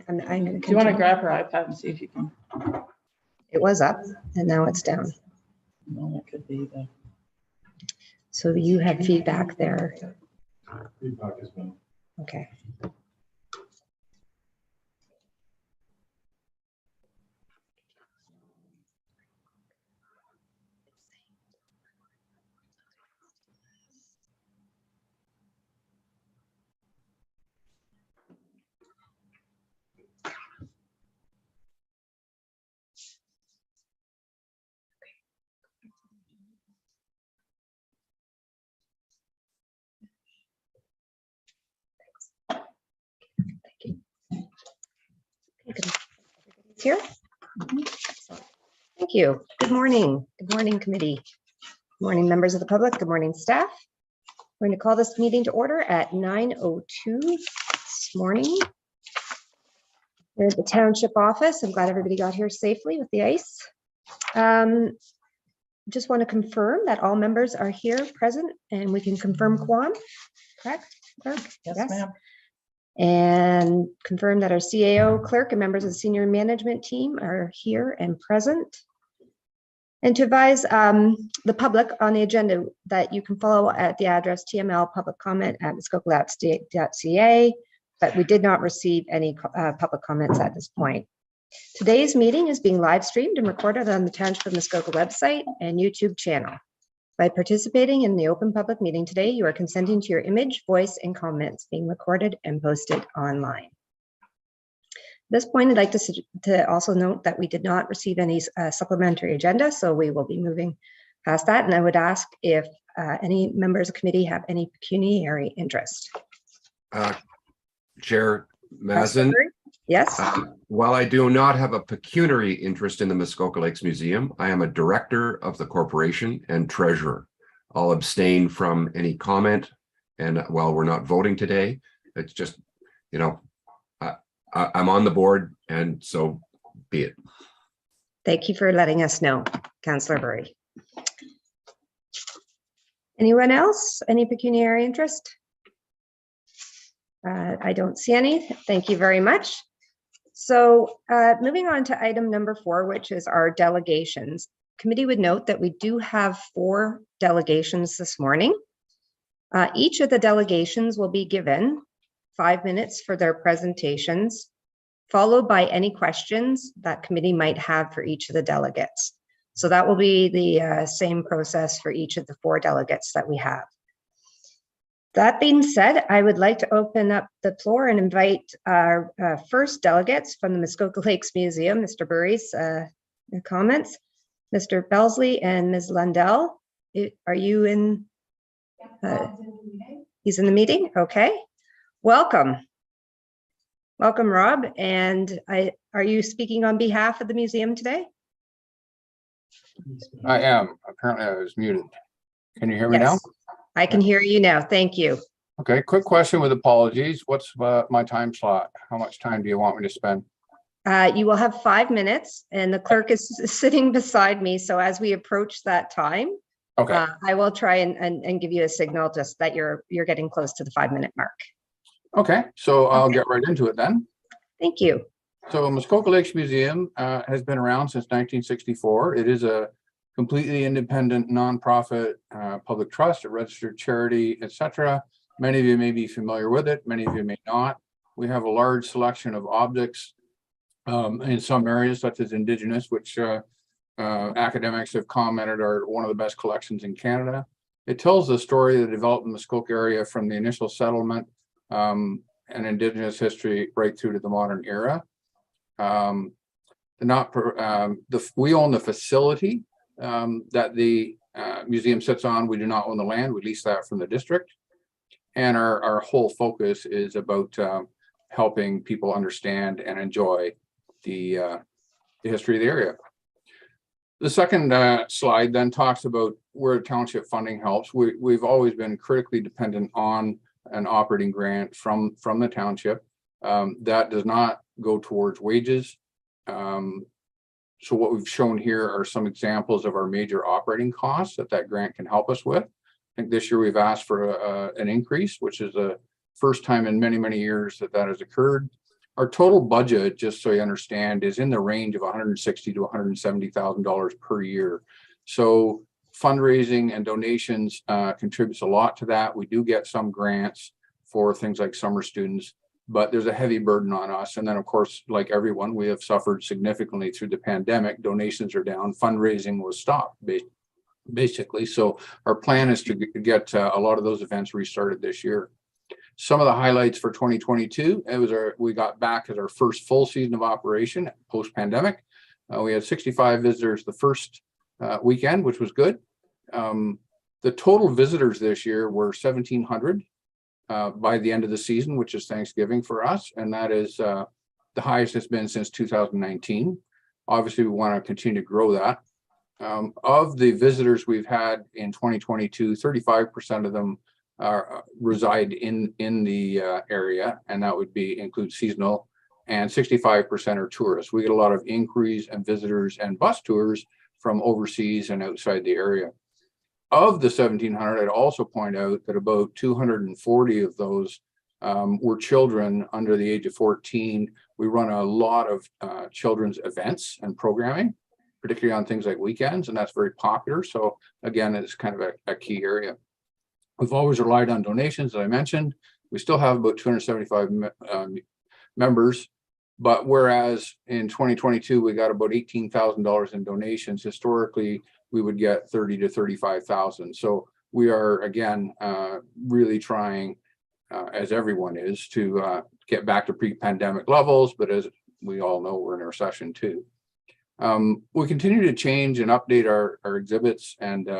I'm going to. Do you want to grab her iPad and see if you can? It was up and now it's down. No, it could be the. So you have feedback there. Feedback has been. Okay. Everybody's here. Thank you. Good morning. Good morning, committee. Good morning, members of the public. Good morning, staff. We're going to call this meeting to order at 9:02 this morning. We're at the township office. I'm glad everybody got here safely with the ice. Just want to confirm that all members are here present and we can confirm quorum, correct? Clerk? Yes, ma'am. And confirm that our CAO clerk and members of the senior management team are here and present. And to advise the public on the agenda that you can follow at the address TML public comment at muskokalakes.ca, but we did not receive any public comments at this point. Today's meeting is being live streamed and recorded on the Township of Muskoka website and YouTube channel. By participating in the open public meeting today, you are consenting to your image, voice, and comments being recorded and posted online. At this point, I'd like to also note that we did not receive any supplementary agenda, so we will be moving past that. And I would ask if any members of the committee have any pecuniary interest. Chair Mazan. Yes. While I do not have a pecuniary interest in the Muskoka Lakes Museum, I am a director of the corporation and treasurer. I'll abstain from any comment. And while we're not voting today, it's just, you know, I'm on the board and so be it. Thank you for letting us know, Councillor Burry. Anyone else? Any pecuniary interest? I don't see any. Thank you very much. So moving on to item number 4, which is our delegations. Committee would note that we do have 4 delegations this morning. Each of the delegations will be given 5 minutes for their presentations, followed by any questions that committee might have for each of the delegates. So that will be the same process for each of the 4 delegates that we have. That being said, I would like to open up the floor and invite our first delegates from the Muskoka Lakes Museum, Mr. Burry's comments, Mr. Belsey and Ms. Lundell. Are you in? He's in the meeting? Okay. Welcome. Welcome, Rob. And are you speaking on behalf of the museum today? I am. Apparently I was muted. Can you hear me now? I can hear you now. Thank you. Okay, quick question with apologies. What's my time slot? How much time do you want me to spend? You will have 5 minutes and the clerk is sitting beside me. So as we approach that time, okay, I will try and give you a signal just that you're getting close to the 5-minute mark. Okay, so I'll get right into it then. Thank you. So Muskoka Lakes Museum has been around since 1964. It is a completely independent nonprofit public trust, a registered charity, etc. Many of you may be familiar with it, many of you may not. We have a large selection of objects in some areas such as Indigenous, which academics have commented are one of the best collections in Canada. It tells the story of the developed Muskoka area from the initial settlement and Indigenous history right through to the modern era. We own the facility that the museum sits on. We do not own the land. We lease that from the district. And our whole focus is about helping people understand and enjoy the history of the area. The second slide then talks about where township funding helps. We've always been critically dependent on an operating grant from the township. That does not go towards wages. So what we've shown here are some examples of our major operating costs that grant can help us with. I think this year we've asked for an increase, which is the first time in many, many years that has occurred. Our total budget, just so you understand, is in the range of $160,000 to $170,000 per year. So fundraising and donations contributes a lot to that. We do get some grants for things like summer students, but there's a heavy burden on us. And then, of course, like everyone, we have suffered significantly through the pandemic. Donations are down, fundraising was stopped, basically. So our plan is to get a lot of those events restarted this year. Some of the highlights for 2022, we got back as our first full season of operation post-pandemic. We had 65 visitors the first weekend, which was good. The total visitors this year were 1,700 by the end of the season, which is Thanksgiving for us, and that is the highest it's been since 2019. Obviously, we want to continue to grow that. Of the visitors we've had in 2022, 35% of them reside in the area, and that would include seasonal, and 65% are tourists. We get a lot of inquiries and visitors and bus tours from overseas and outside the area. Of the 1,700, I'd also point out that about 240 of those were children under the age of 14. We run a lot of children's events and programming, particularly on things like weekends, and that's very popular. So again, it's kind of a key area. We've always relied on donations, as I mentioned. We still have about 275 members, but whereas in 2022, we got about $18,000 in donations, historically, we would get 30 to 35,000. So we are, again, really trying, as everyone is, to get back to pre-pandemic levels, but as we all know, we're in a recession too. We continue to change and update our exhibits and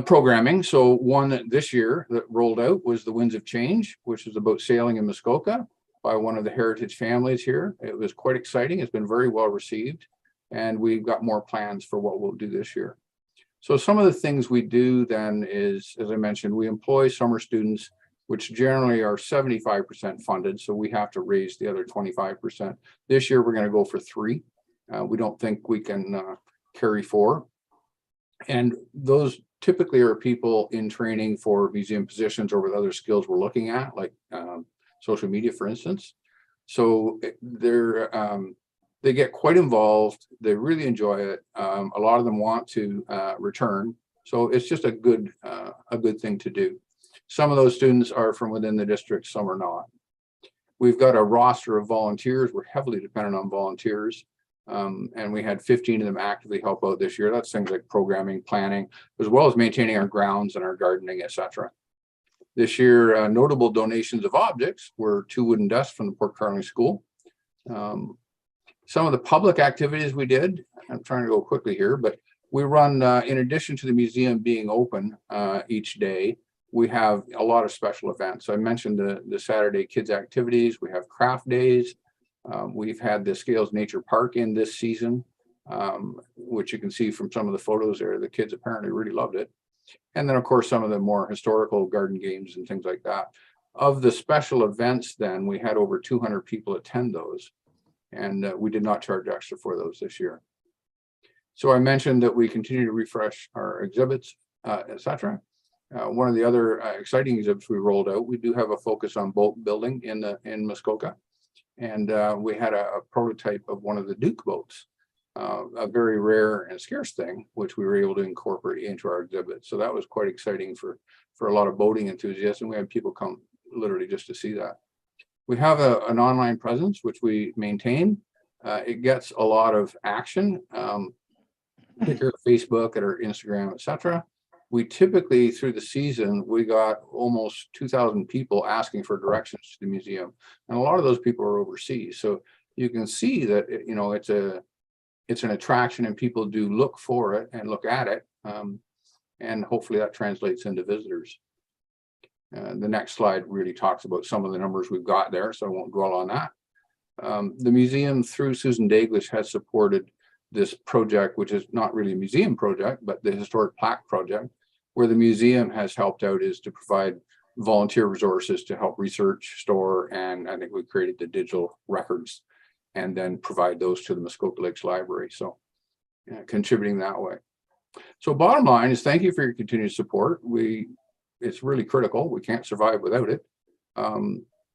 programming. So one this year that rolled out was the Winds of Change, which is about sailing in Muskoka by one of the heritage families here. It was quite exciting. It's been very well received, and we've got more plans for what we'll do this year. So some of the things we do then is, as I mentioned, we employ summer students, which generally are 75% funded. So we have to raise the other 25%. This year, we're going to go for 3. We don't think we can carry 4. And those typically are people in training for museum positions or with other skills we're looking at, like social media, for instance. So they get quite involved. They really enjoy it. A lot of them want to return. So it's just a good thing to do. Some of those students are from within the district, some are not. We've got a roster of volunteers. We're heavily dependent on volunteers. And we had 15 of them actively help out this year. That's things like programming, planning, as well as maintaining our grounds and our gardening, etc. This year, notable donations of objects were 2 wooden desks from the Port Carney School. Some of the public activities we did, I'm trying to go quickly here, but we run, in addition to the museum being open each day, we have a lot of special events. I mentioned the Saturday kids activities. We have craft days. We've had the Scales Nature Park in this season, which you can see from some of the photos there. The kids apparently really loved it. And then, of course, some of the more historical garden games and things like that. Of the special events, then, we had over 200 people attend those. And we did not charge extra for those this year. So I mentioned that we continue to refresh our exhibits, etc. One of the other exciting exhibits we rolled out, we do have a focus on boat building in Muskoka. And we had a prototype of one of the Duke boats, a very rare and scarce thing, which we were able to incorporate into our exhibit. So that was quite exciting for a lot of boating enthusiasts, and we had people come literally just to see that. We have an online presence, which we maintain. It gets a lot of action, particularly Facebook, at our Instagram, etc. We typically, through the season, we got almost 2,000 people asking for directions to the museum. And a lot of those people are overseas. So you can see that, it's an attraction and people do look for it and look at it. And hopefully that translates into visitors. The next slide really talks about some of the numbers we've got there, so I won't dwell on that. The museum, through Susan Daglish, has supported this project, which is not really a museum project, but the Historic Plaque Project, where the museum has helped out is to provide volunteer resources to help research, store, and I think we created the digital records and then provide those to the Muskoka Lakes Library. So contributing that way. So bottom line is thank you for your continued support. It's really critical. We can't survive without it.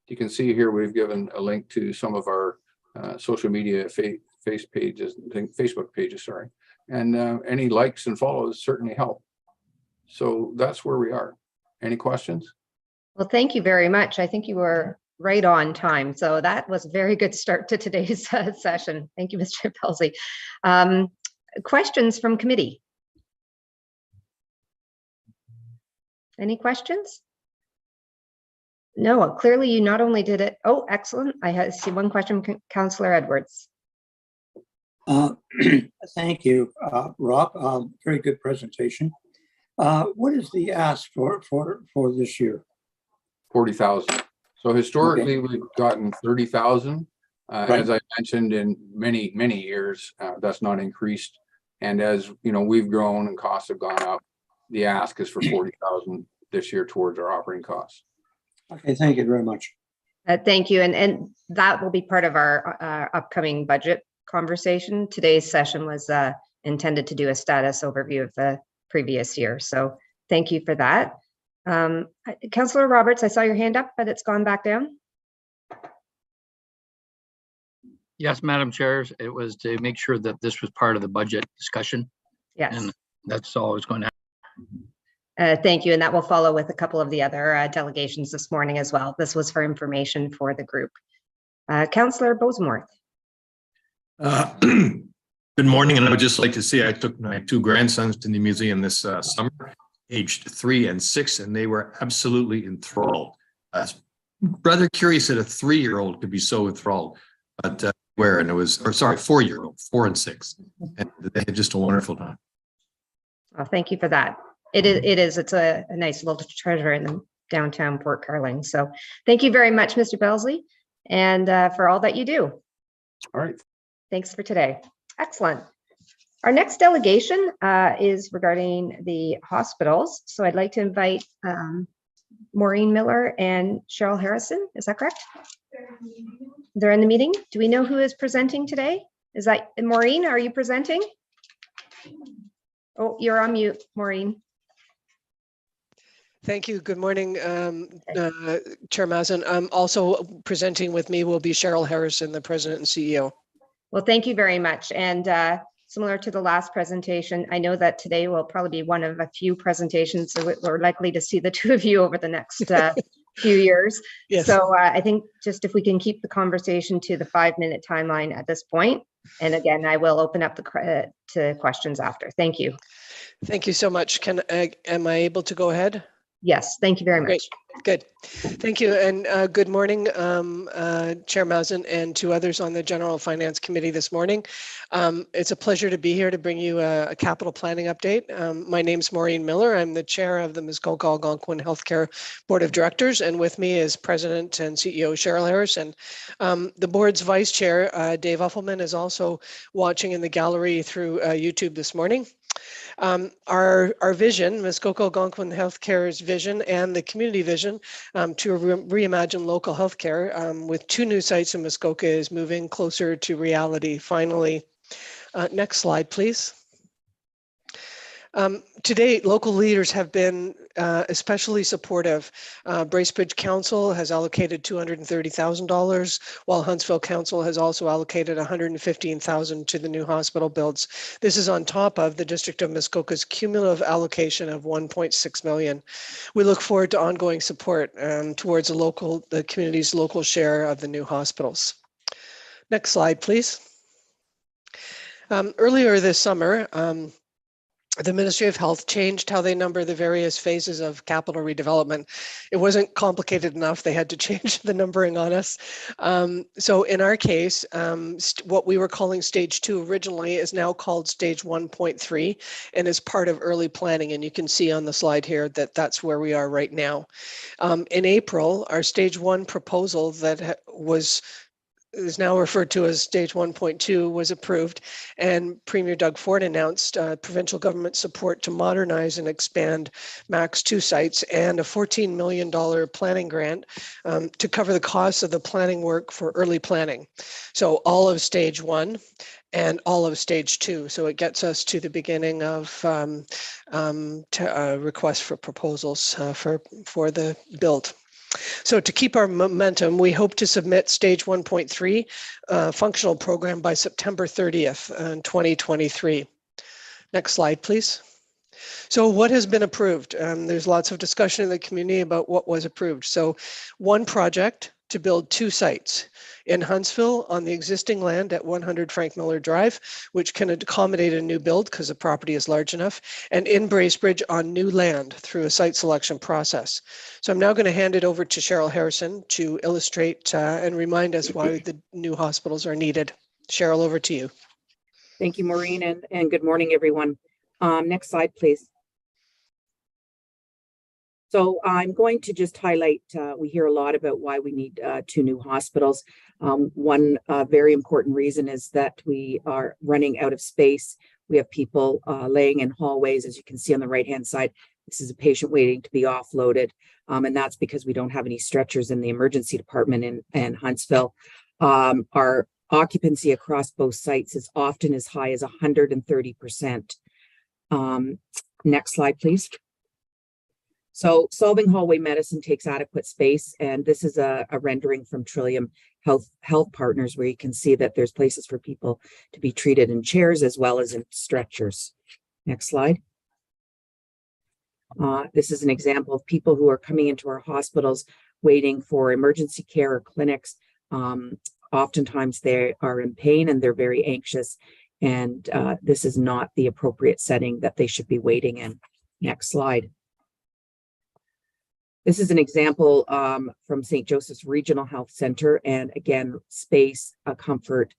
You can see here, we've given a link to some of our social media Facebook pages, sorry. And any likes and follows certainly help. So that's where we are. Any questions? Well, thank you very much. I think you were right on time. So that was a very good start to today's session. Thank you, Mr. Belsey. Questions from committee? Any questions? No, clearly you not only did it. Oh, excellent. I see one question from Councillor Edwards. Thank you, Rob. Very good presentation. What is the ask for this year? 40,000. So historically, we've gotten 30,000. As I mentioned, in many years, that's not increased. And as you know, we've grown and costs have gone up. The ask is for 40,000 this year towards our operating costs. Okay, thank you very much. Thank you, and that will be part of our upcoming budget conversation. Today's session was intended to do a status overview of the previous year. So thank you for that. Councillor Roberts, I saw your hand up, but it's gone back down. Yes, Madam Chair, it was to make sure that this was part of the budget discussion. Yes. And that's all I was going to Thank you, and that will follow with a couple of the other delegations this morning as well. This was for information for the group. Councillor Bosemorth. Good morning, and I would just like to say I took my 2 grandsons to the museum this summer, aged 3 and 6, and they were absolutely enthralled. Rather curious that a 3-year-old could be so enthralled, but and it was, or sorry, 4-year-old, 4 and 6, and they had just a wonderful time. Well, thank you for that. It's a nice little treasure in the downtown Port Carling. So thank you very much, Mr. Belsey, and for all that you do. All right. Thanks for today. Excellent. Our next delegation is regarding the hospitals. So I'd like to invite Moreen Miller and Cheryl Harrison. Is that correct? They're in the meeting. Do we know who is presenting today? Is that Moreen? Are you presenting? Oh, you're on mute, Moreen. Thank you. Good morning, Chair Mazan. Also presenting with me will be Cheryl Harrison, the President and CEO. Well, thank you very much. And similar to the last presentation, I know that today will probably be one of a few presentations, so we're likely to see the 2 of you over the next few years. Yes. So I think just if we can keep the conversation to the 5-minute timeline at this point. And again, I will open up to questions after. Thank you. Thank you so much. Am I able to go ahead? Yes, thank you very much. Great. Good. Thank you. And good morning, Chair Mazan, and to others on the General Finance Committee this morning. It's a pleasure to be here to bring you a capital planning update. My name's Moreen Miller. I'm the chair of the Muskoka Algonquin Healthcare Board of Directors, and with me is President and CEO Cheryl Harrison. The board's vice chair, Dave Uffelman, is also watching in the gallery through YouTube this morning. Our vision, Muskoka Algonquin Healthcare's vision and the community vision to reimagine local healthcare with 2 new sites in Muskoka is moving closer to reality finally. Next slide, please. Today, local leaders have been especially supportive. Bracebridge Council has allocated $230,000, while Huntsville Council has also allocated $115,000 to the new hospital builds. This is on top of the District of Muskoka's cumulative allocation of $1.6 million. We look forward to ongoing support towards the community's local share of the new hospitals. Next slide, please. Earlier this summer, the Ministry of Health changed how they number the various phases of capital redevelopment. It wasn't complicated enough. They had to change the numbering on us. So in our case, what we were calling stage 2 originally is now called stage 1.3 and is part of early planning. And you can see on the slide here that that's where we are right now. In April, our stage 1 proposal that is now referred to as stage 1.2 was approved, and Premier Doug Ford announced provincial government support to modernize and expand MAHC 2 sites and a $14 million planning grant to cover the costs of the planning work for early planning. So all of stage 1 and all of stage 2. So it gets us to the beginning of requests for proposals for the build. So to keep our momentum, we hope to submit stage 1.3 functional program by September 30th in 2023. Next slide, please. So what has been approved? There's lots of discussion in the community about what was approved. So one project to build 2 sites in Huntsville on the existing land at 100 Frank Miller Drive, which can accommodate a new build because the property is large enough, and in Bracebridge on new land through a site selection process. So I'm now going to hand it over to Cheryl Harrison to illustrate and remind us why the new hospitals are needed. Cheryl, over to you. Thank you, Moreen, and good morning, everyone. Next slide, please. So I'm going to just highlight, we hear a lot about why we need 2 new hospitals. One very important reason is that we are running out of space. We have people laying in hallways, as you can see on the right-hand side. This is a patient waiting to be offloaded, and that's because we don't have any stretchers in the emergency department in Huntsville. Our occupancy across both sites is often as high as 130%. Next slide, please. So solving hallway medicine takes adequate space, and this is a rendering from Trillium Health Partners, where you can see that there's places for people to be treated in chairs as well as in stretchers. Next slide. This is an example of people who are coming into our hospitals waiting for emergency care or clinics. Oftentimes they are in pain and they're very anxious, and this is not the appropriate setting that they should be waiting in. Next slide. This is an example from St. Joseph's Regional Health Center, and again, space, comfort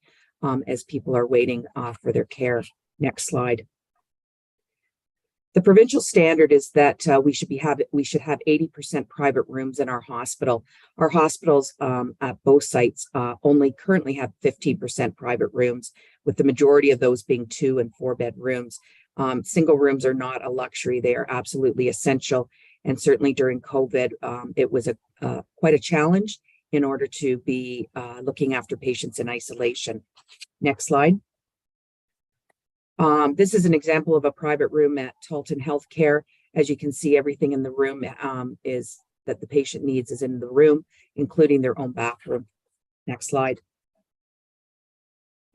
as people are waiting for their care. Next slide. The provincial standard is that we should have 80% private rooms in our hospital. Our hospitals at both sites only currently have 15% private rooms, with the majority of those being 2- and 4-bed rooms. Single rooms are not a luxury; they are absolutely essential. And certainly during COVID, it was quite a challenge in order to be looking after patients in isolation. Next slide. This is an example of a private room at Talton Healthcare. As you can see, everything in the room is that the patient needs is in the room, including their own bathroom. Next slide.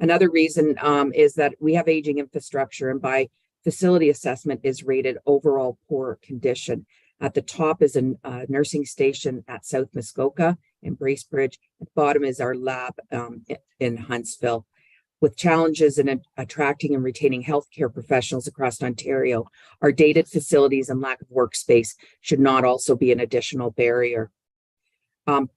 Another reason is that we have aging infrastructure, and by facility assessment is rated overall poor condition. At the top is a nursing station at South Muskoka in Bracebridge. At the bottom is our lab in Huntsville. With challenges in attracting and retaining healthcare professionals across Ontario, our dated facilities and lack of workspace should not also be an additional barrier.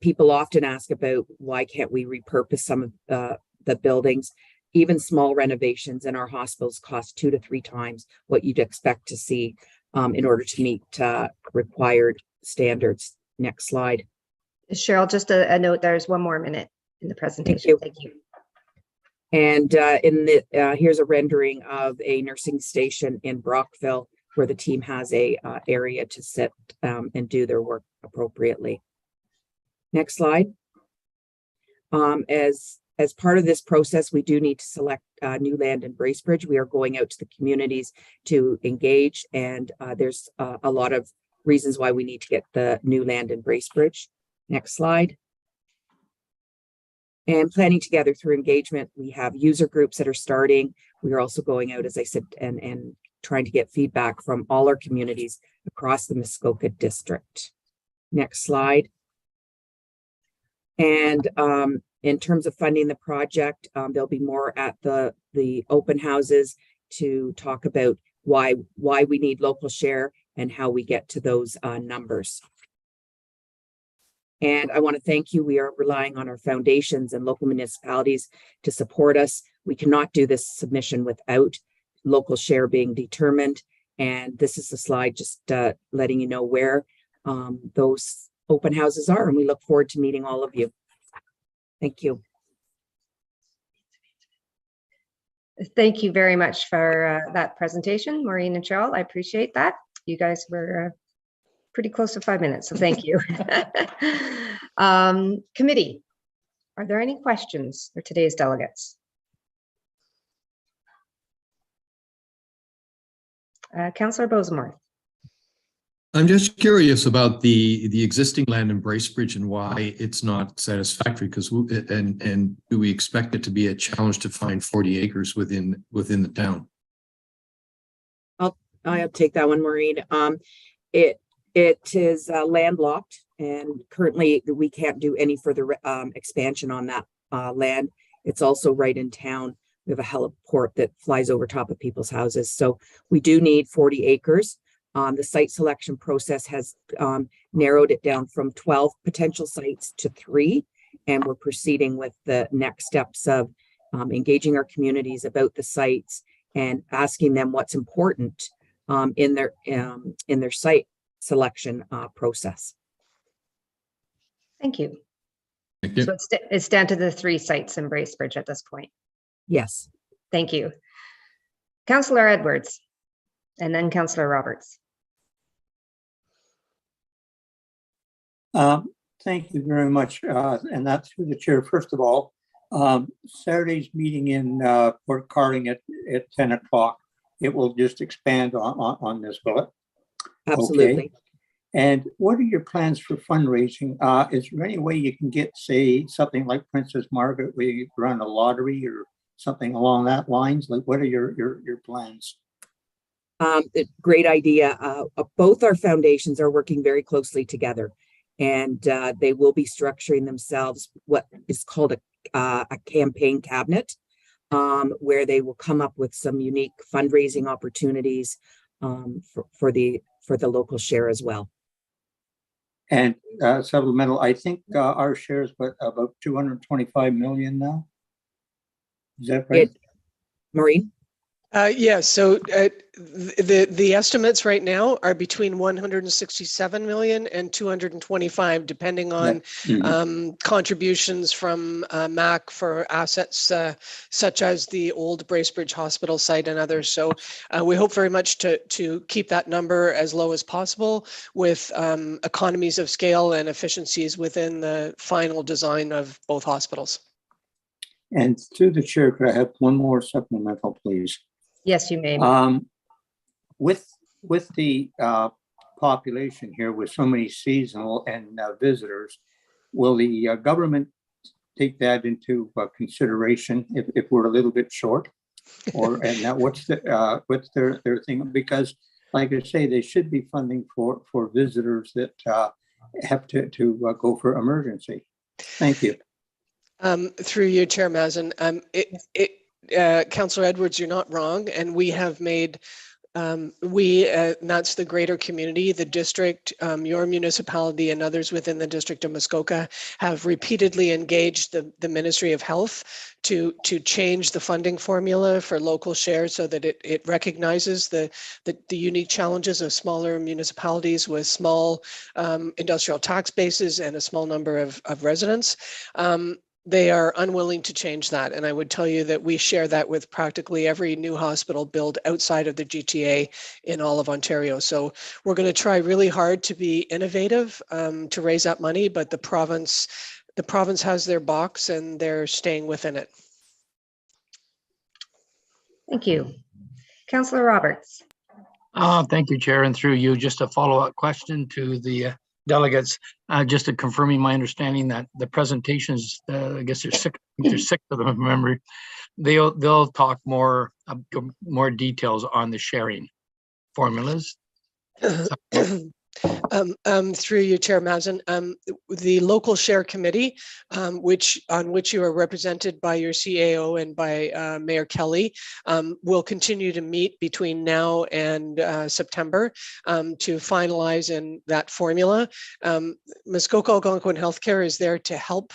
People often ask about why can't we repurpose some of the buildings. Even small renovations in our hospitals cost 2 to 3 times what you'd expect to see in order to meet required standards. Next slide. Cheryl, just a note, there's 1 more minute in the presentation. Thank you. And here's a rendering of a nursing station in Brockville, where the team has a area to sit and do their work appropriately. Next slide. As part of this process, we do need to select new land in Bracebridge. We are going out to the communities to engage, and there's a lot of reasons why we need to get the new land in Bracebridge. Next slide. And planning together through engagement, we have user groups that are starting. We are also going out, as I said, and trying to get feedback from all our communities across the Muskoka district. Next slide. And in terms of funding the project, there'll be more at the open houses to talk about why we need local share and how we get to those numbers. And I want to thank you. We are relying on our foundations and local municipalities to support us. We cannot do this submission without local share being determined. And this is the slide just letting you know where those open houses are. And we look forward to meeting all of you. Thank you. Thank you very much for that presentation, Maureen and Cheryl. I appreciate that. You guys were pretty close to 5 minutes, so thank you. Committee, are there any questions for today's delegates? Councillor Bosemore. I'm just curious about the existing land in Bracebridge and why it's not satisfactory, because and do we expect it to be a challenge to find 40 acres within the town? I'll take that one, Moreen. It is landlocked, and currently we can't do any further expansion on that land. It's also right in town. We have a heliport that flies over top of people's houses. So we do need 40 acres. The site selection process has narrowed it down from 12 potential sites to 3. And we're proceeding with the next steps of engaging our communities about the sites and asking them what's important in their site selection process. Thank you. Thank you. So it's down to the 3 sites in Bracebridge at this point. Yes. Thank you. Councillor Edwards, and then Councillor Roberts. Thank you very much. And that's through the chair. First of all, Saturday's meeting in Port Carling at 10 o'clock. It will just expand on this, will it? Absolutely. Okay. And what are your plans for fundraising? Is there any way you can get, say, something like Princess Margaret, where you run a lottery or something along that lines? Like, what are your plans? Great idea. Both our foundations are working very closely together, and they will be structuring themselves what is called a campaign cabinet, where they will come up with some unique fundraising opportunities for the local share as well. And supplemental, I think our share is about 225 million now. Is that right? Moreen? Yeah, so the estimates right now are between 167 million and 225, depending on contributions from MAHC for assets such as the old Bracebridge Hospital site and others. So we hope very much to keep that number as low as possible, with economies of scale and efficiencies within the final design of both hospitals. And through the chair, could I have one more supplemental, please? Yes, you may. With the population here, with so many seasonal and visitors, will the government take that into consideration if we're a little bit short? And now what's their thing? Because, like I say, they should be funding for visitors that have to go for emergency. Thank you. Through you, Chair Mazan. Councillor Edwards, you're not wrong, and we have made, and that's the greater community, the district, your municipality and others within the district of Muskoka have repeatedly engaged the Ministry of Health to change the funding formula for local share so that it recognizes the unique challenges of smaller municipalities with small industrial tax bases and a small number of residents. They are unwilling to change that. And I would tell you that we share that with practically every new hospital built outside of the GTA in all of Ontario. So we're going to try really hard to be innovative to raise that money, but the province has their box and they're staying within it. Thank you. Councillor Roberts. Thank you, Chair. And through you, just a follow-up question to the delegates, just to confirming my understanding that the presentations, I guess there's 6 of them, remember, they'll talk more details on the sharing formulas. Through you, Chair Mazan, the local share committee, on which you are represented by your CAO and by Mayor Kelly, will continue to meet between now and September to finalize in that formula. Muskoka Algonquin Healthcare is there to help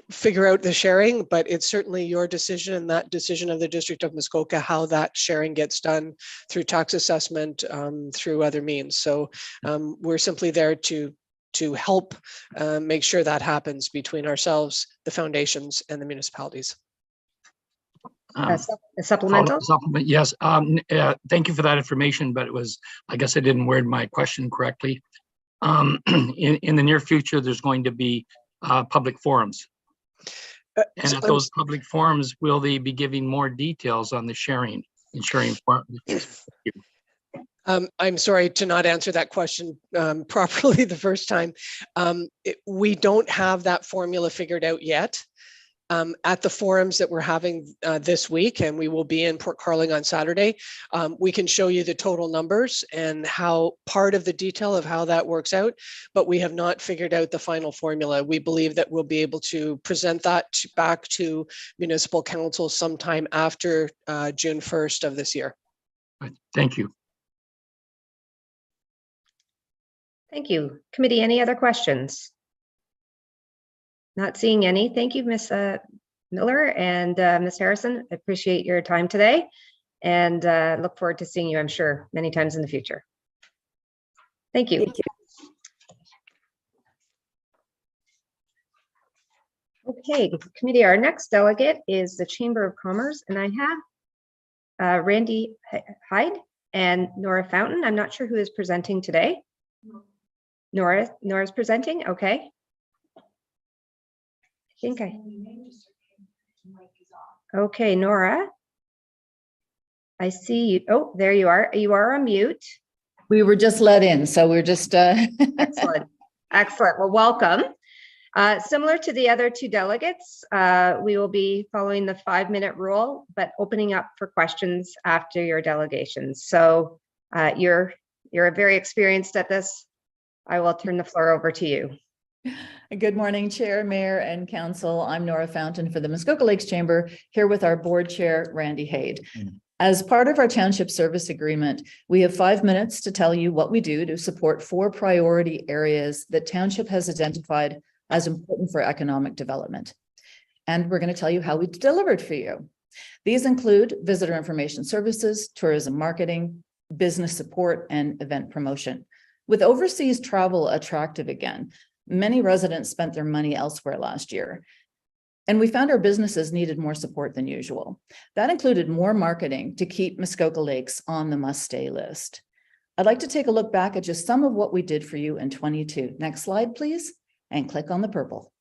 figure out the sharing, but it's certainly your decision and that decision of the District of Muskoka how that sharing gets done through tax assessment, through other means. So we're simply there to help make sure that happens between ourselves, the foundations, and the municipalities. A supplemental? Supplement, yes. Thank you for that information, but I guess I didn't word my question correctly. In the near future, there's going to be public forums. And at those public forums, will they be giving more details on the sharing? I'm sorry to not answer that question properly the first time. We don't have that formula figured out yet. At the forums that we're having this week, and we will be in Port Carling on Saturday, we can show you the total numbers and how part of the detail of how that works out, but we have not figured out the final formula. We believe that we'll be able to present that back to municipal council sometime after June 1st of this year. Thank you. Thank you. Committee, any other questions? Not seeing any. Thank you, Ms. Miller and Ms. Harrison. I appreciate your time today and look forward to seeing you, I'm sure, many times in the future. Thank you. Thank you. Okay, committee, our next delegate is the Chamber of Commerce, and I have Randy Hyde and Nora Fountain. I'm not sure who is presenting today. Nora's presenting, okay. Okay, Nora. I see you. Oh, there you are. You are on mute. We were just let in, so we're just Excellent. Excellent. Well, welcome. Similar to the other two delegates, we will be following the 5-minute rule, but opening up for questions after your delegations. So you're very experienced at this. I will turn the floor over to you. Good morning, Chair, Mayor, and Council. I'm Nora Fountain for the Muskoka Lakes Chamber, here with our Board Chair, Randy Hyde. As part of our Township Service Agreement, we have 5 minutes to tell you what we do to support 4 priority areas that Township has identified as important for economic development. And we're going to tell you how we delivered for you. These include visitor information services, tourism marketing, business support, and event promotion. With overseas travel attractive again, many residents spent their money elsewhere last year, and we found our businesses needed more support than usual. That included more marketing to keep Muskoka Lakes on the must-stay list. I'd like to take a look back at just some of what we did for you in 22. Next slide, please, and click on the purple.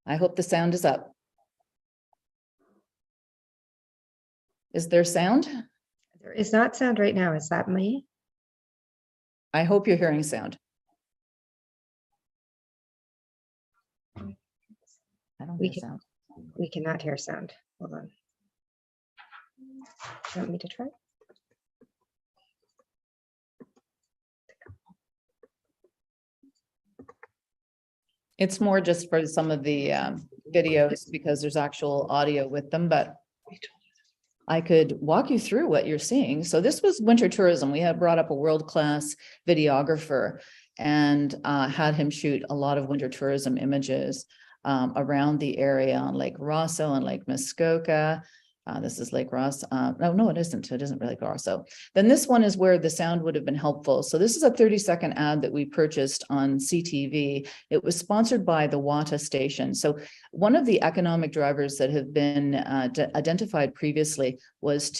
I hope the sound is up. Is there sound? There is not sound right now. Is that me? I hope you're hearing sound. I don't hear sound. We cannot hear sound. Hold on. Do you want me to try? It's more just for some of the videos because there's actual audio with them, but I could walk you through what you're seeing. So this was winter tourism. We had brought up a world-class videographer and had him shoot a lot of winter tourism images around the area on Lake Rosso and Lake Muskoka. This is Lake Ross. No, it isn't. It isn't really Lake Rosso. Then this one is where the sound would have been helpful. So this is a 30-second ad that we purchased on CTV. It was sponsored by the Wata station. So one of the economic drivers that have been identified previously was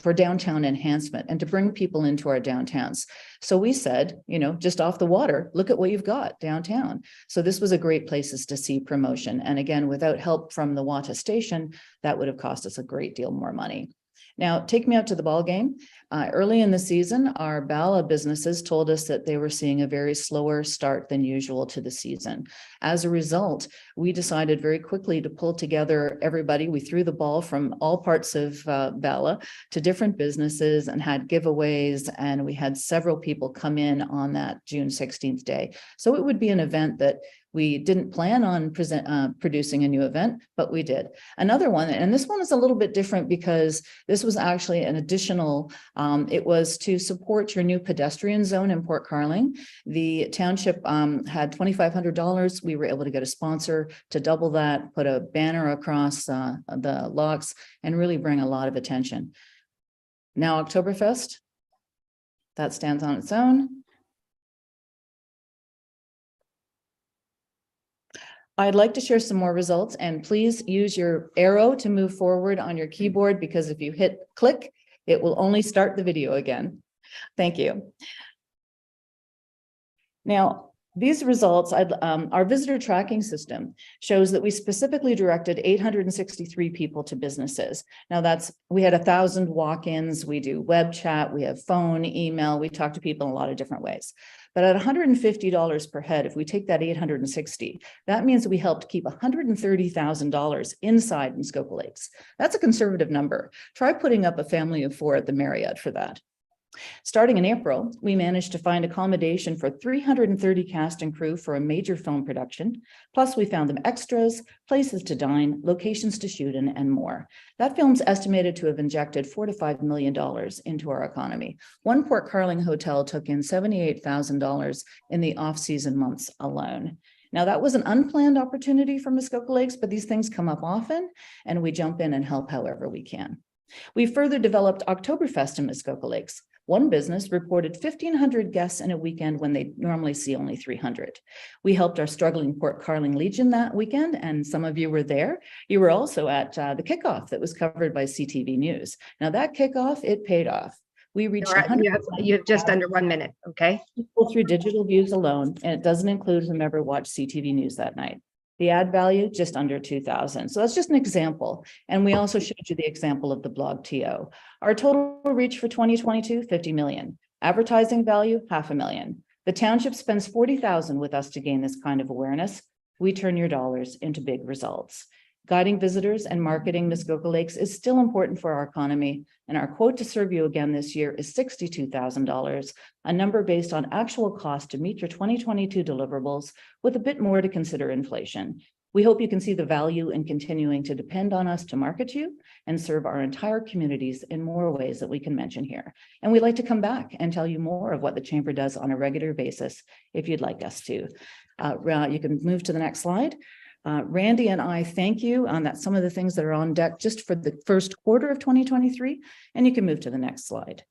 for downtown enhancement and to bring people into our downtowns. So we said, just off the water, look at what you've got downtown. So this was a great places to see promotion. And again, without help from the Wata station, that would have cost us a great deal more money. Now, take me out to the ball game. Early in the season, our Bala businesses told us that they were seeing a very slower start than usual to the season. As a result, we decided very quickly to pull together everybody. We threw the ball from all parts of Bala to different businesses and had giveaways, and we had several people come in on that June 16th day. So it would be an event that we didn't plan on producing a new event, but we did. Another one, and this one is a little bit different because this was actually an additional, it was to support your new pedestrian zone in Port Carling. The township had $2,500. We were able to get a sponsor to double that, put a banner across the locks, and really bring a lot of attention. Now, Oktoberfest, that stands on its own. I'd like to share some more results, and please use your arrow to move forward on your keyboard, because if you hit click, it will only start the video again. Thank you. Now, These results, our visitor tracking system shows that we specifically directed 863 people to businesses. Now we had 1,000 walk-ins, we do web chat, we have phone, email, we talk to people in a lot of different ways. But at $150 per head, if we take that 860, that means we helped keep $130,000 inside Muskoka Lakes. That's a conservative number. Try putting up a family of 4 at the Marriott for that. Starting in April, we managed to find accommodation for 330 cast and crew for a major film production. Plus, we found them extras, places to dine, locations to shoot in, and more. That film's estimated to have injected $4 to $5 million into our economy. One Port Carling hotel took in $78,000 in the off-season months alone. Now, that was an unplanned opportunity for Muskoka Lakes, but these things come up often, and we jump in and help however we can. We further developed Oktoberfest in Muskoka Lakes. One business reported 1,500 guests in a weekend when they normally see only 300. We helped our struggling Port Carling Legion that weekend, and some of you were there. You were also at the kickoff that was covered by CTV News. Now that kickoff, it paid off. We reached you have just under 1 minute, okay? People through digital views alone, and it doesn't include whomever watched CTV News that night. The ad value, just under 2,000. So that's just an example. And we also showed you the example of the blog TO. Our total reach for 2022, 50 million. Advertising value, $500,000. The township spends 40,000 with us to gain this kind of awareness. We turn your dollars into big results. Guiding visitors and marketing Muskoka Lakes is still important for our economy, and our quote to serve you again this year is $62,000, a number based on actual cost to meet your 2022 deliverables, with a bit more to consider inflation. We hope you can see the value in continuing to depend on us to market you and serve our entire communities in more ways that we can mention here. And we'd like to come back and tell you more of what the Chamber does on a regular basis if you'd like us to. You can move to the next slide. Randy and I thank you on that. Some of the things that are on deck just for the first quarter of 2023, and you can move to the next slide.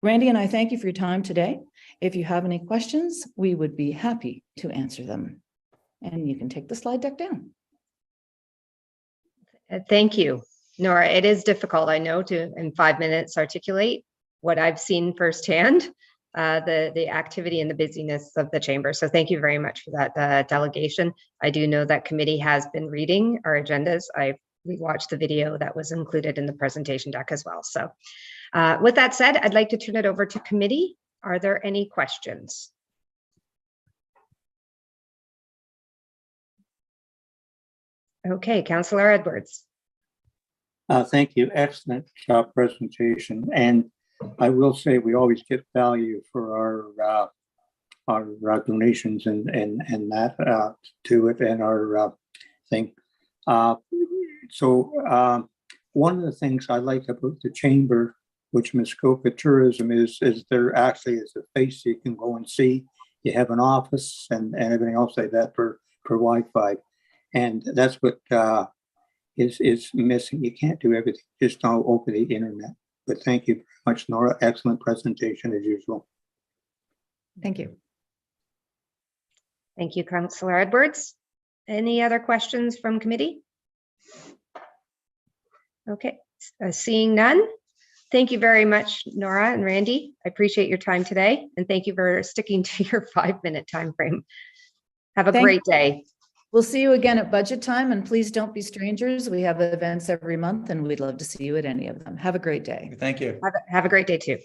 Randy and I thank you for your time today. If you have any questions, we would be happy to answer them. And you can take the slide deck down. Thank you, Nora. It is difficult, I know, to in 5 minutes articulate what I've seen firsthand. The activity and the busyness of the chamber. So thank you very much for that delegation. I do know that committee has been reading our agendas. We watched the video that was included in the presentation deck as well. So with that said, I'd like to turn it over to committee. Are there any questions? Okay, Councillor Edwards. Thank you. Excellent job presentation. And I will say we always get value for our donations and that to it and our thing. So one of the things I like about the chamber, which Muskoka Tourism is there actually is a face you can go and see. You have an office and everything else like that for Wi-Fi, and that's what is missing. You can't do everything just now over the internet. But thank you very much, Nora. Excellent presentation as usual. Thank you. Thank you, Councillor Edwards. Any other questions from committee? Okay, seeing none. Thank you very much, Nora and Randy. I appreciate your time today, and thank you for sticking to your 5-minute time frame. Have a great day. We'll see you again at budget time, and please don't be strangers. We have events every month, and we'd love to see you at any of them. Have a great day. Thank you. Have a great day too.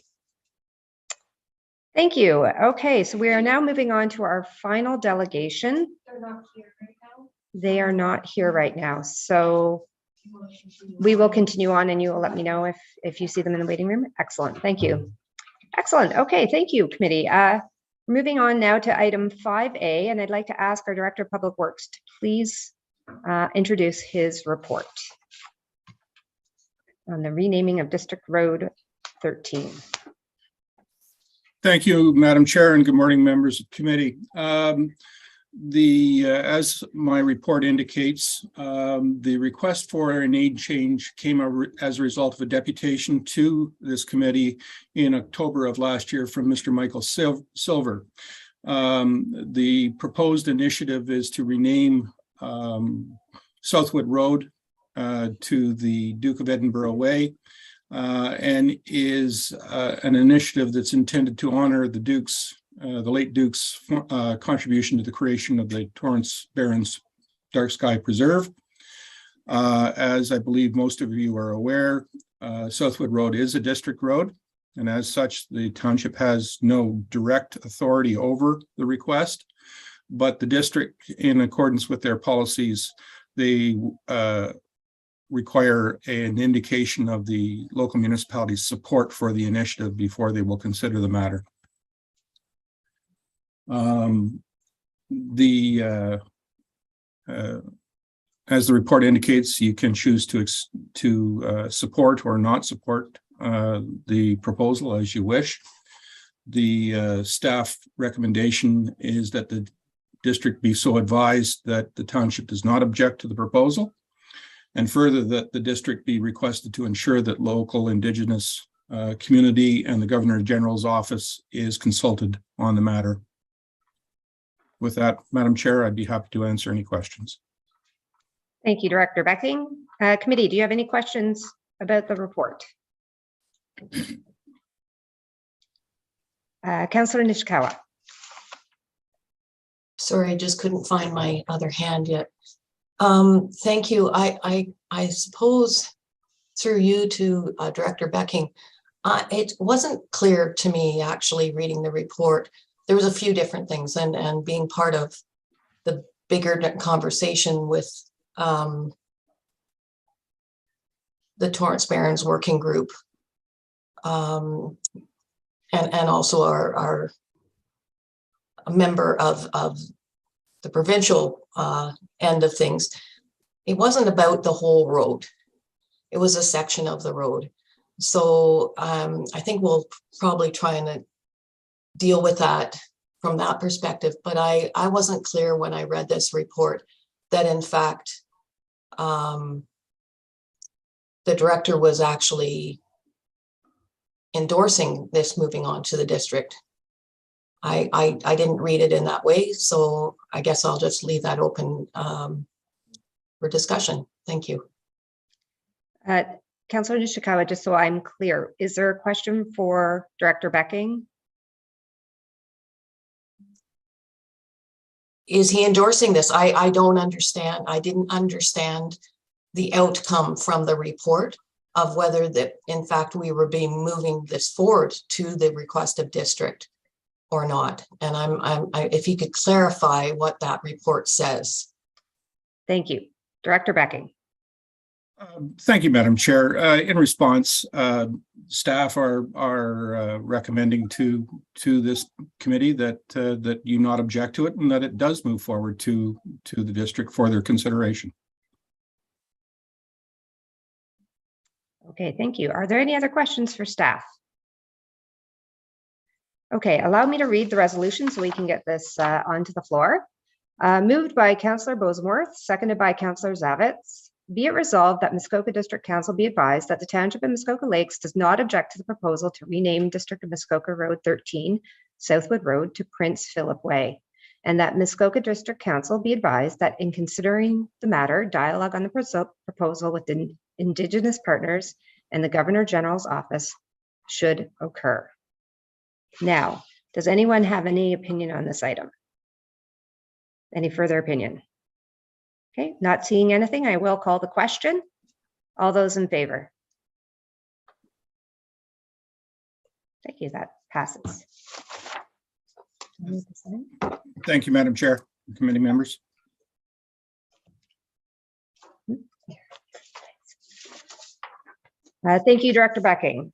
Thank you. Okay, so we are now moving on to our final delegation. They're not here right now. They are not here right now. So we will continue on and you will let me know if you see them in the waiting room. Excellent. Thank you. Excellent. Okay, thank you, committee. Moving on now to item 5A, and I'd like to ask our Director of Public Works to please introduce his report on the renaming of District Road 13. Thank you, Madam Chair, and good morning, members of the committee. As my report indicates, the request for a name change came as a result of a deputation to this committee in October of last year from Mr. Michael Silver. The proposed initiative is to rename Southwood Road to the Duke of Edinburgh Way, and is an initiative that's intended to honor the Duke's the late Duke's contribution to the creation of the Torrance Barrens Dark Sky Preserve. As I believe most of you are aware, Southwood Road is a district road, and as such, the township has no direct authority over the request, but the district, in accordance with their policies, they require an indication of the local municipality's support for the initiative before they will consider the matter. As the report indicates, you can choose to support or not support the proposal as you wish. The staff recommendation is that the district be so advised that the township does not object to the proposal, and further that the district be requested to ensure that local Indigenous community and the Governor General's office is consulted on the matter. With that, Madam Chair, I'd be happy to answer any questions. Thank you, Director Becking. Committee, do you have any questions about the report? Councillor Nishikawa. Sorry, I just couldn't find my other hand yet. Thank you. I suppose through you to Director Becking, it wasn't clear to me actually reading the report. There was a few different things, and being part of the bigger conversation with the Torrance Barrens Working Group, and also our member of the provincial end of things. It wasn't about the whole road. It was a section of the road. So I think we'll probably try and deal with that from that perspective. But I wasn't clear when I read this report that in fact, the director was actually endorsing this moving on to the district. I didn't read it in that way, so I guess I'll just leave that open for discussion. Thank you. Councillor Nishikawa, just so I'm clear, is there a question for Director Becking? Is he endorsing this? I don't understand. I didn't understand the outcome from the report of whether that in fact we were being moving this forward to the request of district or not. And if you could clarify what that report says. Thank you. Director Becking. Thank you, Madam Chair. In response, staff are recommending to this committee that you not object to it and that it does move forward to the district for their consideration. Okay, thank you. Are there any other questions for staff? Okay, allow me to read the resolution so we can get this onto the floor. Moved by Councillor Boseworth, seconded by Councillor Zavitz. Be it resolved that Muskoka District Council be advised that the Township of Muskoka Lakes does not object to the proposal to rename District of Muskoka Road 13, Southwood Road to Prince Philip Way, and that Muskoka District Council be advised that in considering the matter, dialogue on the proposal with Indigenous partners and the Governor General's office should occur. Now, does anyone have any opinion on this item? Any further opinion? Okay, not seeing anything, I will call the question. All those in favor? Thank you, that passes. Thank you, Madam Chair, committee members. Thank you, Director Becking.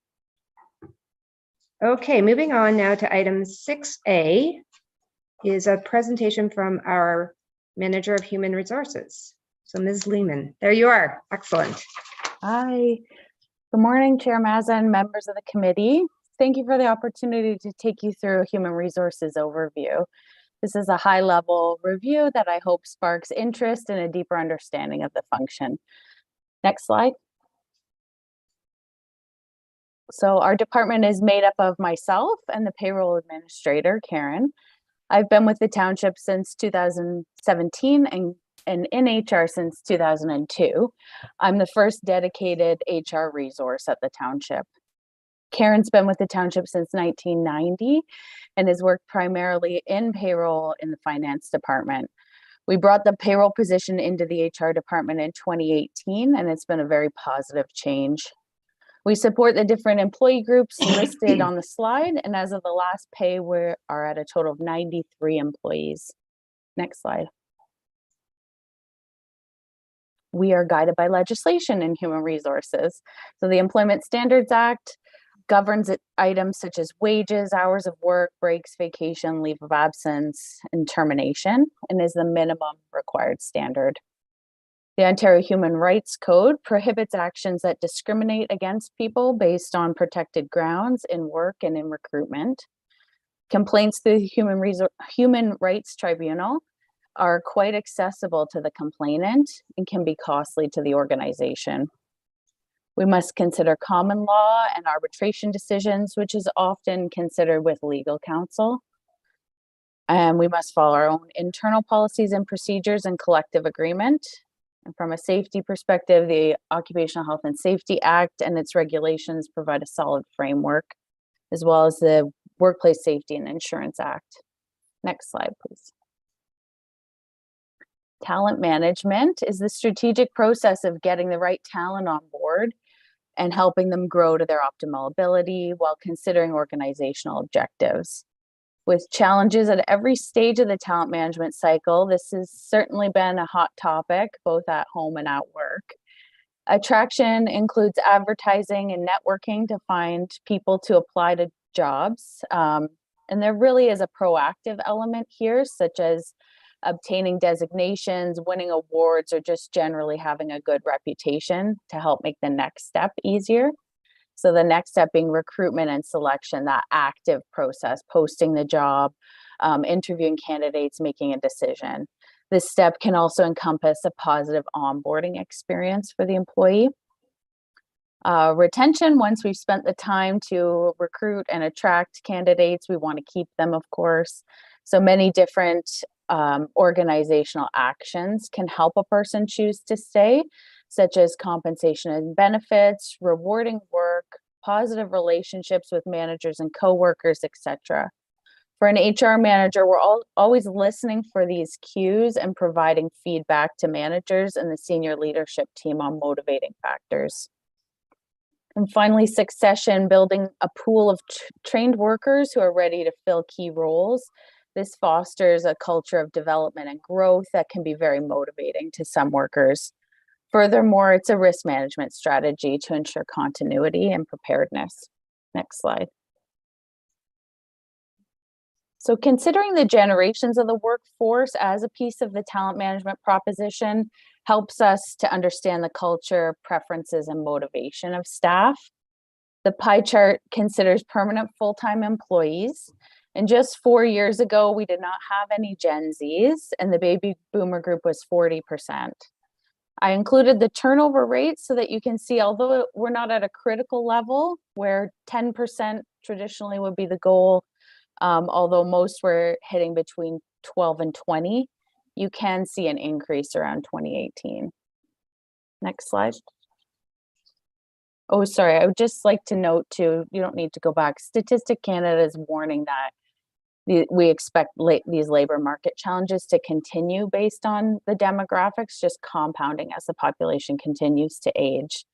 Okay, moving on now to item 6A is a presentation from our Manager of Human Resources. So Ms. Lehman, there you are. Excellent. Hi. Good morning, Chair Mazan, members of the committee. Thank you for the opportunity to take you through a human resources overview. This is a high-level review that I hope sparks interest and a deeper understanding of the function. Next slide. So our department is made up of myself and the payroll administrator, Karen. I've been with the township since 2017 and in HR since 2002. I'm the first dedicated HR resource at the township. Karen's been with the township since 1990 and has worked primarily in payroll in the finance department. We brought the payroll position into the HR department in 2018, and it's been a very positive change. We support the different employee groups listed on the slide, and as of the last pay, we are at a total of 93 employees. Next slide. We are guided by legislation in human resources. So the Employment Standards Act governs items such as wages, hours of work, breaks, vacation, leave of absence, and termination, and is the minimum required standard. The Ontario Human Rights Code prohibits actions that discriminate against people based on protected grounds in work and in recruitment. Complaints to the Human Rights Tribunal are quite accessible to the complainant and can be costly to the organization. We must consider common law and arbitration decisions, which is often considered with legal counsel. And we must follow our own internal policies and procedures and collective agreement. And from a safety perspective, the Occupational Health and Safety Act and its regulations provide a solid framework, as well as the Workplace Safety and Insurance Act. Next slide, please. Talent management is the strategic process of getting the right talent on board and helping them grow to their optimal ability while considering organizational objectives. With challenges at every stage of the talent management cycle, this has certainly been a hot topic, both at home and at work. Attraction includes advertising and networking to find people to apply to jobs. And there really is a proactive element here, such as obtaining designations, winning awards, or just generally having a good reputation to help make the next step easier. So the next step being recruitment and selection, that active process, posting the job, interviewing candidates, making a decision. This step can also encompass a positive onboarding experience for the employee. Retention, once we've spent the time to recruit and attract candidates, we want to keep them, of course. So many different organizational actions can help a person choose to stay, such as compensation and benefits, rewarding work, positive relationships with managers and coworkers, etc. For an HR manager, we're always listening for these cues and providing feedback to managers and the senior leadership team on motivating factors. And finally, succession, building a pool of trained workers who are ready to fill key roles. This fosters a culture of development and growth that can be very motivating to some workers. Furthermore, it's a risk management strategy to ensure continuity and preparedness. Next slide. So considering the generations of the workforce as a piece of the talent management proposition helps us to understand the culture, preferences, and motivation of staff. The pie chart considers permanent full-time employees. And just 4 years ago, we did not have any Gen Zs, and the baby boomer group was 40%. I included the turnover rate so that you can see, although we're not at a critical level where 10% traditionally would be the goal, although most were hitting between 12 and 20, you can see an increase around 2018. Next slide. Oh, sorry, I would just like to note too, you don't need to go back. Statistic Canada is warning that we expect these labor market challenges to continue based on the demographics, just compounding as the population continues to age.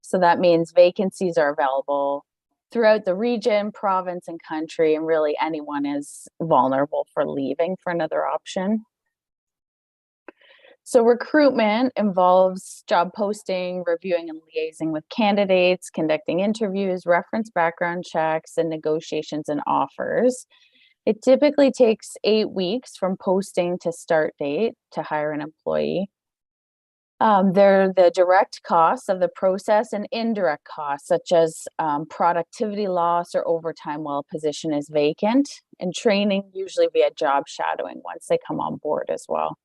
So that means vacancies are available throughout the region, province, and country, and really anyone is vulnerable for leaving for another option. So recruitment involves job posting, reviewing and liaising with candidates, conducting interviews, reference background checks, and negotiations and offers. It typically takes 8 weeks from posting to start date to hire an employee. There are the direct costs of the process and indirect costs, such as productivity loss or overtime while a position is vacant, and training usually via job shadowing once they come on board as well.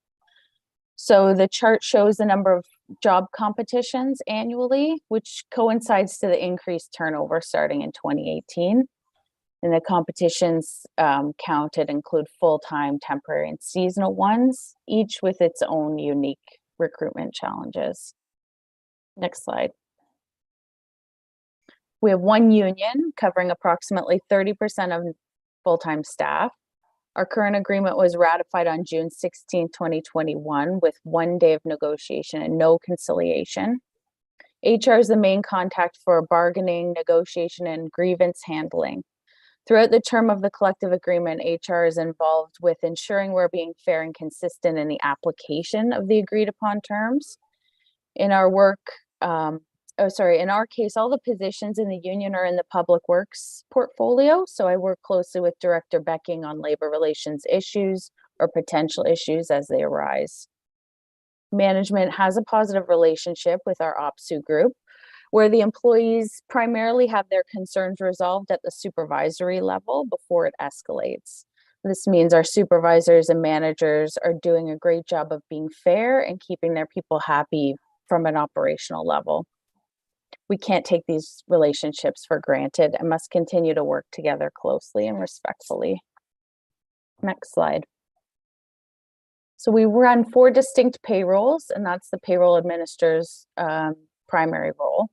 So the chart shows the number of job competitions annually, which coincides to the increased turnover starting in 2018. And the competitions counted include full-time, temporary, and seasonal ones, each with its own unique recruitment challenges. Next slide. We have one union covering approximately 30% of full-time staff. Our current agreement was ratified on June 16, 2021, with 1 day of negotiation and no conciliation. HR is the main contact for bargaining, negotiation, and grievance handling. Throughout the term of the collective agreement, HR is involved with ensuring we're being fair and consistent in the application of the agreed upon terms. In our work, in our case, all the positions in the union are in the public works portfolio. So I work closely with Director Becking on labor relations issues or potential issues as they arise. Management has a positive relationship with our OPSU group, where the employees primarily have their concerns resolved at the supervisory level before it escalates. This means our supervisors and managers are doing a great job of being fair and keeping their people happy from an operational level. We can't take these relationships for granted and must continue to work together closely and respectfully. Next slide. So we run 4 distinct payrolls, and that's the payroll administrator's primary role.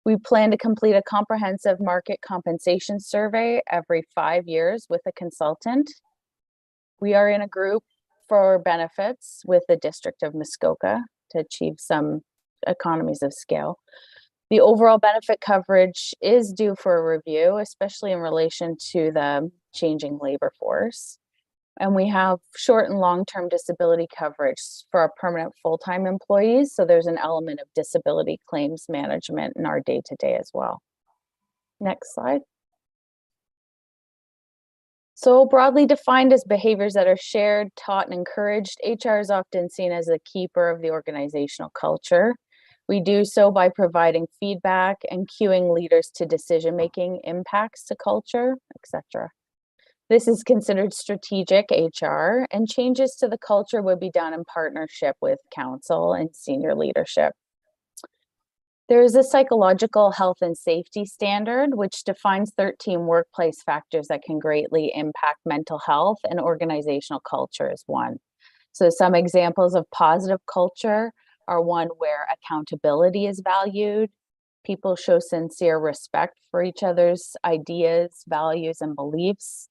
We plan to complete a comprehensive market compensation survey every 5 years with a consultant. We are in a group for benefits with the District of Muskoka to achieve some economies of scale. The overall benefit coverage is due for a review, especially in relation to the changing labor force. And we have short and long-term disability coverage for our permanent full-time employees. So there's an element of disability claims management in our day-to-day as well. Next slide. So broadly defined as behaviors that are shared, taught, and encouraged, HR is often seen as a keeper of the organizational culture. We do so by providing feedback and cueing leaders to decision-making impacts to culture, etc. This is considered strategic HR, and changes to the culture would be done in partnership with council and senior leadership. There is a psychological health and safety standard, which defines 13 workplace factors that can greatly impact mental health, and organizational culture is one. So some examples of positive culture are one where accountability is valued, people show sincere respect for each other's ideas, values, and beliefs.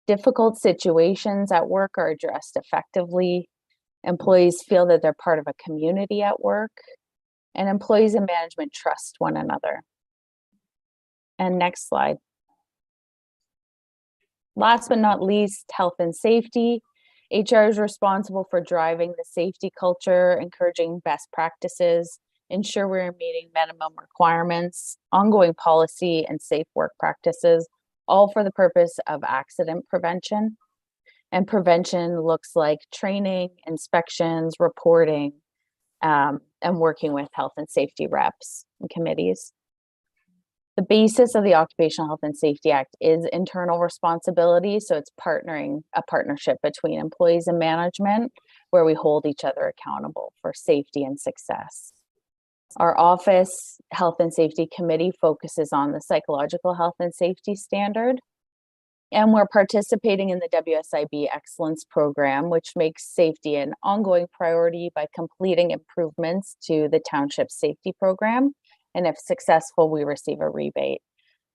Difficult situations at work are addressed effectively. Employees feel that they're part of a community at work, and employees and management trust one another. And next slide. Last but not least, health and safety. HR is responsible for driving the safety culture, encouraging best practices, ensure we're meeting minimum requirements, ongoing policy, and safe work practices, all for the purpose of accident prevention. And prevention looks like training, inspections, reporting, and working with health and safety reps and committees. The basis of the Occupational Health and Safety Act is internal responsibility. So it's a partnership between employees and management, where we hold each other accountable for safety and success. Our office health and safety committee focuses on the psychological health and safety standard. And we're participating in the WSIB Excellence Program, which makes safety an ongoing priority by completing improvements to the township safety program. And if successful, we receive a rebate.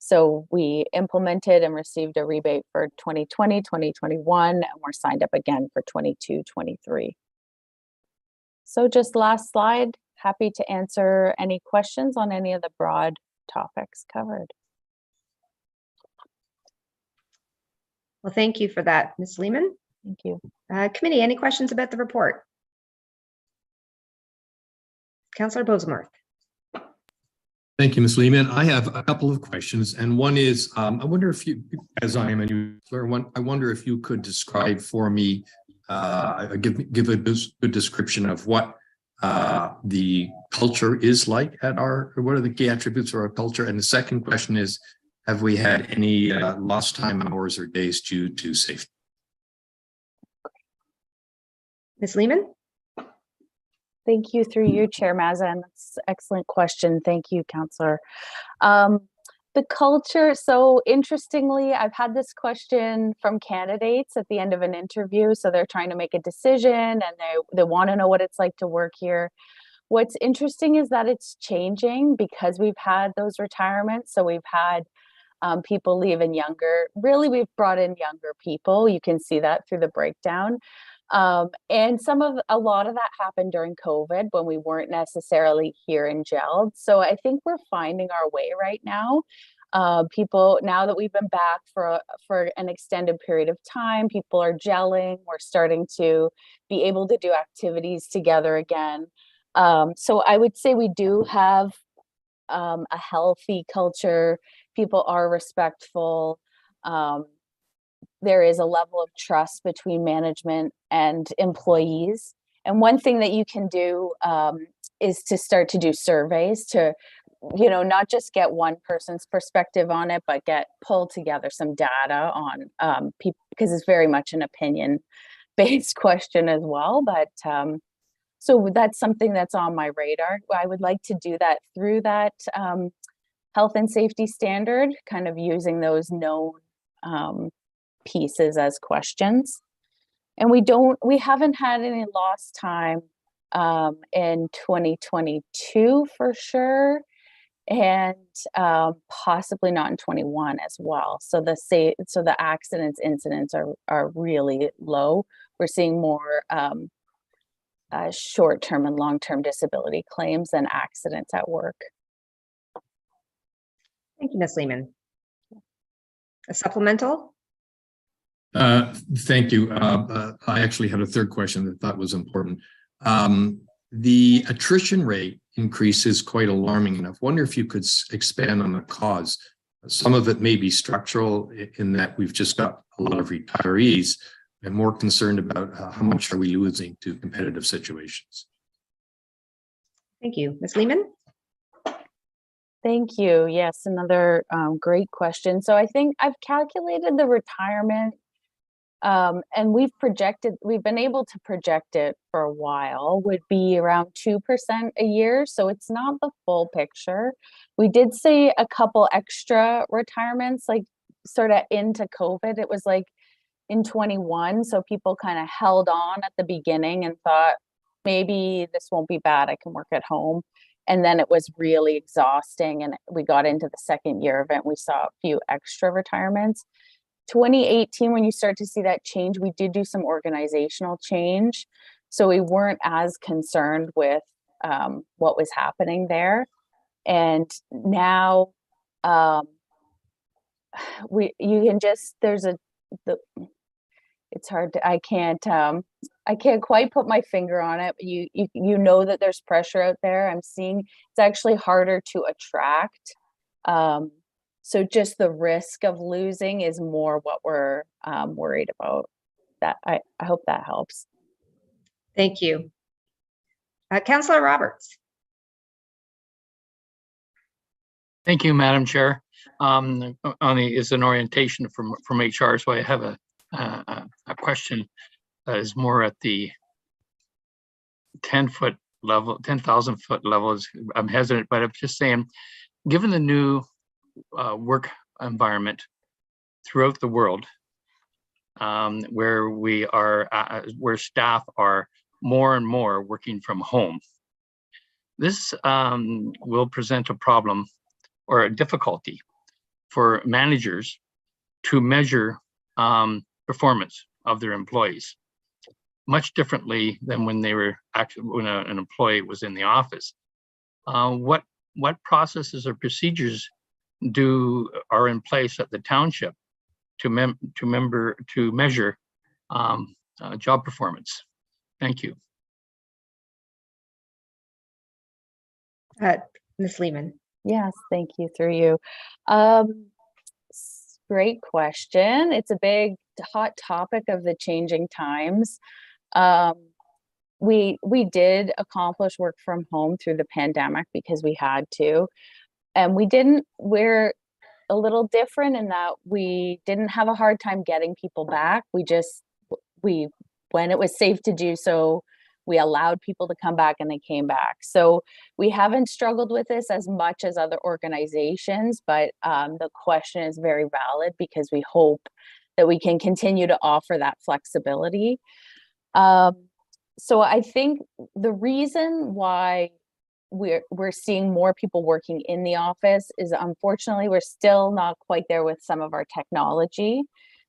So we implemented and received a rebate for 2020, 2021, and we're signed up again for 22, 23. So just last slide, happy to answer any questions on any of the broad topics covered. Well, thank you for that, Ms. Lehman. Thank you. Committee, any questions about the report? Councillor Bosemarth. Thank you, Ms. Lehman. I have a couple of questions, and one is, I wonder if you, as I am a new one, I wonder if you could describe for me, give a good description of what the culture is like at our, or what are the key attributes of our culture? And the second question is, have we had any lost time hours or days due to safety? Ms. Lehman? Thank you, through you, Chair Mazan. That's an excellent question. Thank you, Councillor. The culture, so interestingly, I've had this question from candidates at the end of an interview. So they're trying to make a decision and they want to know what it's like to work here. What's interesting is that it's changing because we've had those retirements. So we've had people leaving younger. Really, we've brought in younger people. You can see that through the breakdown. And a lot of that happened during COVID when we weren't necessarily here and gelled. So I think we're finding our way right now. People, now that we've been back for an extended period of time, people are gelling. We're starting to be able to do activities together again. So I would say we do have a healthy culture. People are respectful. There is a level of trust between management and employees. And one thing that you can do is to start to do surveys to, not just get one person's perspective on it, but pull together some data on people, because it's very much an opinion-based question as well. But so that's something that's on my radar. I would like to do that through that health and safety standard, kind of using those known pieces as questions. And we haven't had any lost time in 2022 for sure, and possibly not in 21 as well. So the incidents are really low. We're seeing more short-term and long-term disability claims than accidents at work. Thank you, Ms. Lehman. A supplemental? Thank you. I actually had a third question that I thought was important. The attrition rate increase is quite alarming, and I wonder if you could expand on the cause. Some of it may be structural in that we've just got a lot of retirees. I'm more concerned about how much are we losing to competitive situations. Thank you. Ms. Lehman? Thank you. Yes, another great question. So I think I've calculated the retirement and we've been able to project it for a while, would be around 2% a year. So it's not the full picture. We did see a couple extra retirements, like sort of into COVID. It was like in 21. So people kind of held on at the beginning and thought, maybe this won't be bad. I can work at home. And then it was really exhausting. And we got into the second year of it. We saw a few extra retirements. 2018, when you start to see that change, we did do some organizational change. So we weren't as concerned with what was happening there. And now it's hard to, I can't quite put my finger on it, but you know that there's pressure out there. I'm seeing it's actually harder to attract. So just the risk of losing is more what we're worried about. That I hope that helps. Thank you. Councillor Roberts. Thank you, Madam Chair. It's an orientation from HR, so I have a question that is more at the 10-foot level, 10,000 foot levels. I'm hesitant, but I'm just saying, given the new work environment throughout the world, where staff are more and more working from home, this will present a problem or a difficulty for managers to measure performance of their employees much differently than when an employee was in the office. What processes or procedures are in place at the township to measure job performance? Thank you. Ms. Lehman. Yes, thank you, through you. Great question. It's a big hot topic of the changing times. We did accomplish work from home through the pandemic because we had to, and we're a little different in that we didn't have a hard time getting people back. When it was safe to do so, we allowed people to come back and they came back. So we haven't struggled with this as much as other organizations, but the question is very valid because we hope that we can continue to offer that flexibility. So I think the reason why we're seeing more people working in the office is, unfortunately, we're still not quite there with some of our technology.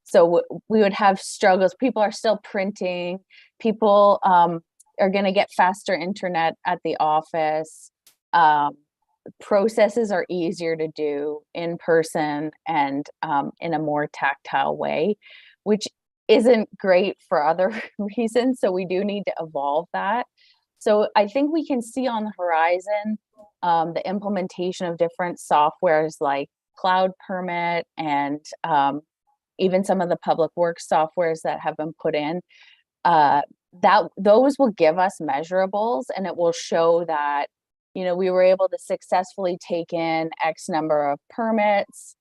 So we would have struggles. People are still printing. People are going to get faster internet at the office. Processes are easier to do in person and in a more tactile way, which isn't great for other reasons. So we do need to evolve that. So I think we can see on the horizon the implementation of different softwares like Cloud Permit and even some of the public works softwares that have been put in. Those will give us measurables, and it will show that, you know, we were able to successfully take in X number of permits,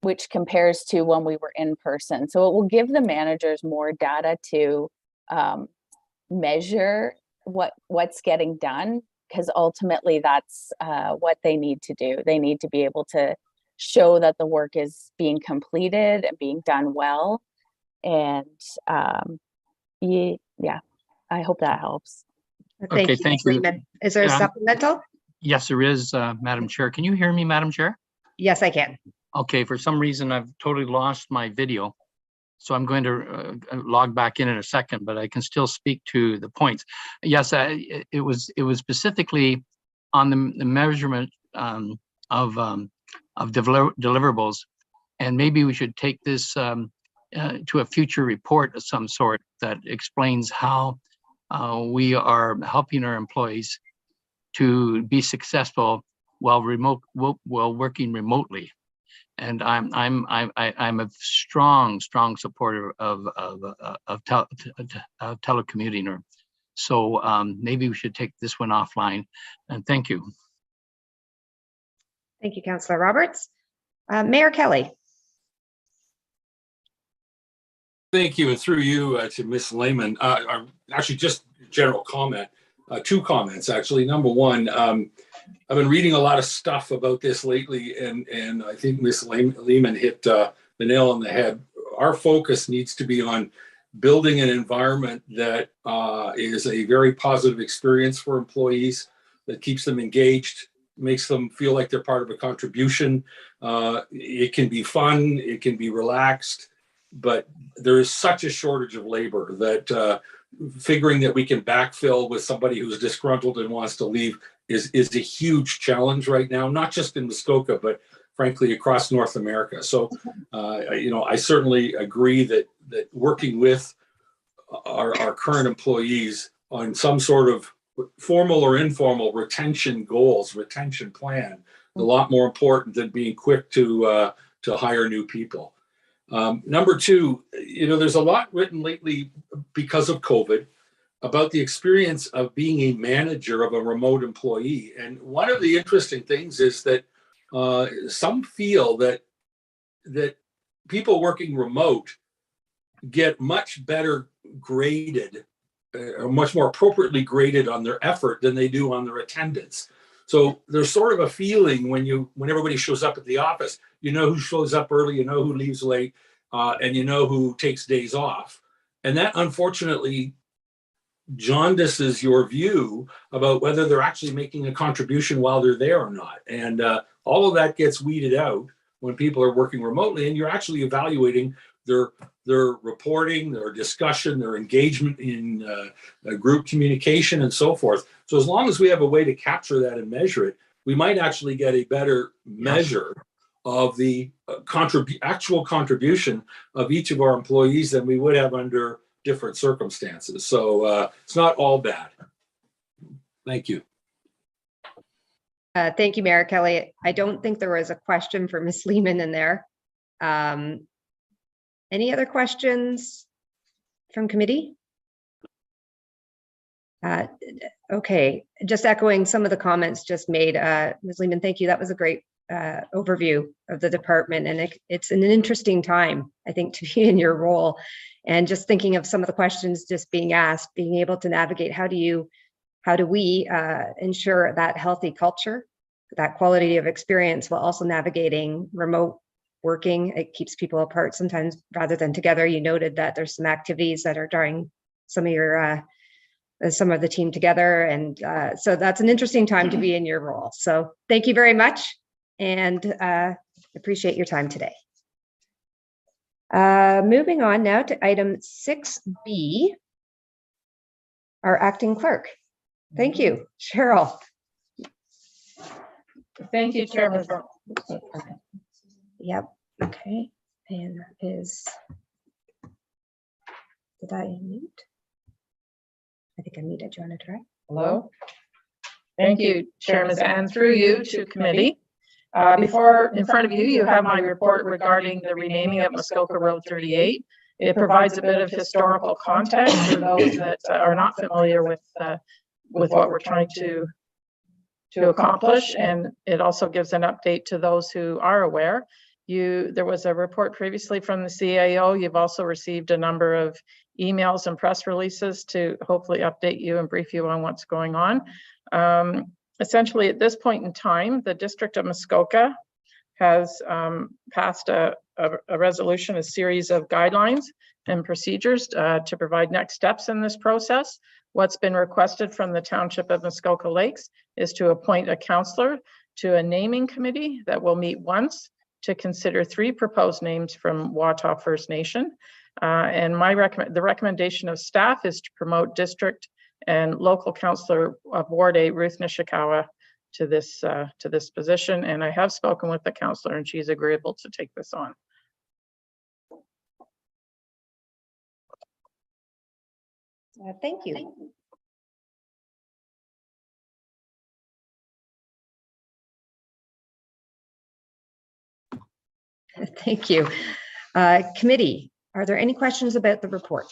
which compares to when we were in person. So it will give the managers more data to measure what's getting done, because ultimately that's what they need to do. They need to be able to show that the work is being completed and being done well. And yeah, I hope that helps. Thank you, thank Ms. you. Lehman. Is there a Yeah. supplemental? Yes, there is, Madam Chair. Can you hear me, Madam Chair? Yes, I can. Okay, for some reason, I've totally lost my video. So I'm going to log back in a second, but I can still speak to the points. Yes, it was specifically on the measurement of deliverables, and maybe we should take this to a future report of some sort that explains how we are helping our employees to be successful while working remotely. And I'm a strong supporter of telecommuting. So maybe we should take this one offline. And thank you. Thank you, Councillor Roberts. Mayor Kelly. Thank you, and through you to Ms. Lehman. Actually, just general comment. Two comments, actually. Number one, I've been reading a lot of stuff about this lately, and I think Ms. Lehman hit the nail on the head. Our focus needs to be on building an environment that is a very positive experience for employees, that keeps them engaged, makes them feel like they're part of a contribution. It can be fun, it can be relaxed, but there is such a shortage of labor that figuring that we can backfill with somebody who's disgruntled and wants to leave is a huge challenge right now, not just in Muskoka, but frankly across North America. So, I certainly agree that working with our current employees on some sort of formal or informal retention goals, retention plan, is a lot more important than being quick to hire new people. Number two, there's a lot written lately because of COVID about the experience of being a manager of a remote employee. And one of the interesting things is that some feel that people working remote get much better graded, or much more appropriately graded on their effort than they do on their attendance. So there's sort of a feeling when everybody shows up at the office, you know who shows up early, you know who leaves late, and you know who takes days off. And that unfortunately jaundices your view about whether they're actually making a contribution while they're there or not. And all of that gets weeded out when people are working remotely, and you're actually evaluating their reporting, their discussion, their engagement in group communication and so forth. So as long as we have a way to capture that and measure it, we might actually get a better measure of the actual contribution of each of our employees than we would have under different circumstances. So it's not all bad. Thank you. Thank you, Mayor Kelly. I don't think there was a question for Ms. Lehman in there. Any other questions from committee? Okay, just echoing some of the comments just made. Ms. Lehman, thank you. That was a great overview of the department, and it's an interesting time, I think, to be in your role. And just thinking of some of the questions just being asked, being able to navigate, how do we ensure that healthy culture, that quality of experience, while also navigating remote working. It keeps people apart sometimes rather than together. You noted that there's some activities that are drawing some of your some of the team together. And so that's an interesting time to be in your role. So thank you very much, and appreciate your time today. Moving on now to item 6B, our acting clerk. Thank you, Cheryl. Thank you, Chairman. Yep, okay. And that is, did I mute? I think I muted. Do you want to try? Hello. Thank you, Chair Mazan, through you to committee. Before, in front of you, you have my report regarding the renaming of Muskoka Road 38. It provides a bit of historical context for those that are not familiar with what we're trying to accomplish, and it also gives an update to those who are aware. There was a report previously from the CAO. You've also received a number of emails and press releases to hopefully update you and brief you on what's going on. Essentially, at this point in time, the District of Muskoka has passed a resolution, a series of guidelines and procedures to provide next steps in this process. What's been requested from the Township of Muskoka Lakes is to appoint a councillor to a naming committee that will meet once to consider 3 proposed names from Watau First Nation. And the recommendation of staff is to promote district and local councillor of Ward 8, Ruth Nishikawa, to this position. And I have spoken with the councillor, and she's agreeable to take this on. Thank you. Thank you. Committee, are there any questions about the report?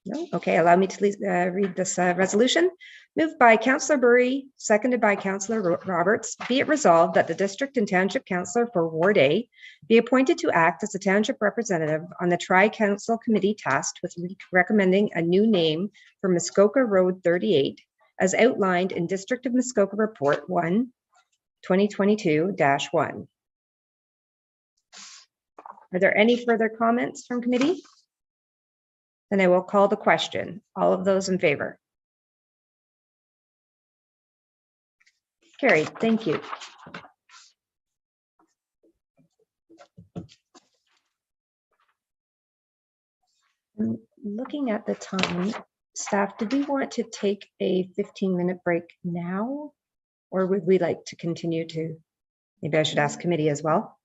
No? Okay, allow me to read this resolution. Moved by Councillor Burry, seconded by Councillor Roberts. Be it resolved that the District and Township Councillor for Ward A be appointed to act as a township representative on the Tri-Council Committee tasked with recommending a new name for Muskoka Road 38 as outlined in District of Muskoka Report 1, 2022-1. Are there any further comments from committee? Then I will call the question. All of those in favor? Carried. Thank you. I'm looking at the time. Staff, did we want to take a 15-minute break now? Or would we like to continue to, maybe I should ask committee as well.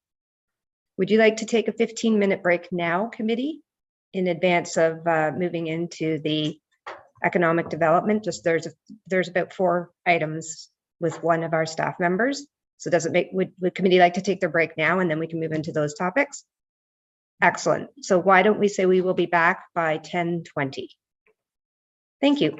Would you like to take a 15-minute break now, committee, in advance of moving into the economic development? Just there's about 4 items with one of our staff members. So does it make, would committee like to take their break now and then we can move into those topics? Excellent. So why don't we say we will be back by 10:20? Thank you.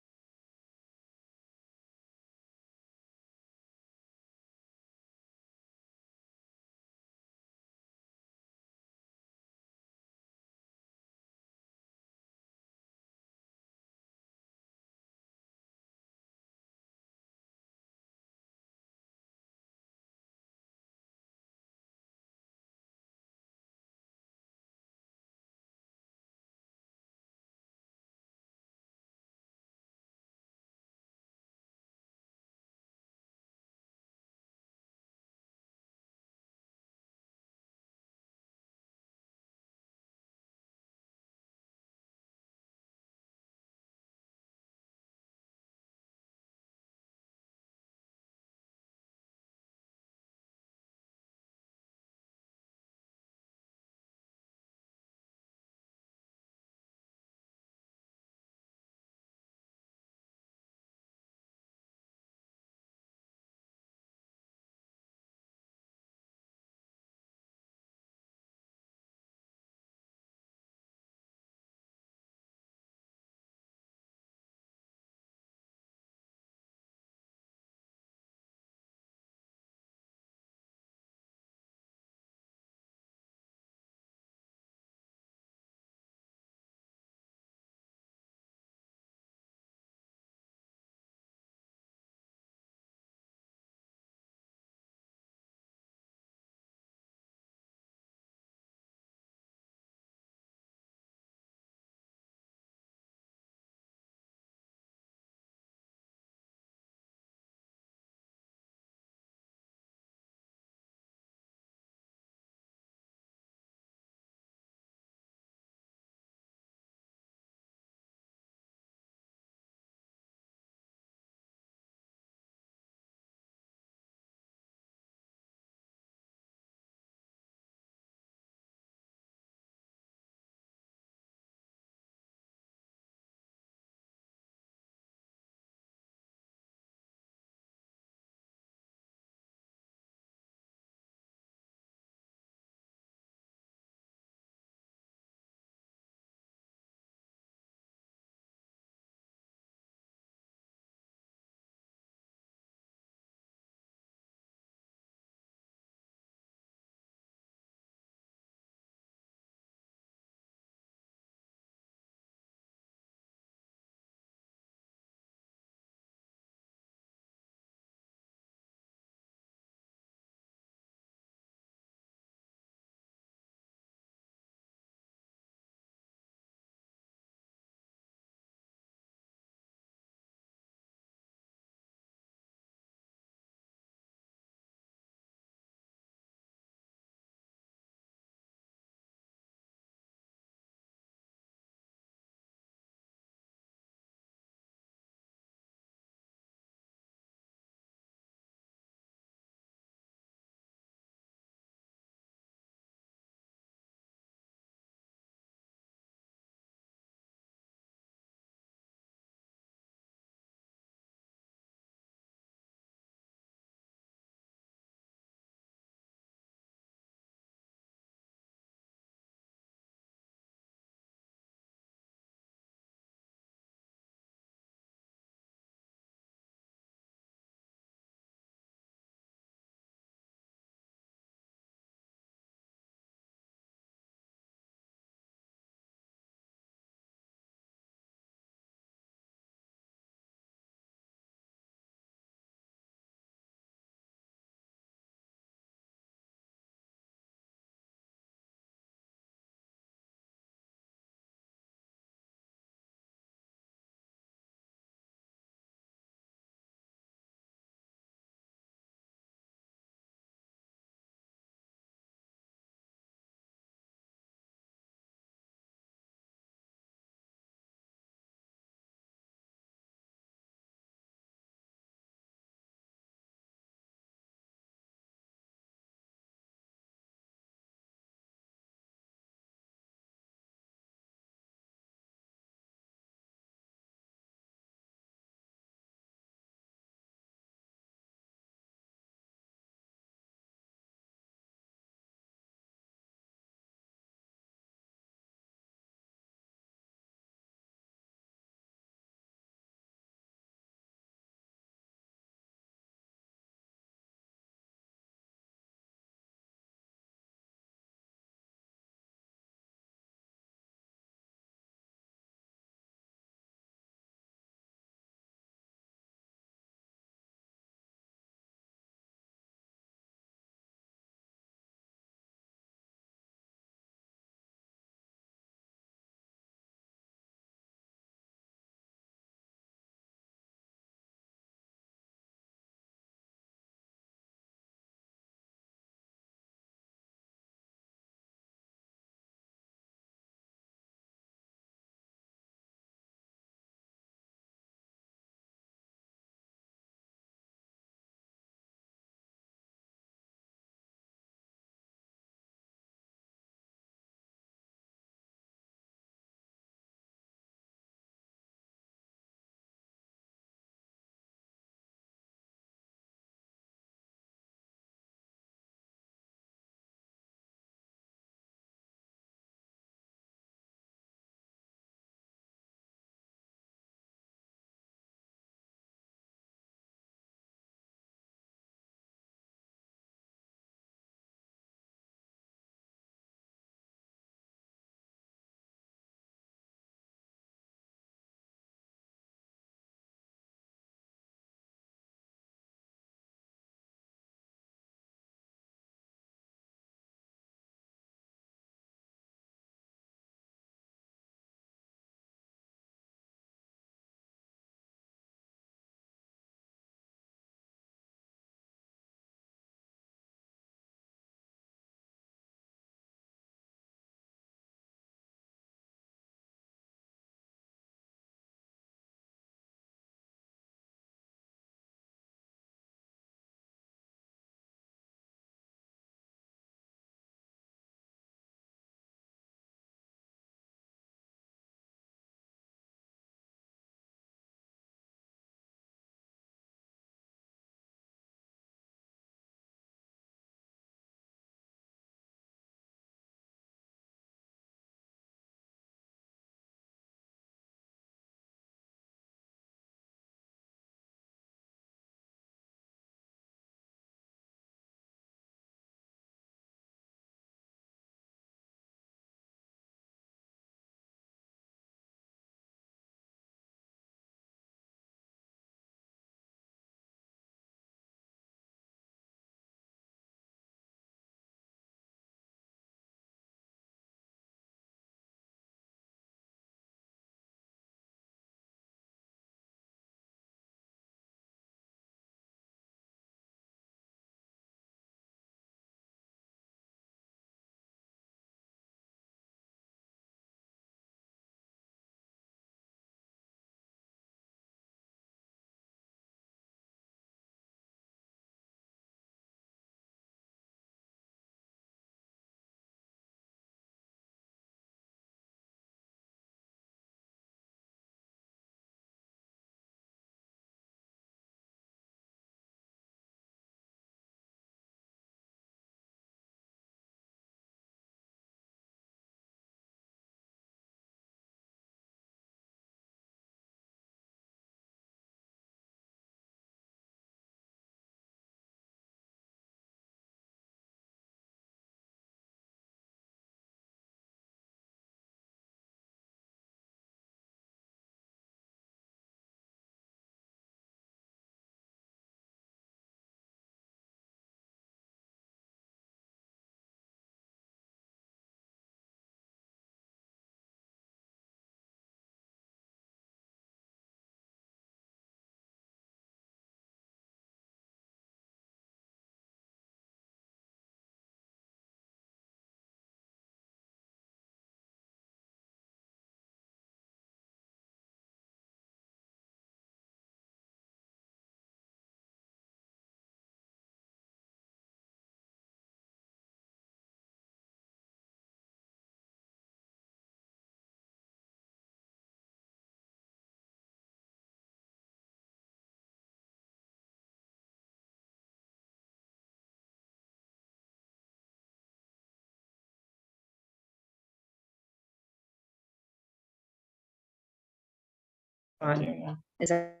on. Is that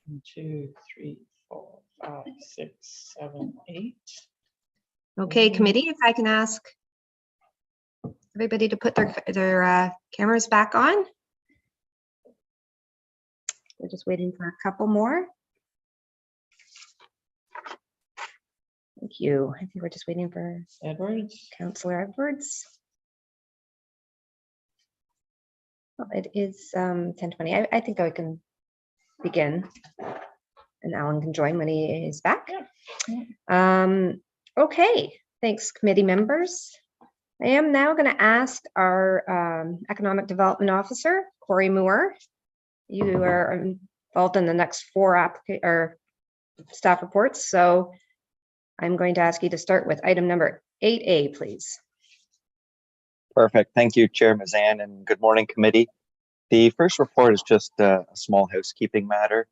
1, 2, 3, 4, 5, 6, 7, 8. okay, committee? If I can ask everybody to put their cameras back on. We're just waiting for a couple more. Thank you. I think we're just waiting for Edwards. Councillor Edwards. Well, it is 10:20. I think I can begin, and Alan can join when he is back. Okay, thanks, committee members. I am now going to ask our Economic Development Officer, Corey Moore. You are involved in the next 4 staff reports, so I'm going to ask you to start with item number 8A, please. Perfect. Thank you, Chair Mazan, and good morning, committee. The first report is just a small housekeeping matter.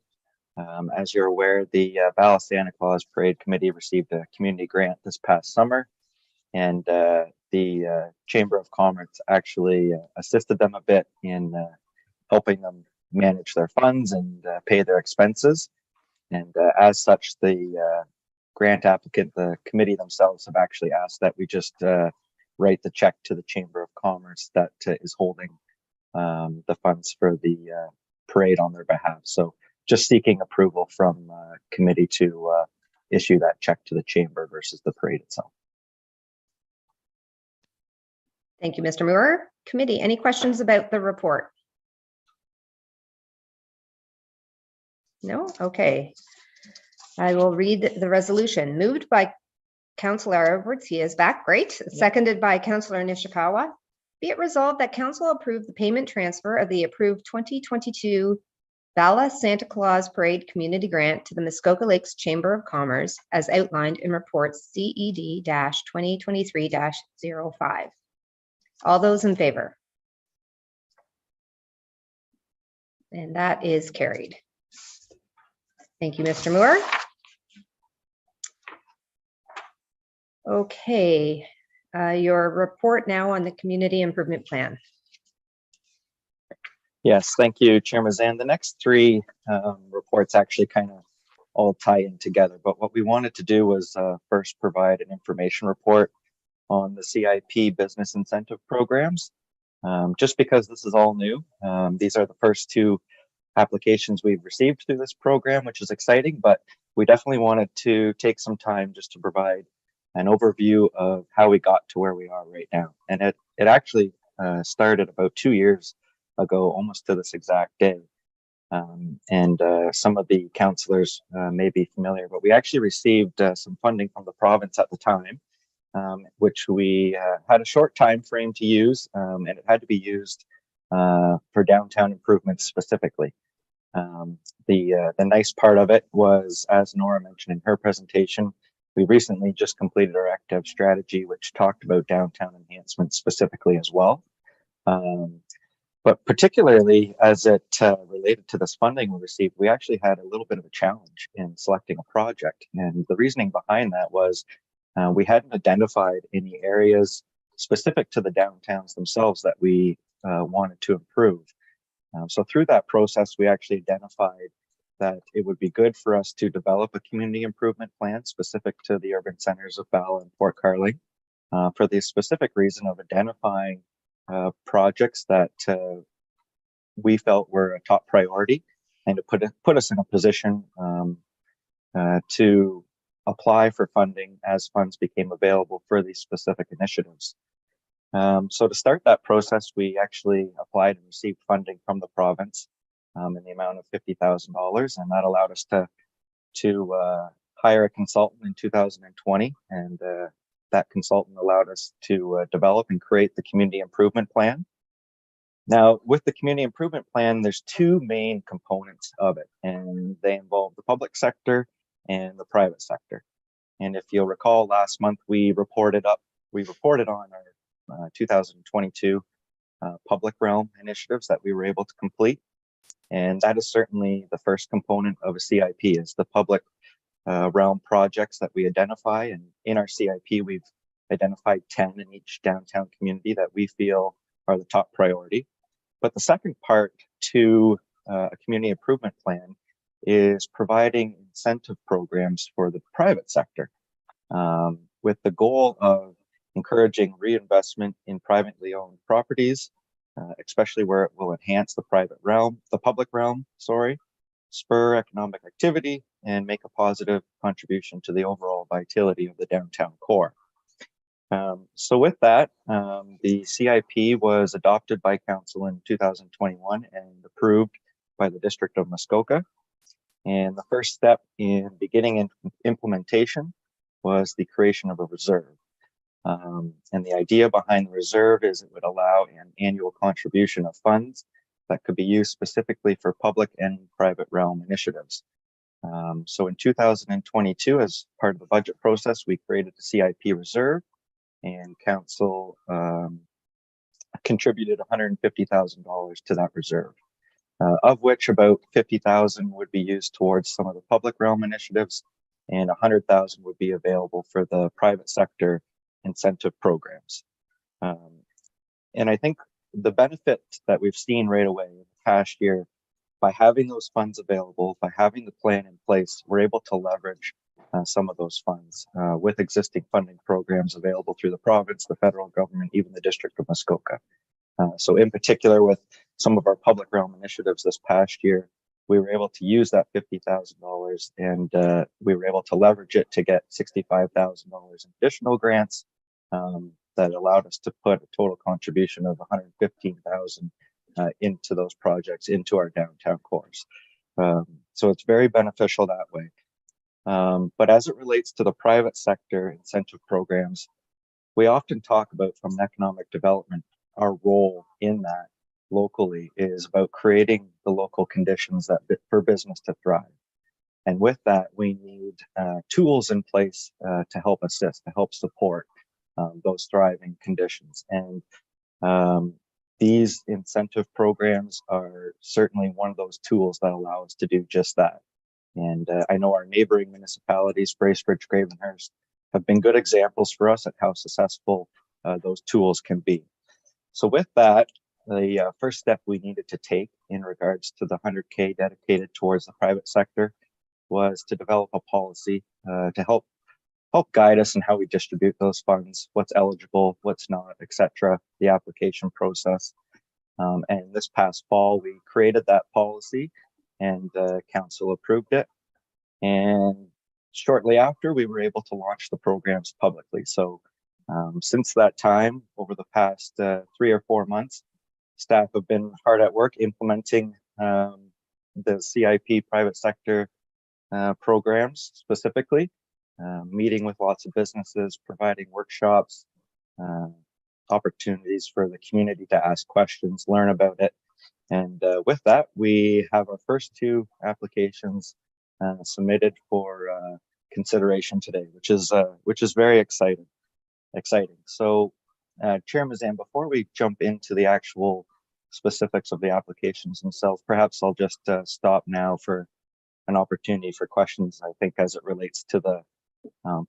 As you're aware, the Bala Santa Claus Parade Committee received a community grant this past summer, and the Chamber of Commerce actually assisted them a bit in helping them manage their funds and pay their expenses. And as such, the grant applicant, the committee themselves, have actually asked that we just write the check to the Chamber of Commerce that is holding the funds for the parade on their behalf. So just seeking approval from committee to issue that check to the Chamber versus the parade itself. Thank you, Mr. Moore. Committee, any questions about the report? No? Okay. I will read the resolution. Moved by Councillor Edwards, he is back, great. Seconded by Councillor Nishikawa. Be it resolved that Council approve the payment transfer of the approved 2022 Bala Santa Claus Parade Community Grant to the Muskoka Lakes Chamber of Commerce as outlined in report CED-2023-05. All those in favor? And that is carried. Thank you, Mr. Moore. Okay, your report now on the community improvement plan. Yes, thank you, Chair Mazan. The next 3 reports actually kind of all tie in together, but what we wanted to do was first provide an information report on the CIP business incentive programs. Just because this is all new, these are the first 2 applications we've received through this program, which is exciting, but we definitely wanted to take some time just to provide an overview of how we got to where we are right now. And it actually started about 2 years ago, almost to this exact day. And some of the councillors may be familiar, but we actually received some funding from the province at the time, which we had a short time frame to use, and it had to be used for downtown improvements specifically. The nice part of it was, as Nora mentioned in her presentation, we recently just completed our ACTEV strategy, which talked about downtown enhancements specifically as well. But particularly as it related to this funding we received, we actually had a little bit of a challenge in selecting a project. And the reasoning behind that was we hadn't identified any areas specific to the downtowns themselves that we wanted to improve. So through that process, we actually identified that it would be good for us to develop a community improvement plan specific to the urban centers of Bala and Fort Carling for the specific reason of identifying projects that we felt were a top priority and to put us in a position to apply for funding as funds became available for these specific initiatives. So to start that process, we actually applied and received funding from the province in the amount of $50,000, and that allowed us to hire a consultant in 2020, and that consultant allowed us to develop and create the community improvement plan. Now, with the community improvement plan, there's 2 main components of it, and they involve the public sector and the private sector. And if you'll recall, last month we reported on our 2022 public realm initiatives that we were able to complete. And that is certainly the first component of a CIP, is the public realm projects that we identify. And in our CIP, we've identified 10 in each downtown community that we feel are the top priority. But the second part to a community improvement plan is providing incentive programs for the private sector, with the goal of encouraging reinvestment in privately owned properties, especially where it will enhance the public realm, spur economic activity, and make a positive contribution to the overall vitality of the downtown core. So with that, the CIP was adopted by Council in 2021 and approved by the District of Muskoka. And the first step in beginning implementation was the creation of a reserve. And the idea behind the reserve is it would allow an annual contribution of funds that could be used specifically for public and private realm initiatives. So in 2022, as part of the budget process, we created the CIP reserve, and Council contributed $150,000 to that reserve, of which about $50,000 would be used towards some of the public realm initiatives, and $100,000 would be available for the private sector incentive programs. And I think the benefit that we've seen right away in the past year, by having those funds available, by having the plan in place, we're able to leverage some of those funds with existing funding programs available through the province, the federal government, even the District of Muskoka. So in particular, with some of our public realm initiatives this past year, we were able to use that $50,000 and we were able to leverage it to get $65,000 in additional grants that allowed us to put a total contribution of $115,000 into those projects, into our downtown cores. So it's very beneficial that way. But as it relates to the private sector incentive programs, we often talk about, from an economic development, our role in that locally is about creating the local conditions that for business to thrive. And with that, we need tools in place to help assist, to help support those thriving conditions. And these incentive programs are certainly one of those tools that allow us to do just that. And I know our neighboring municipalities, Bracebridge, Gravenhurst, have been good examples for us at how successful those tools can be. So with that, the first step we needed to take in regards to the 100K dedicated towards the private sector was to develop a policy to help guide us in how we distribute those funds, what's eligible, what's not, etc., the application process. And this past fall, we created that policy and Council approved it. And shortly after, we were able to launch the programs publicly. So since that time, over the past 3 or 4 months, staff have been hard at work implementing the CIP private sector programs specifically, meeting with lots of businesses, providing workshops, opportunities for the community to ask questions, learn about it. And with that, we have our first 2 applications submitted for consideration today, which is very exciting. So, Chair Mazan, before we jump into the actual specifics of the applications themselves, perhaps I'll just stop now for an opportunity for questions, I think, as it relates to the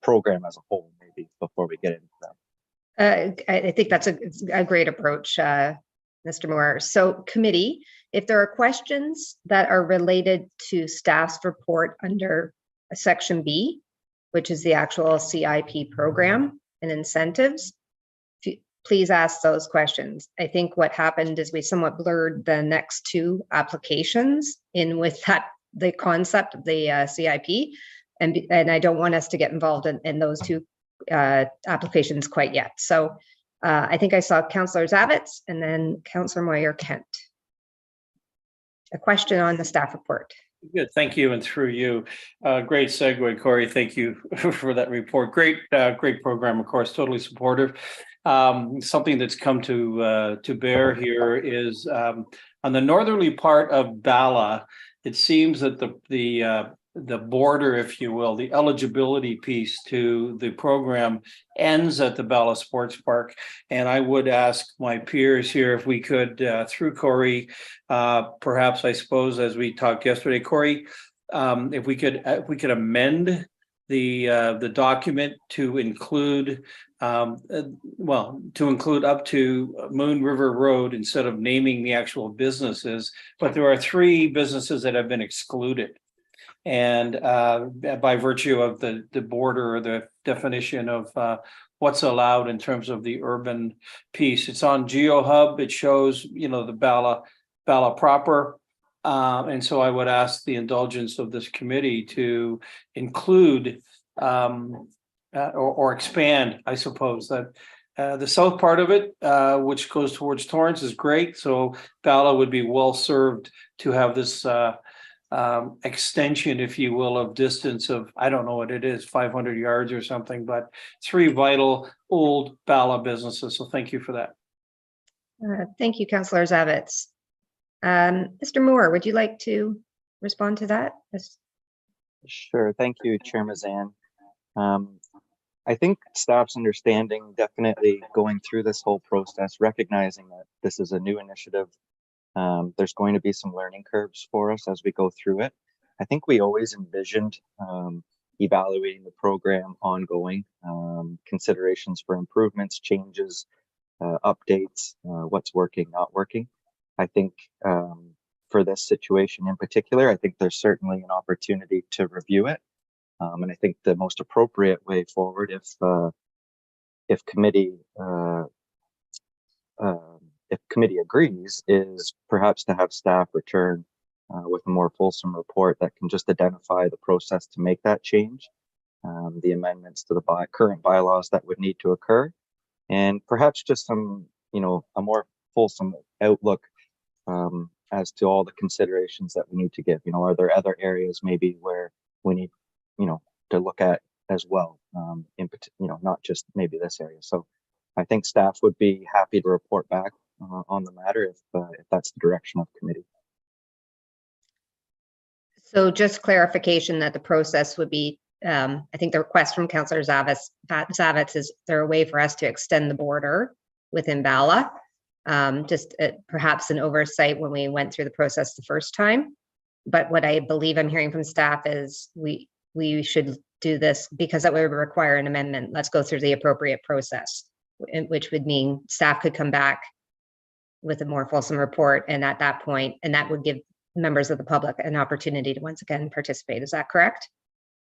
program as a whole, maybe before we get into that. I think that's a great approach, Mr. Moore. So committee, if there are questions that are related to staff's report under section B, which is the actual CIP program and incentives, please ask those questions. I think what happened is we somewhat blurred the next 2 applications in with the concept of the CIP, and I don't want us to get involved in those 2 applications quite yet. So I think I saw Councillor Zavitz and then Councillor Moyer-Kent. A question on the staff report. Good, thank you, and through you. Great segue, Corey. Thank you for that report. Great program, of course, totally supportive. Something that's come to bear here is on the northerly part of Bala, it seems that the border, if you will, the eligibility piece to the program ends at the Bala Sports Park. And I would ask my peers here if we could, through Corey, perhaps, I suppose, as we talked yesterday, Corey, if we could amend the document to include to include up to Moon River Road instead of naming the actual businesses, but there are 3 businesses that have been excluded. And by virtue of the border or the definition of what's allowed in terms of the urban piece. It's on GeoHub. It shows, the Bala proper. And so I would ask the indulgence of this committee to include or expand, I suppose, that the south part of it, which goes towards Torrance, is great. So Bala would be well served to have this extension, if you will, of distance of, I don't know what it is, 500 yards or something, but 3 vital old Bala businesses. So thank you for that. Thank you, Councillor Zavitz. Mr. Moore, would you like to respond to that? Yes. Sure. Thank you, Chair Mazan. I think staff's understanding, definitely going through this whole process, recognizing that this is a new initiative. There's going to be some learning curves for us as we go through it. I think we always envisioned evaluating the program ongoing, considerations for improvements, changes, updates, what's working, not working. I think for this situation in particular, I think there's certainly an opportunity to review it. And I think the most appropriate way forward, if committee agrees, is perhaps to have staff return with a more fulsome report that can just identify the process to make that change, the amendments to the current bylaws that would need to occur, and perhaps just some, a more fulsome outlook as to all the considerations that we need to give. Are there other areas maybe where we need, to look at as well, not just maybe this area. So I think staff would be happy to report back on the matter if that's the direction of committee. So just clarification that the process would be, I think the request from Councillor Zavitz is there a way for us to extend the border within Bala? Just perhaps an oversight when we went through the process the first time. But what I believe I'm hearing from staff is we should do this because that would require an amendment. Let's go through the appropriate process, which would mean staff could come back with a more fulsome report. And at that point, and that would give members of the public an opportunity to once again participate. Is that correct?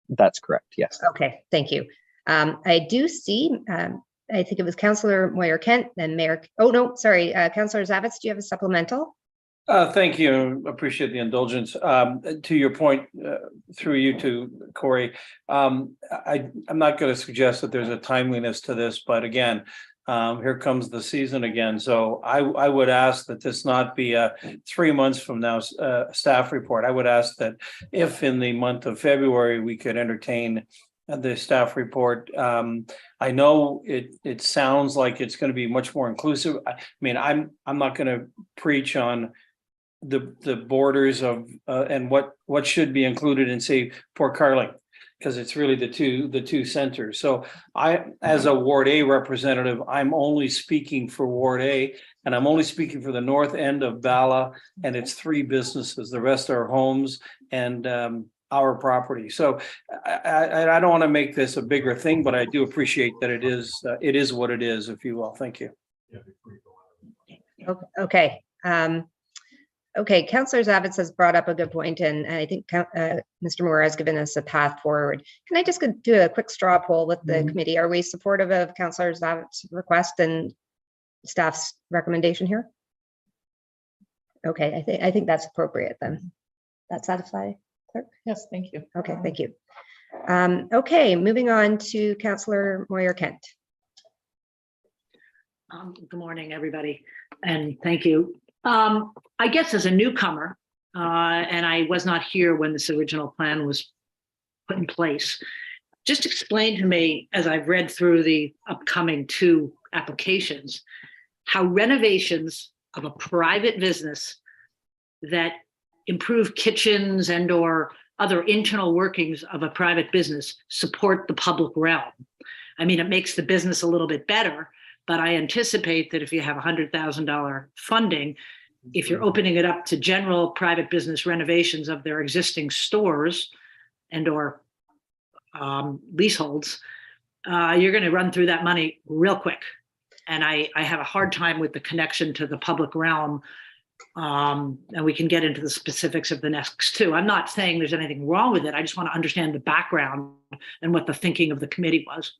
That's correct, yes. Okay, thank you. I do see, I think it was Councillor Moyer-Kent and Mayor, Councillor Zavitz, do you have a supplemental? Thank you. Appreciate the indulgence. To your point, through you to Corey, I'm not going to suggest that there's a timeliness to this, but again, here comes the season again. So I would ask that this not be a 3 months from now staff report. I would ask that if in the month of February we could entertain the staff report. I know it sounds like it's going to be much more inclusive. I mean, I'm not going to preach on the borders of and what should be included in, say, Port Carling, because it's really the two centers. So I, as a Ward A representative, I'm only speaking for Ward A, and I'm only speaking for the north end of Bala, and it's 3 businesses. The rest are homes and our property. So I don't want to make this a bigger thing, but I do appreciate that it is what it is, if you will. Thank you. Okay. Okay, Councillor Zavitz has brought up a good point, and I think Mr. Moore has given us a path forward. Can I just do a quick straw poll with the committee? Are we supportive of Councillor Zavitz's request and staff's recommendation here? Okay, I think that's appropriate then. That satisfy, Clerk? Yes, thank you. Okay, thank you. Okay, moving on to Councillor Moyer-Kent. Good morning, everybody, and thank you. I guess as a newcomer, and I was not here when this original plan was put in place, just explain to me, as I've read through the upcoming 2 applications, how renovations of a private business that improve kitchens and or other internal workings of a private business support the public realm. I mean, it makes the business a little bit better, but I anticipate that if you have $100,000 funding, if you're opening it up to general private business renovations of their existing stores and or leaseholds, you're going to run through that money real quick. And I have a hard time with the connection to the public realm. And we can get into the specifics of the next two. I'm not saying there's anything wrong with it. I just want to understand the background and what the thinking of the committee was.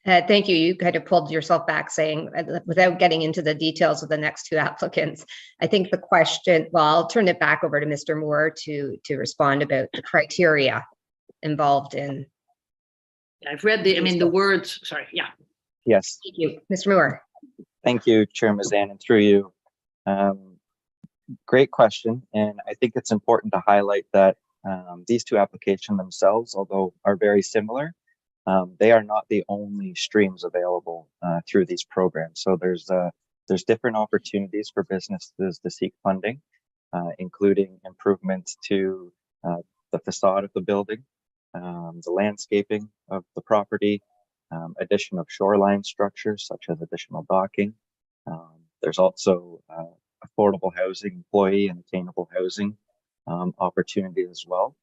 Thank you. You kind of pulled yourself back saying, without getting into the details of the next two applicants, I think the question, well, I'll turn it back over to Mr. Moore to respond about the criteria involved in. I've read the words, sorry, yeah. Yes. Thank you, Mr. Moore. Thank you, Chair Mazan, and through you. Great question. And I think it's important to highlight that these two applications themselves, although are very similar, they are not the only streams available through these programs. So there's different opportunities for businesses to seek funding, including improvements to the facade of the building, the landscaping of the property, addition of shoreline structures such as additional docking. There's also affordable housing, employee and attainable housing opportunities as well.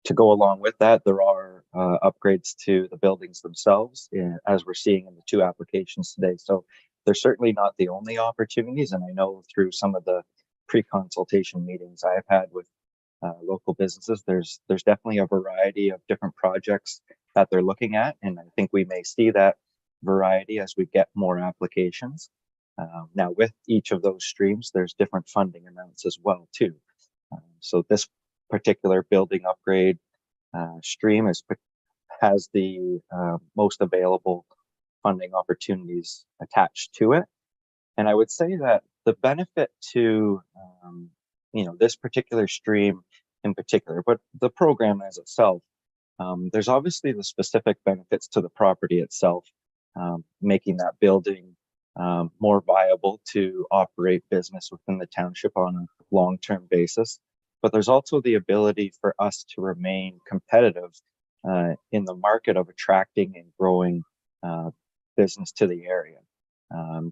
To go along with that, there are upgrades to the buildings themselves, as we're seeing in the two applications today. So they're certainly not the only opportunities. And I know through some of the pre-consultation meetings I've had with local businesses, there's definitely a variety of different projects that they're looking at. And I think we may see that variety as we get more applications. Now, with each of those streams, there's different funding amounts as well, too. So this particular building upgrade stream has the most available funding opportunities attached to it. And I would say that the benefit to this particular stream in particular, but the program as itself, there's obviously the specific benefits to the property itself, making that building more viable to operate business within the township on a long-term basis. But there's also the ability for us to remain competitive in the market of attracting and growing business to the area.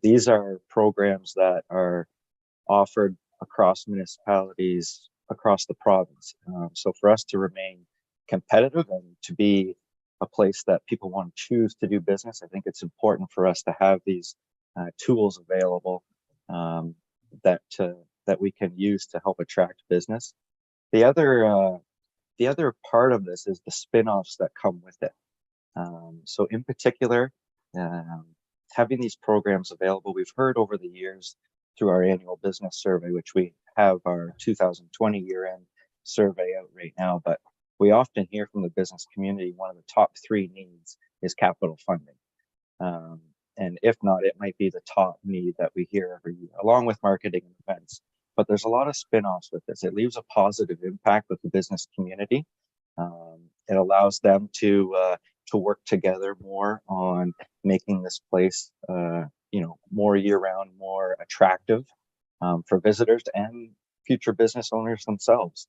These are programs that are offered across municipalities across the province. So for us to remain competitive and to be a place that people want to choose to do business, I think it's important for us to have these tools available that we can use to help attract business. The other part of this is the spin-offs that come with it. So in particular, having these programs available, we've heard over the years through our annual business survey, which we have our 2020 year-end survey out right now, but we often hear from the business community, one of the top 3 needs is capital funding. And if not, it might be the top need that we hear every year, along with marketing and events. But there's a lot of spin-offs with this. It leaves a positive impact with the business community. It allows them to work together more on making this place, more year-round, more attractive for visitors and future business owners themselves.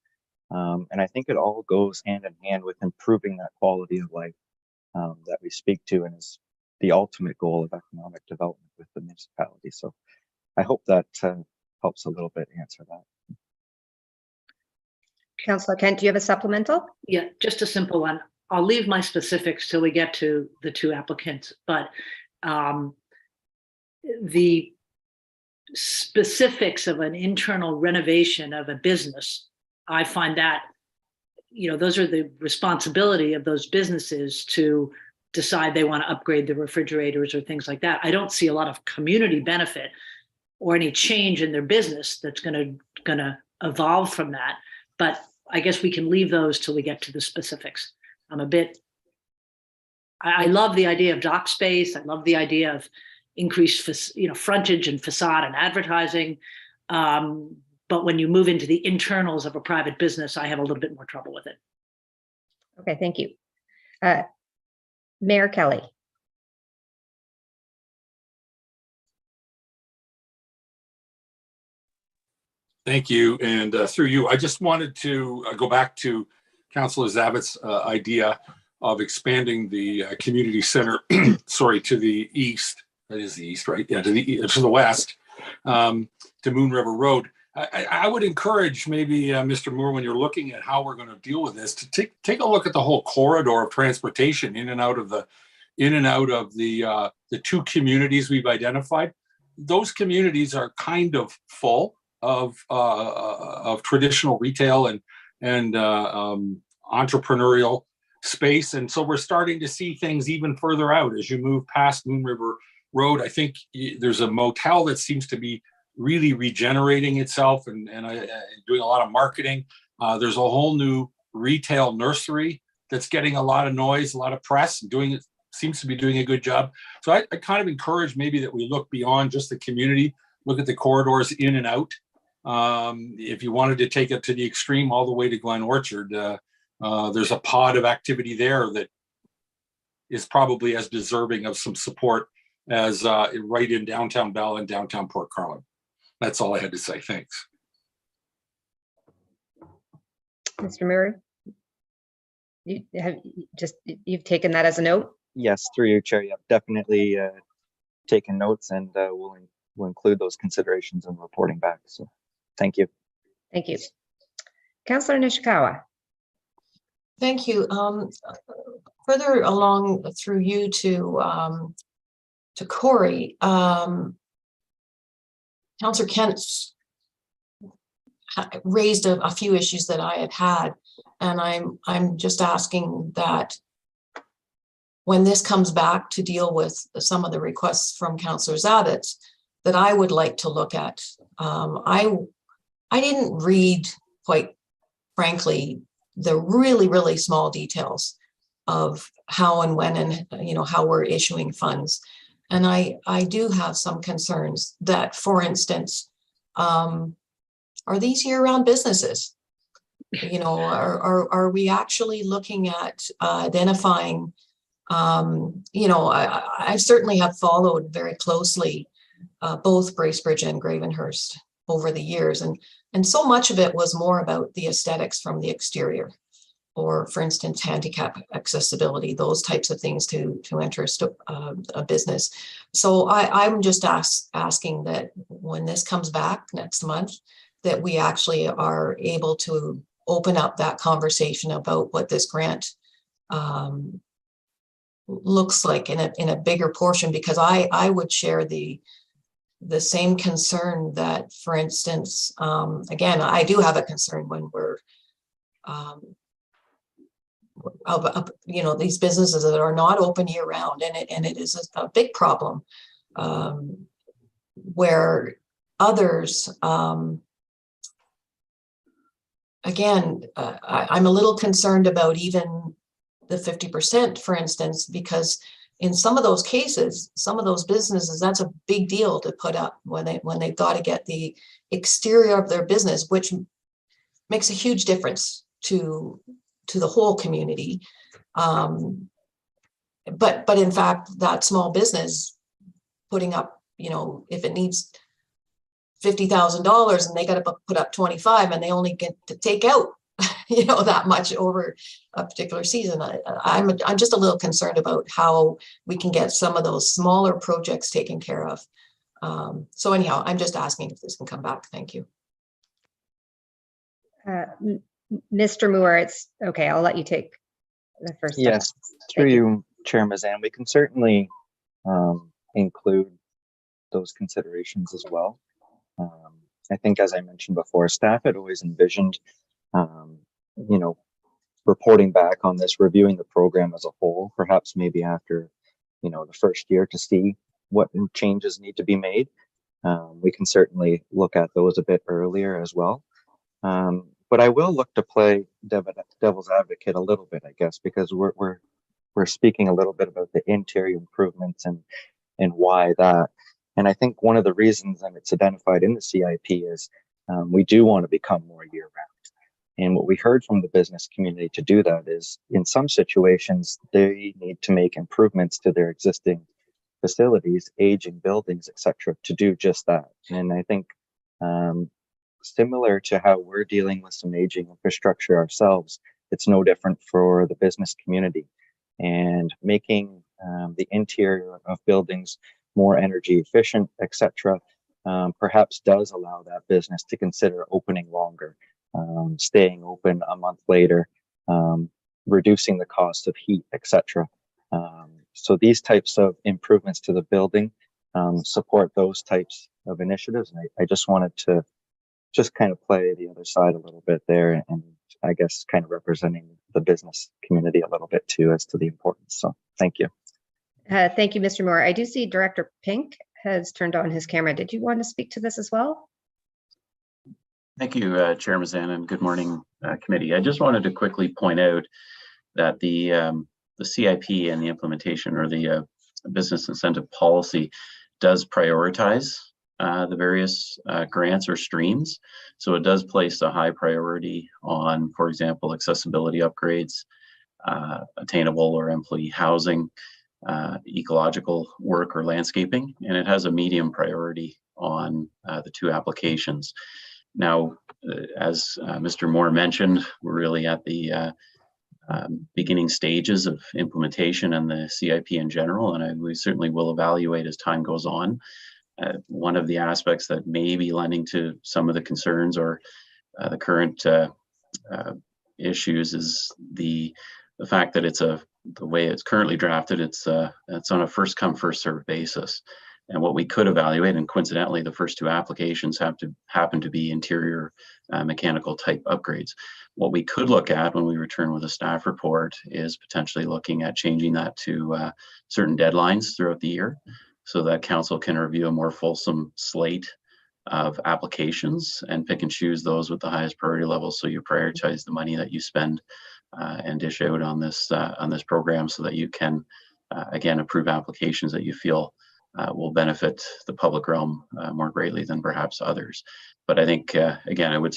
And I think it all goes hand in hand with improving that quality of life that we speak to, and is the ultimate goal of economic development with the municipality. So I hope that helps a little bit answer that. Councillor Kent, do you have a supplemental? Yeah, just a simple one. I'll leave my specifics till we get to the two applicants, but the specifics of an internal renovation of a business, I find that, those are the responsibility of those businesses to decide they want to upgrade the refrigerators or things like that. I don't see a lot of community benefit or any change in their business that's going to evolve from that. But I guess we can leave those till we get to the specifics. I love the idea of dock space. I love the idea of increased, frontage and facade and advertising. But when you move into the internals of a private business, I have a little bit more trouble with it. Okay, thank you. Mayor Kelly. Thank you. And through you, I just wanted to go back to Councillor Zabit's idea of expanding the community center, to the east. That is the east, right? Yeah, to the west, to Moon River Road. I would encourage maybe, Mr. Moore, when you're looking at how we're going to deal with this, to take a look at the whole corridor of transportation in and out of the two communities we've identified. Those communities are kind of full of traditional retail and entrepreneurial space, and so we're starting to see things even further out as you move past Moon River Road. I think there's a motel that seems to be really regenerating itself and doing a lot of marketing. There's a whole new retail nursery that's getting a lot of noise, a lot of press, and seems to be doing a good job. So I kind of encourage maybe that we look beyond just the community, look at the corridors in and out. If you wanted to take it to the extreme all the way to Glen Orchard, there's a pod of activity there that is probably as deserving of some support as right in downtown Bell and downtown Port Carlin. That's all I had to say. Thanks. Mr. Murray, you've taken that as a note? Yes, through you, Chair. Yep, definitely taken notes, and we'll include those considerations in reporting back. So thank you. Thank you. Councillor Nishikawa. Thank you. Further along through you to Corey, Councillor Kent raised a few issues that I had, and I'm just asking that when this comes back to deal with some of the requests from Councillor Zabitz, that I would like to look at. I didn't read, quite frankly, the really small details of how and when and how we're issuing funds. And I do have some concerns that, for instance, are these year-round businesses? Are we actually looking at identifying? I certainly have followed very closely both Bracebridge and Gravenhurst over the years, and so much of it was more about the aesthetics from the exterior, or for instance, handicap accessibility, those types of things to enter a business. So I'm just asking that when this comes back next month, that we actually are able to open up that conversation about what this grant looks like in a bigger portion, because I would share the same concern that, for instance, again, I do have a concern when we're these businesses that are not open year round, and it is a big problem where others, again, I'm a little concerned about even the 50%, for instance, because in some of those cases, some of those businesses, that's a big deal to put up when they've got to get the exterior of their business, which makes a huge difference to the whole community. But in fact, that small business putting up, if it needs $50,000 and they got to put up 25 and they only get to take out that much over a particular season. I'm just a little concerned about how we can get some of those smaller projects taken care of. So anyhow, I'm just asking if this can come back. Thank you. Mr. Moore, it's okay. I'll let you take the first step. Yes, through you, Chair Mazan, we can certainly include those considerations as well. I think, as I mentioned before, staff had always envisioned reporting back on this, reviewing the program as a whole, perhaps maybe after, the first year, to see what changes need to be made. We can certainly look at those a bit earlier as well. But I will look to play devil's advocate a little bit, I guess, because we're speaking a little bit about the interior improvements and why that. And I think one of the reasons, and it's identified in the CIP, is we do want to become more year-round. And what we heard from the business community to do that is, in some situations, they need to make improvements to their existing facilities, aging buildings, etc., to do just that. And I think similar to how we're dealing with some aging infrastructure ourselves, it's no different for the business community. And making the interior of buildings more energy efficient, etc., perhaps does allow that business to consider opening longer, staying open a month later, reducing the cost of heat, etc. So these types of improvements to the building support those types of initiatives. And I just wanted to just kind of play the other side a little bit there, and I guess kind of representing the business community a little bit too as to the importance. So thank you. Thank you, Mr. Moore. I do see Director Pink has turned on his camera. Did you want to speak to this as well? Thank you, Chair Mazan, and good morning, committee. I just wanted to quickly point out that the CIP and the implementation, or the business incentive policy, does prioritize the various grants or streams. So it does place a high priority on, for example, accessibility upgrades, attainable or employee housing, ecological work or landscaping, and it has a medium priority on the two applications. Now, as Mr. Moore mentioned, we're really at the beginning stages of implementation and the CIP in general, and we certainly will evaluate as time goes on. One of the aspects that may be lending to some of the concerns or the current issues is the fact that the way it's currently drafted, it's on a first come first served basis. And what we could evaluate, and coincidentally, the first two applications happen to be interior mechanical type upgrades. What we could look at when we return with a staff report is potentially looking at changing that to certain deadlines throughout the year, so that council can review a more fulsome slate of applications and pick and choose those with the highest priority levels. So you prioritize the money that you spend and dish out on this program, so that you can again approve applications that you feel will benefit the public realm more greatly than perhaps others. But I think again, I would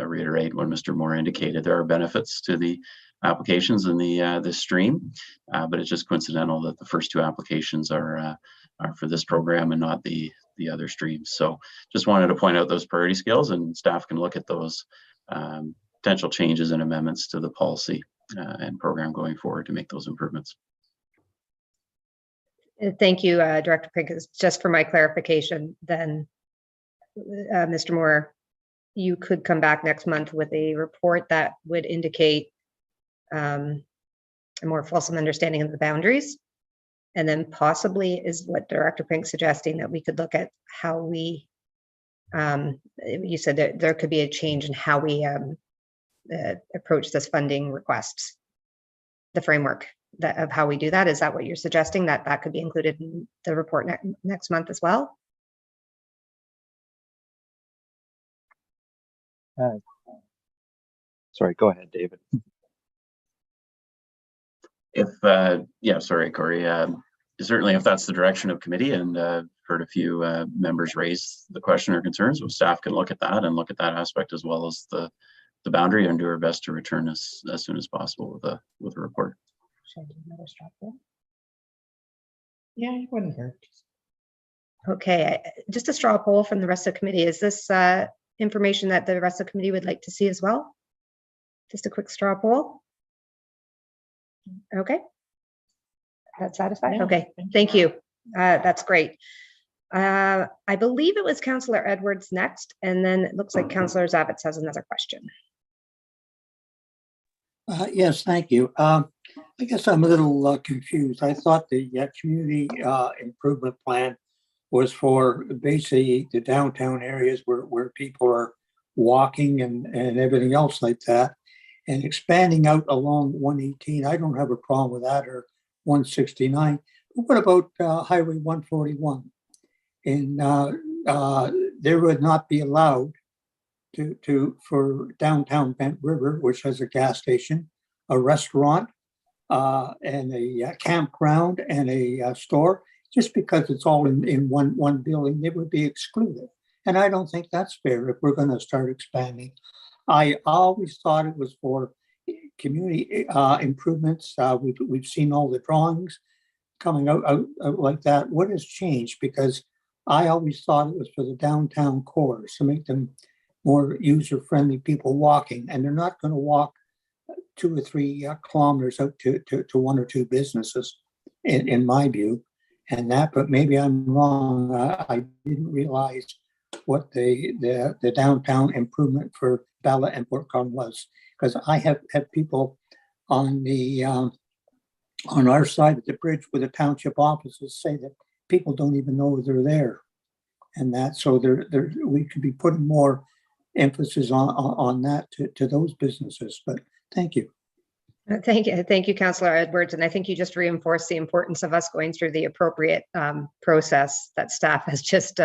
reiterate what Mr. Moore indicated. There are benefits to the applications in this stream, but it's just coincidental that the first two applications are for this program and not the other streams. So just wanted to point out those priority scales, and staff can look at those potential changes and amendments to the policy and program going forward to make those improvements. Thank you, Director Pink. Just for my clarification, then, Mr. Moore, you could come back next month with a report that would indicate a more fulsome understanding of the boundaries. And then possibly is what Director Pink's suggesting, that we could look at how we, you said that there could be a change in how we approach this funding requests, the framework of how we do that. Is that what you're suggesting, that could be included in the report next month as well? Sorry, go ahead, David. Yeah, sorry, Corey. Certainly, if that's the direction of committee, and heard a few members raise the question or concerns, well, staff can look at that and look at that aspect as well as the boundary, and do our best to return as soon as possible with a report. Should I do another straw poll? Yeah, it wouldn't hurt. Okay, just a straw poll from the rest of the committee. Is this information that the rest of the committee would like to see as well? Just a quick straw poll. Okay. That's satisfied? Yeah, okay, thank you. That's great. I believe it was Councillor Edwards next, and then it looks like Councillor Zavitz has another question. Yes, thank you. I guess I'm a little confused. I thought the community improvement plan was for basically the downtown areas where people are walking and everything else like that, and expanding out along 118. I don't have a problem with that, or 169. But what about Highway 141? And there would not be allowed for downtown Bent River, which has a gas station, a restaurant, and a campground and a store, just because it's all in one building. They would be excluded. And I don't think that's fair if we're going to start expanding. I always thought it was for community improvements. We've seen all the drawings coming out like that. What has changed? Because I always thought it was for the downtown core, to make them more user-friendly, people walking, and they're not going to walk 2 or 3 kilometers out to 1 or 2 businesses, in my view. And that, but maybe I'm wrong. I didn't realize what the downtown improvement for Bella and Port Carl was. Because I have had people on the on our side of the bridge with the township offices say that people don't even know they're there. And that, so we could be putting more emphasis on that to those businesses, but thank you. Thank you, Councillor Edwards. And I think you just reinforced the importance of us going through the appropriate process that staff has just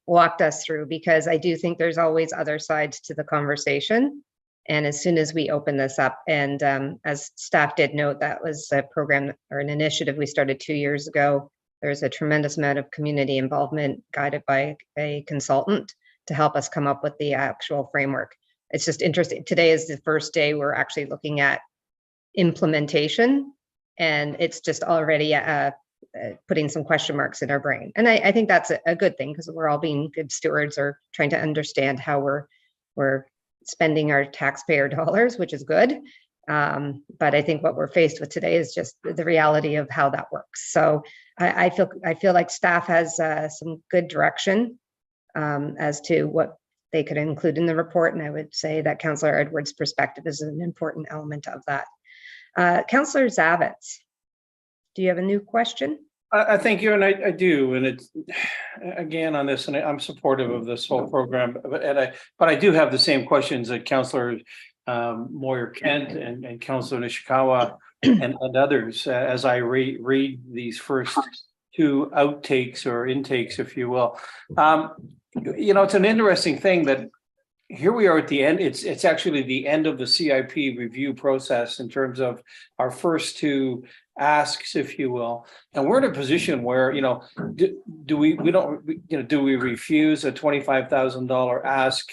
walked us through, because I do think there's always other sides to the conversation. And as soon as we open this up, and as staff did note, that was a program or an initiative we started 2 years ago. There's a tremendous amount of community involvement guided by a consultant to help us come up with the actual framework. It's just interesting. Today is the first day we're actually looking at implementation, and it's just already putting some question marks in our brain. And I think that's a good thing, because we're all being good stewards or trying to understand how we're spending our taxpayer dollars, which is good. But I think what we're faced with today is just the reality of how that works. So I feel like staff has some good direction as to what they could include in the report. And I would say that Councillor Edwards' perspective is an important element of that. Councillor Zavitz, do you have a new question? I thank you, and I do, and it's again on this, and I'm supportive of this whole program, but I do have the same questions that Councillor Moyer Kent and Councillor Nishikawa and others as I read these first two outtakes or intakes, if you will. You know, it's an interesting thing that here we are at the end. It's actually the end of the CIP review process in terms of our first two asks, if you will, and we're in a position where, you know, do we refuse a $25,000 ask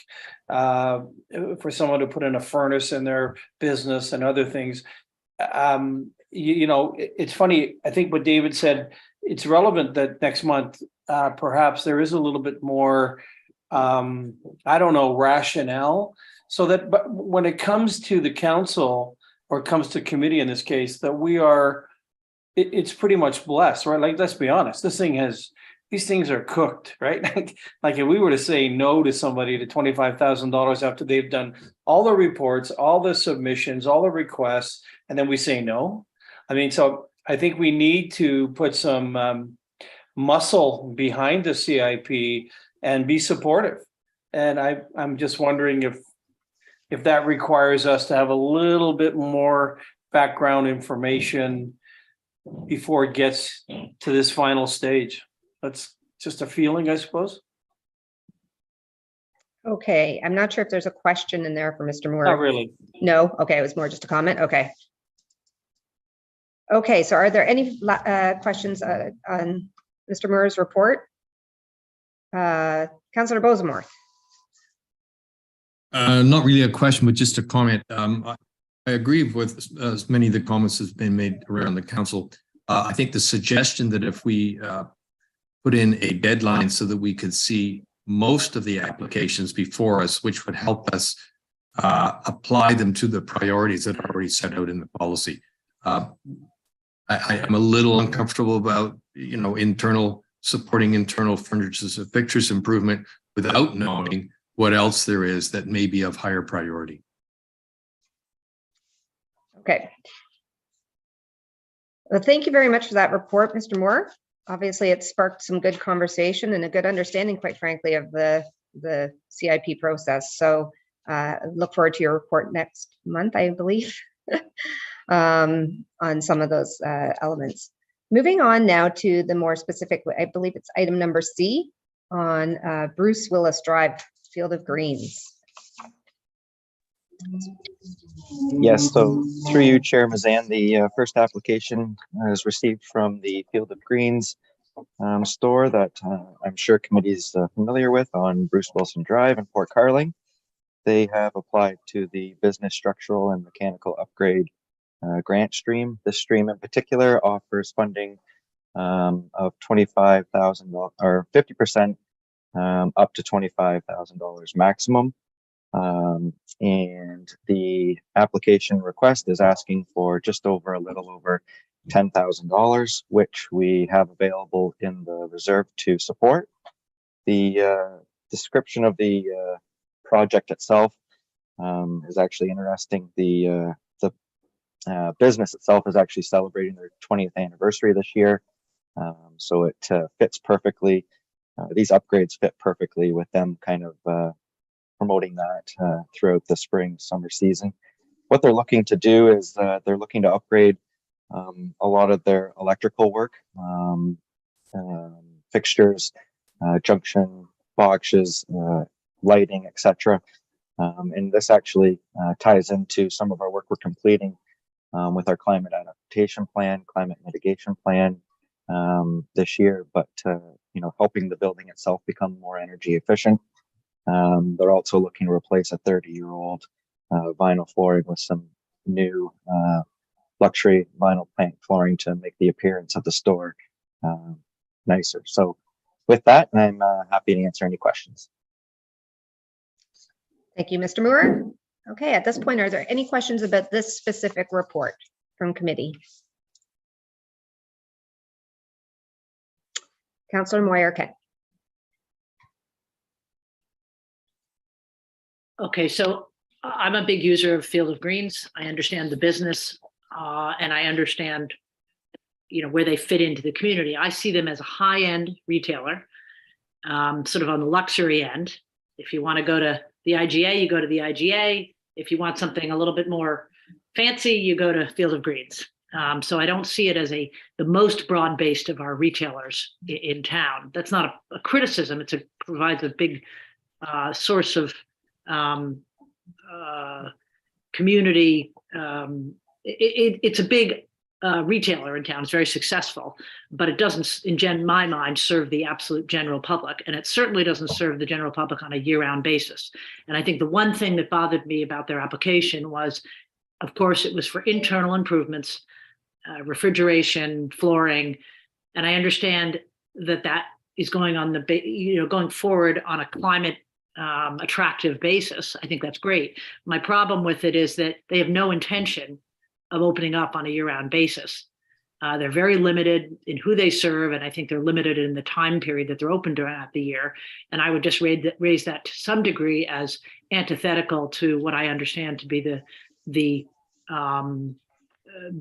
for someone to put in a furnace in their business and other things? You know, it's funny. I think what David said, it's relevant that next month perhaps there is a little bit more I don't know, rationale, so that but when it comes to the council or comes to committee in this case, that we are, it's pretty much blessed, right? Like, let's be honest, these things are cooked, right? Like if we were to say no to somebody to $25,000 after they've done all the reports, all the submissions, all the requests, and then we say no. I mean, so I think we need to put some muscle behind the CIP and be supportive. And I'm just wondering if that requires us to have a little bit more background information before it gets to this final stage. That's just a feeling, I suppose. Okay, I'm not sure if there's a question in there for Mr. Moore. Not really. No, okay, it was more just a comment, okay. Okay, so are there any questions on Mr. Moore's report? Councillor Bosemore. Not really a question, but just a comment. I agree with many of the comments that's been made around the council. I think the suggestion that if we put in a deadline so that we could see most of the applications before us, which would help us apply them to the priorities that are already set out in the policy. I am a little uncomfortable about, you know, supporting internal furnitures and fixtures improvement without knowing what else there is that may be of higher priority. Okay. Well, thank you very much for that report, Mr. Moore. Obviously, it sparked some good conversation and a good understanding, quite frankly, of the CIP process. So look forward to your report next month, I believe, on some of those elements. Moving on now to the more specific, I believe it's item number C on Bruce Willis Drive, Field of Greens. Yes, so through you, Chair Mazan, the first application is received from the Field of Greens store that I'm sure committee is familiar with on Bruce Wilson Drive in Port Carling. They have applied to the business structural and mechanical upgrade grant stream. This stream in particular offers funding of $25,000 or 50% up to $25,000 maximum. And the application request is asking for just over a little over $10,000, which we have available in the reserve to support. The description of the project itself is actually interesting. The business itself is actually celebrating their 20th anniversary this year. So it fits perfectly. These upgrades fit perfectly with them kind of promoting that throughout the spring, summer season. What they're looking to do is they're looking to upgrade a lot of their electrical work, fixtures, junction boxes, lighting, etc. And this actually ties into some of our work we're completing with our climate adaptation plan, climate mitigation plan this year, but helping the building itself become more energy efficient. They're also looking to replace a 30-year-old vinyl flooring with some new luxury vinyl plank flooring to make the appearance of the store nicer. So with that, I'm happy to answer any questions. Thank you, Mr. Moore. Okay, at this point, are there any questions about this specific report from committee? Councillor Moyer, okay. Okay, so I'm a big user of Field of Greens. I understand the business and I understand, where they fit into the community. I see them as a high-end retailer, sort of on the luxury end. If you want to go to the IGA, you go to the IGA. If you want something a little bit more fancy, you go to Field of Greens. So I don't see it as the most broad-based of our retailers in town. That's not a criticism. It provides a big source of community. It's a big retailer in town. It's very successful, but it doesn't, in my mind, serve the absolute general public, and it certainly doesn't serve the general public on a year-round basis. And I think the one thing that bothered me about their application was, of course, it was for internal improvements, refrigeration, flooring, and I understand that is going on going forward on a climate attractive basis. I think that's great. My problem with it is that they have no intention of opening up on a year-round basis. They're very limited in who they serve, and I think they're limited in the time period that they're open throughout the year. And I would just raise that to some degree as antithetical to what I understand to be the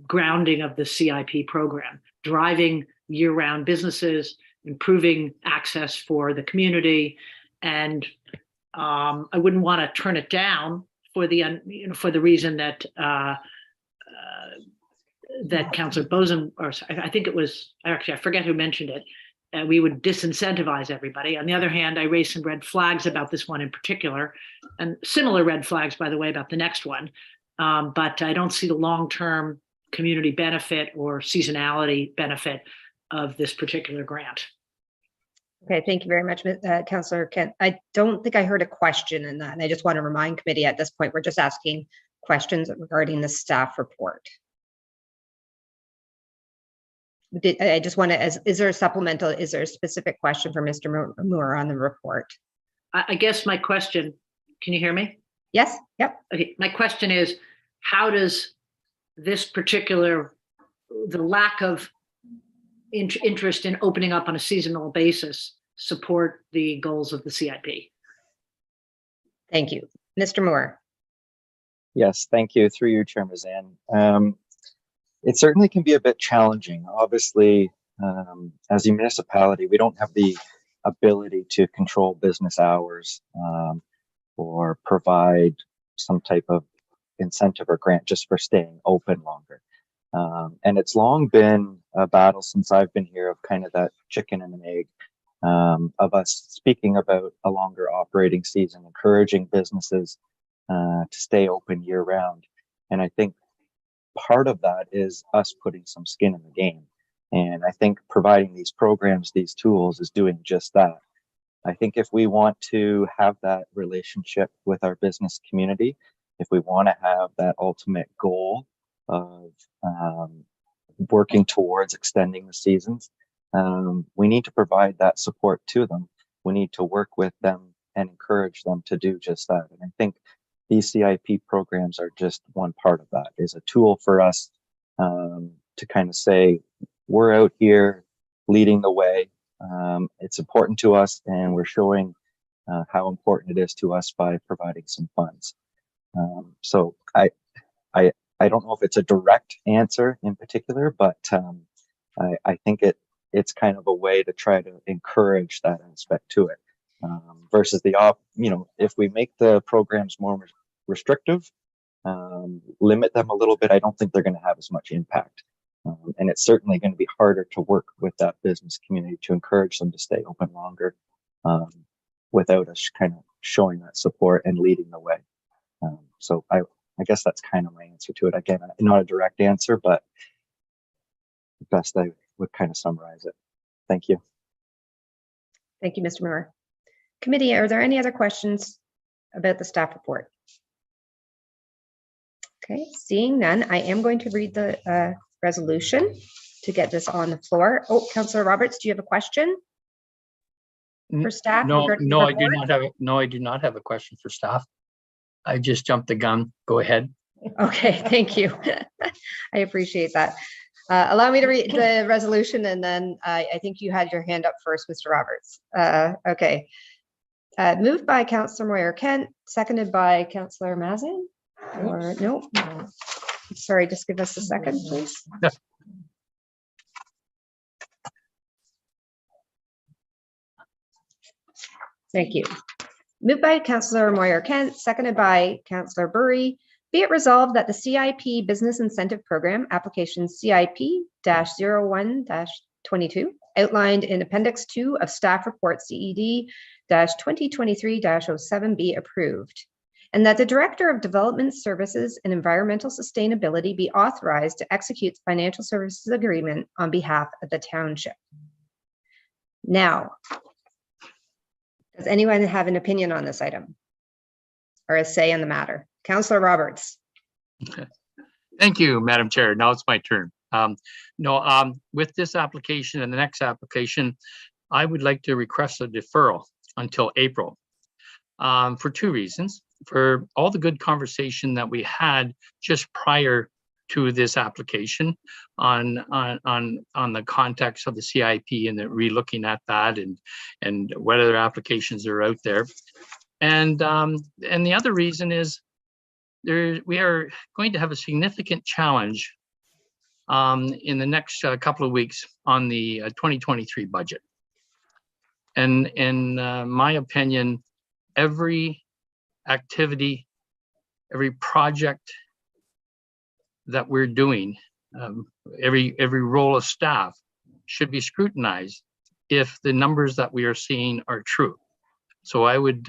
grounding of the CIP program, driving year-round businesses, improving access for the community, and I wouldn't want to turn it down for the reason that that Councillor Boson, or I think it was, actually I forget who mentioned it, we would disincentivize everybody. On the other hand, I raised some red flags about this one in particular, and similar red flags, by the way, about the next one. But I don't see the long-term community benefit or seasonality benefit of this particular grant. Okay, thank you very much, Councillor Kent. I don't think I heard a question in that, and I just want to remind committee at this point, we're just asking questions regarding the staff report. I just want to, is there a supplemental, is there a specific question for Mr. Moore on the report? I guess my question, can you hear me? Yes, yep. Okay, my question is, how does this particular, the lack of interest in opening up on a seasonal basis support the goals of the CIP? Thank you. Mr. Moore. Yes, thank you. Through you, Chair Mazan. It certainly can be a bit challenging. Obviously, as a municipality, we don't have the ability to control business hours or provide some type of incentive or grant just for staying open longer. And it's long been a battle since I've been here of kind of that chicken and an egg of us speaking about a longer operating season, encouraging businesses to stay open year round. And I think part of that is us putting some skin in the game. And I think providing these programs, these tools is doing just that. I think if we want to have that relationship with our business community, if we want to have that ultimate goal of working towards extending the seasons, we need to provide that support to them. We need to work with them and encourage them to do just that. And I think these CIP programs are just one part of that, is a tool for us to kind of say, we're out here leading the way. It's important to us, and we're showing how important it is to us by providing some funds. So I don't know if it's a direct answer in particular, but I think it's kind of a way to try to encourage that aspect to it, versus if we make the programs more restrictive, limit them a little bit, I don't think they're going to have as much impact. And it's certainly going to be harder to work with that business community to encourage them to stay open longer, without us kind of showing that support and leading the way. So I guess that's kind of my answer to it. Again, not a direct answer, but the best I would kind of summarize it. Thank you. Thank you, Mr. Moore. Committee, are there any other questions about the staff report? Okay, seeing none, I am going to read the resolution to get this on the floor. Oh, Councillor Roberts, do you have a question for staff? No, regarding no, the I do report? not have no, I do not have a question for staff. I just jumped the gun. Go ahead. Okay, thank you. I appreciate that. Allow me to read the resolution, and then I think you had your hand up first, Mr. Roberts. Okay. Moved by Councillor Moyer-Kent, seconded by Councillor Mazan. Or no? Sorry, just give us a second, please. Thank you. Moved by Councillor Moyer-Kent, seconded by Councillor Burry. Be it resolved that the CIP Business Incentive Program application CIP-01-22 outlined in Appendix 2 of Staff Report CED-2023-07 be approved, and that the Director of Development Services and Environmental Sustainability be authorized to execute the financial services agreement on behalf of the township. Now, does anyone have an opinion on this item or a say in the matter? Councillor Roberts. Thank you, Madam Chair. Now it's my turn. With this application and the next application, I would like to request a deferral until April for two reasons. For all the good conversation that we had just prior to this application on the context of the CIP and re-looking at that and what other applications are out there. And the other reason is we are going to have a significant challenge in the next couple of weeks on the 2023 budget. And in my opinion, every activity, every project that we're doing, every role of staff should be scrutinized if the numbers that we are seeing are true. So I would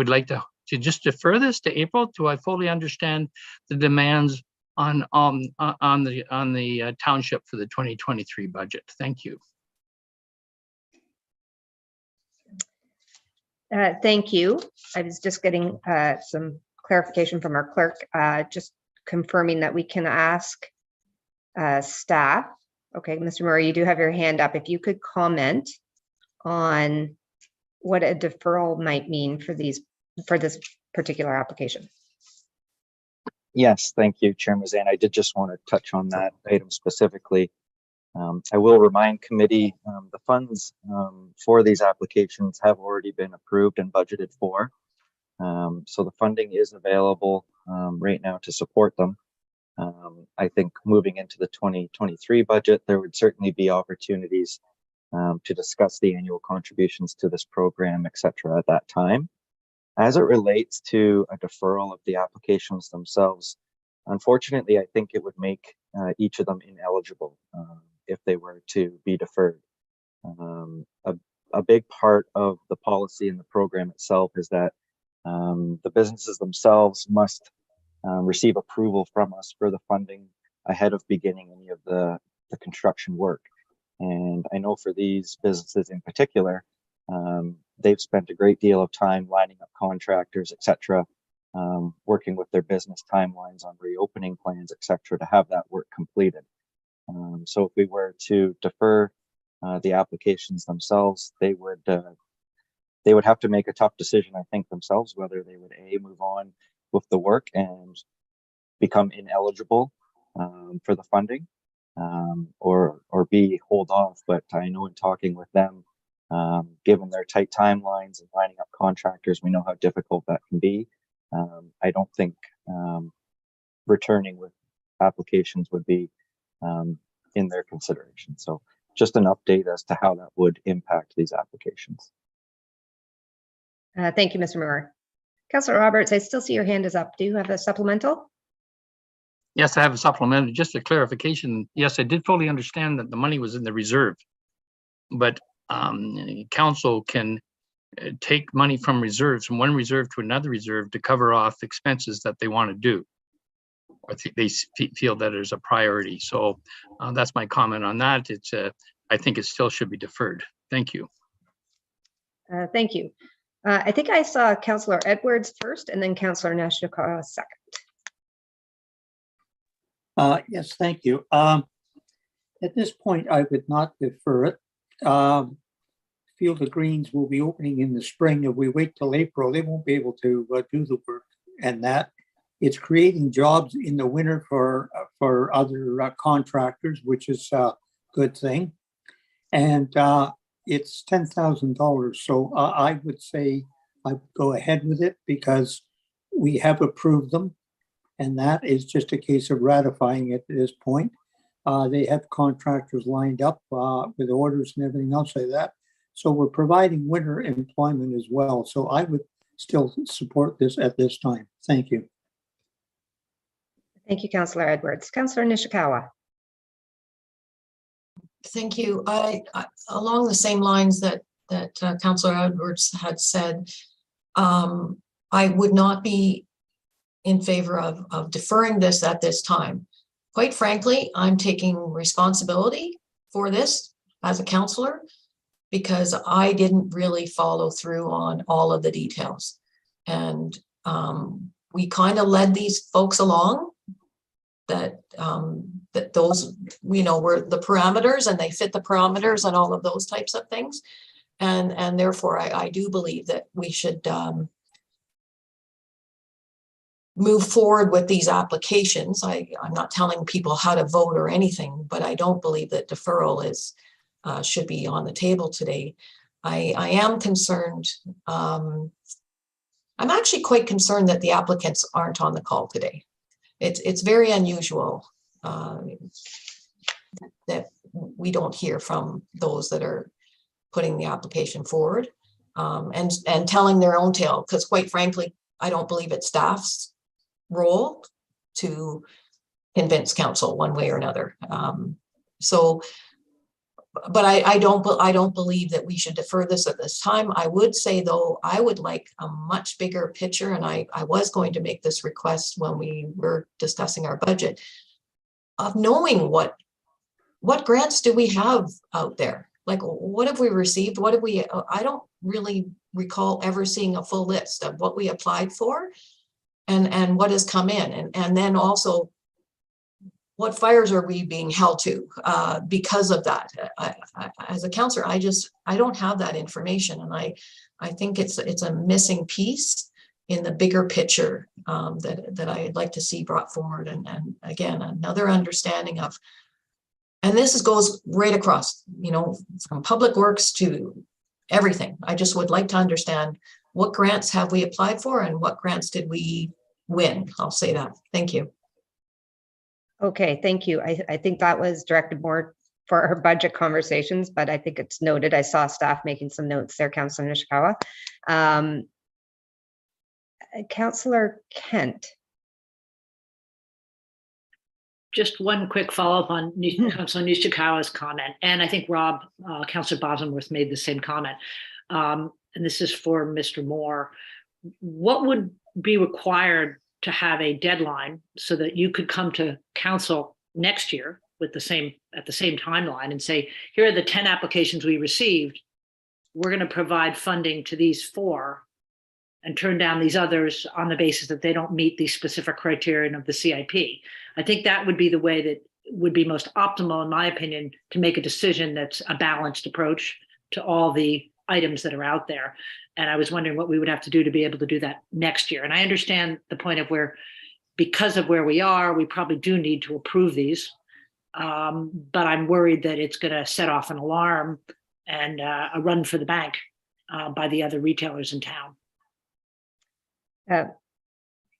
like to just defer this to April till I fully understand the demands on the township for the 2023 budget. Thank you. Thank you. I was just getting some clarification from our clerk, just confirming that we can ask staff. Okay, Mr. Murray, you do have your hand up. If you could comment on what a deferral might mean for this particular application. Yes, thank you, Chair Mazan. I did just want to touch on that item specifically. I will remind committee the funds for these applications have already been approved and budgeted for. So the funding is available right now to support them. I think moving into the 2023 budget, there would certainly be opportunities to discuss the annual contributions to this program, etc. at that time. As it relates to a deferral of the applications themselves, unfortunately, I think it would make each of them ineligible if they were to be deferred. A big part of the policy and the program itself is that the businesses themselves must receive approval from us for the funding ahead of beginning any of the construction work. And I know for these businesses in particular, they've spent a great deal of time lining up contractors, etc., working with their business timelines on reopening plans, etc., to have that work completed. So if we were to defer the applications themselves, they would have to make a tough decision, I think, themselves, whether they would A, move on with the work and become ineligible for the funding, or B, hold off. But I know in talking with them, Given their tight timelines and lining up contractors, we know how difficult that can be. I don't think returning with applications would be in their consideration. So just an update as to how that would impact these applications. Thank you, Mr. Moore. Councillor Roberts, I still see your hand is up. Do you have a supplemental? Yes, I have a supplemental. Just a clarification. Yes, I did fully understand that the money was in the reserve, but council can take money from reserves, from one reserve to another reserve, to cover off expenses that they want to do, or they feel that is a priority. So that's my comment on that. It's I think it still should be deferred. Thank you. Thank you. I think I saw Councillor Edwards first and then Councillor Nishikawa second. Yes, thank you. At this point, I would not defer it. Field of Greens will be opening in the spring. If we wait till April, they won't be able to do the work, and that it's creating jobs in the winter for other contractors, which is a good thing. And it's $10,000. So I would say I'd go ahead with it because we have approved them. And that is just a case of ratifying it at this point. They have contractors lined up with orders and everything else like that. So we're providing winter employment as well. So I would still support this at this time. Thank you. Thank you, Councillor Edwards. Councillor Nishikawa. Thank you. I along the same lines that Councillor Edwards had said, I would not be in favor of deferring this at this time. Quite frankly, I'm taking responsibility for this as a councillor because I didn't really follow through on all of the details. And we kind of led these folks along that those, you know, were the parameters and they fit the parameters and all of those types of things. And therefore, I do believe that we should move forward with these applications. I'm not telling people how to vote or anything, but I don't believe that deferral is should be on the table today. I am concerned. I'm actually quite concerned that the applicants aren't on the call today. It's very unusual that we don't hear from those that are putting the application forward and telling their own tale, because quite frankly, I don't believe it's staff's role to convince council one way or another. But I don't believe that we should defer this at this time. I would say though, I would like a much bigger picture, and I was going to make this request when we were discussing our budget, of knowing what grants do we have out there? Like, what have we received? What have we, I don't really recall ever seeing a full list of what we applied for and what has come in. And then also, what fires are we being held to because of that? As a counselor, I don't have that information. And I think it's a missing piece in the bigger picture that I'd like to see brought forward. And again, another understanding of, and this goes right across, you know, from public works to everything. I just would like to understand what grants have we applied for and what grants did we win? I'll say that. Thank you. Okay, thank you. I think that was directed more for our budget conversations, but I think it's noted. I saw staff making some notes there, Councillor Nishikawa. Councillor Kent. Just one quick follow-up on Councillor Nishikawa's comment. And I think Rob, Councillor Bosworth made the same comment. And this is for Mr. Moore. What would be required to have a deadline so that you could come to council next year with the same timeline and say, here are the 10 applications we received. We're going to provide funding to these 4 and turn down these others on the basis that they don't meet the specific criterion of the CIP. I think that would be the way that would be most optimal, in my opinion, to make a decision that's a balanced approach to all the items that are out there. And I was wondering what we would have to do to be able to do that next year. And I understand the point of where, because of where we are, we probably do need to approve these. But I'm worried that it's going to set off an alarm and a run for the bank by the other retailers in town.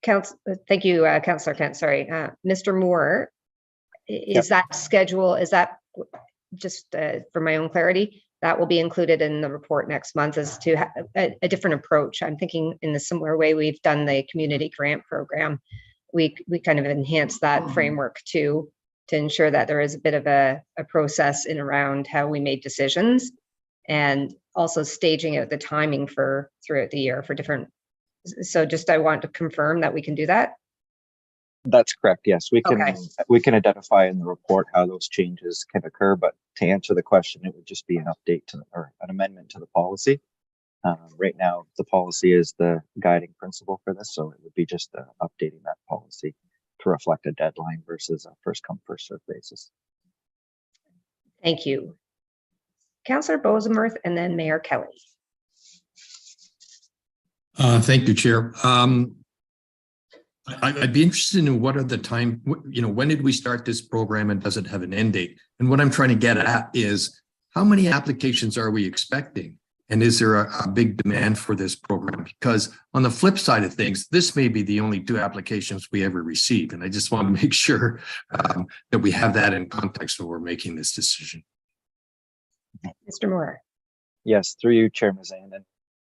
Thank you, Councillor Kent. Sorry, Mr. Moore, is that schedule? Is that just for my own clarity? That will be included in the report next month as to a different approach. I'm thinking in a similar way we've done the community grant program. We kind of enhance that framework to ensure that there is a bit of a process in around how we made decisions, and also staging out the timing for throughout the year for different. So just I want to confirm that we can do that. That's correct. Yes, we can. Okay. We can identify in the report how those changes can occur. But to answer the question, it would just be an update to or an amendment to the policy. Right now, the policy is the guiding principle for this, so it would be just updating that policy to reflect a deadline versus a first come first served basis. Thank you, Councillor Bosemuth, and then Mayor Kelly. Thank you, Chair. I'd be interested in what are the time, when did we start this program and does it have an end date? And what I'm trying to get at is how many applications are we expecting? And is there a big demand for this program? Because on the flip side of things, this may be the only 2 applications we ever receive. And I just want to make sure that we have that in context when we're making this decision. Mr. Moore. Yes, through you, Chair Mazan, and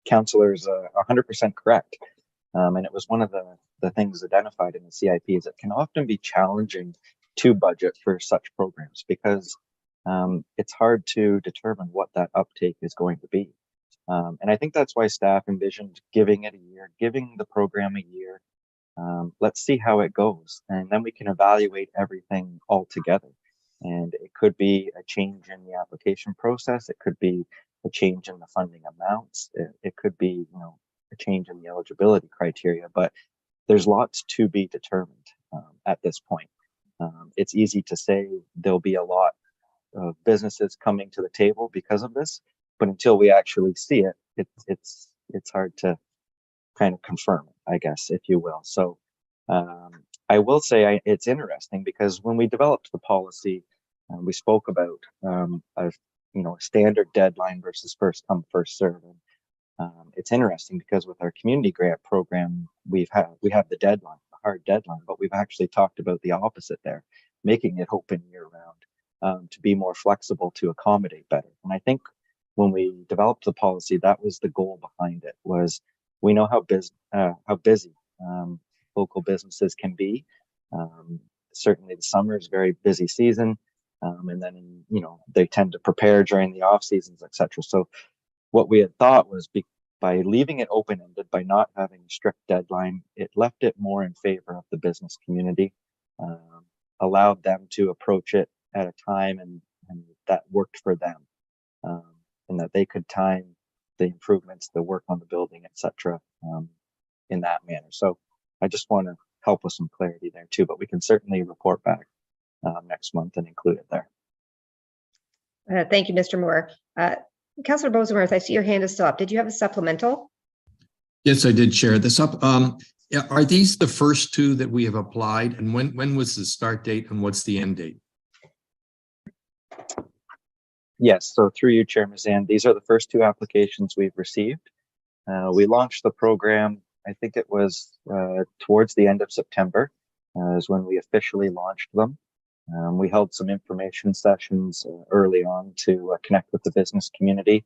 Councillor's 100% correct. And it was one of the things identified in the CIP is it can often be challenging to budget for such programs because it's hard to determine what that uptake is going to be. And I think that's why staff envisioned giving it a year, giving the program a year. Let's see how it goes. And then we can evaluate everything all together. And it could be a change in the application process. It could be a change in the funding amounts. It could be, a change in the eligibility criteria, but there's lots to be determined at this point. It's easy to say there'll be a lot of businesses coming to the table because of this, but until we actually see it, it's hard to kind of confirm it, I guess, if you will. So I will say it's interesting because when we developed the policy, we spoke about a standard deadline versus first come first serve. It's interesting because with our community grant program, we have the deadline, the hard deadline, but we've actually talked about the opposite there, making it open year round to be more flexible to accommodate better. And I think when we developed the policy, that was the goal behind it. Was we know how busy local businesses can be. Certainly, the summer is a very busy season, and then they tend to prepare during the off seasons, etc. So what we had thought was by leaving it open-ended, by not having a strict deadline, it left it more in favor of the business community, allowed them to approach it at a time and that worked for them, and that they could time the improvements, the work on the building, etc. In that manner. So I just want to help with some clarity there too, but we can certainly report back next month and include it there. Thank you, Mr. Moore. Councillor Bosemuth, I see your hand is still up. Did you have a supplemental? Yes, I did share this up. Are these the first 2 that we have applied? And when was the start date and what's the end date? Yes, so through you, Chair Mazan, these are the first 2 applications we've received. We launched the program, I think it was towards the end of September is when we officially launched them. We held some information sessions early on to connect with the business community.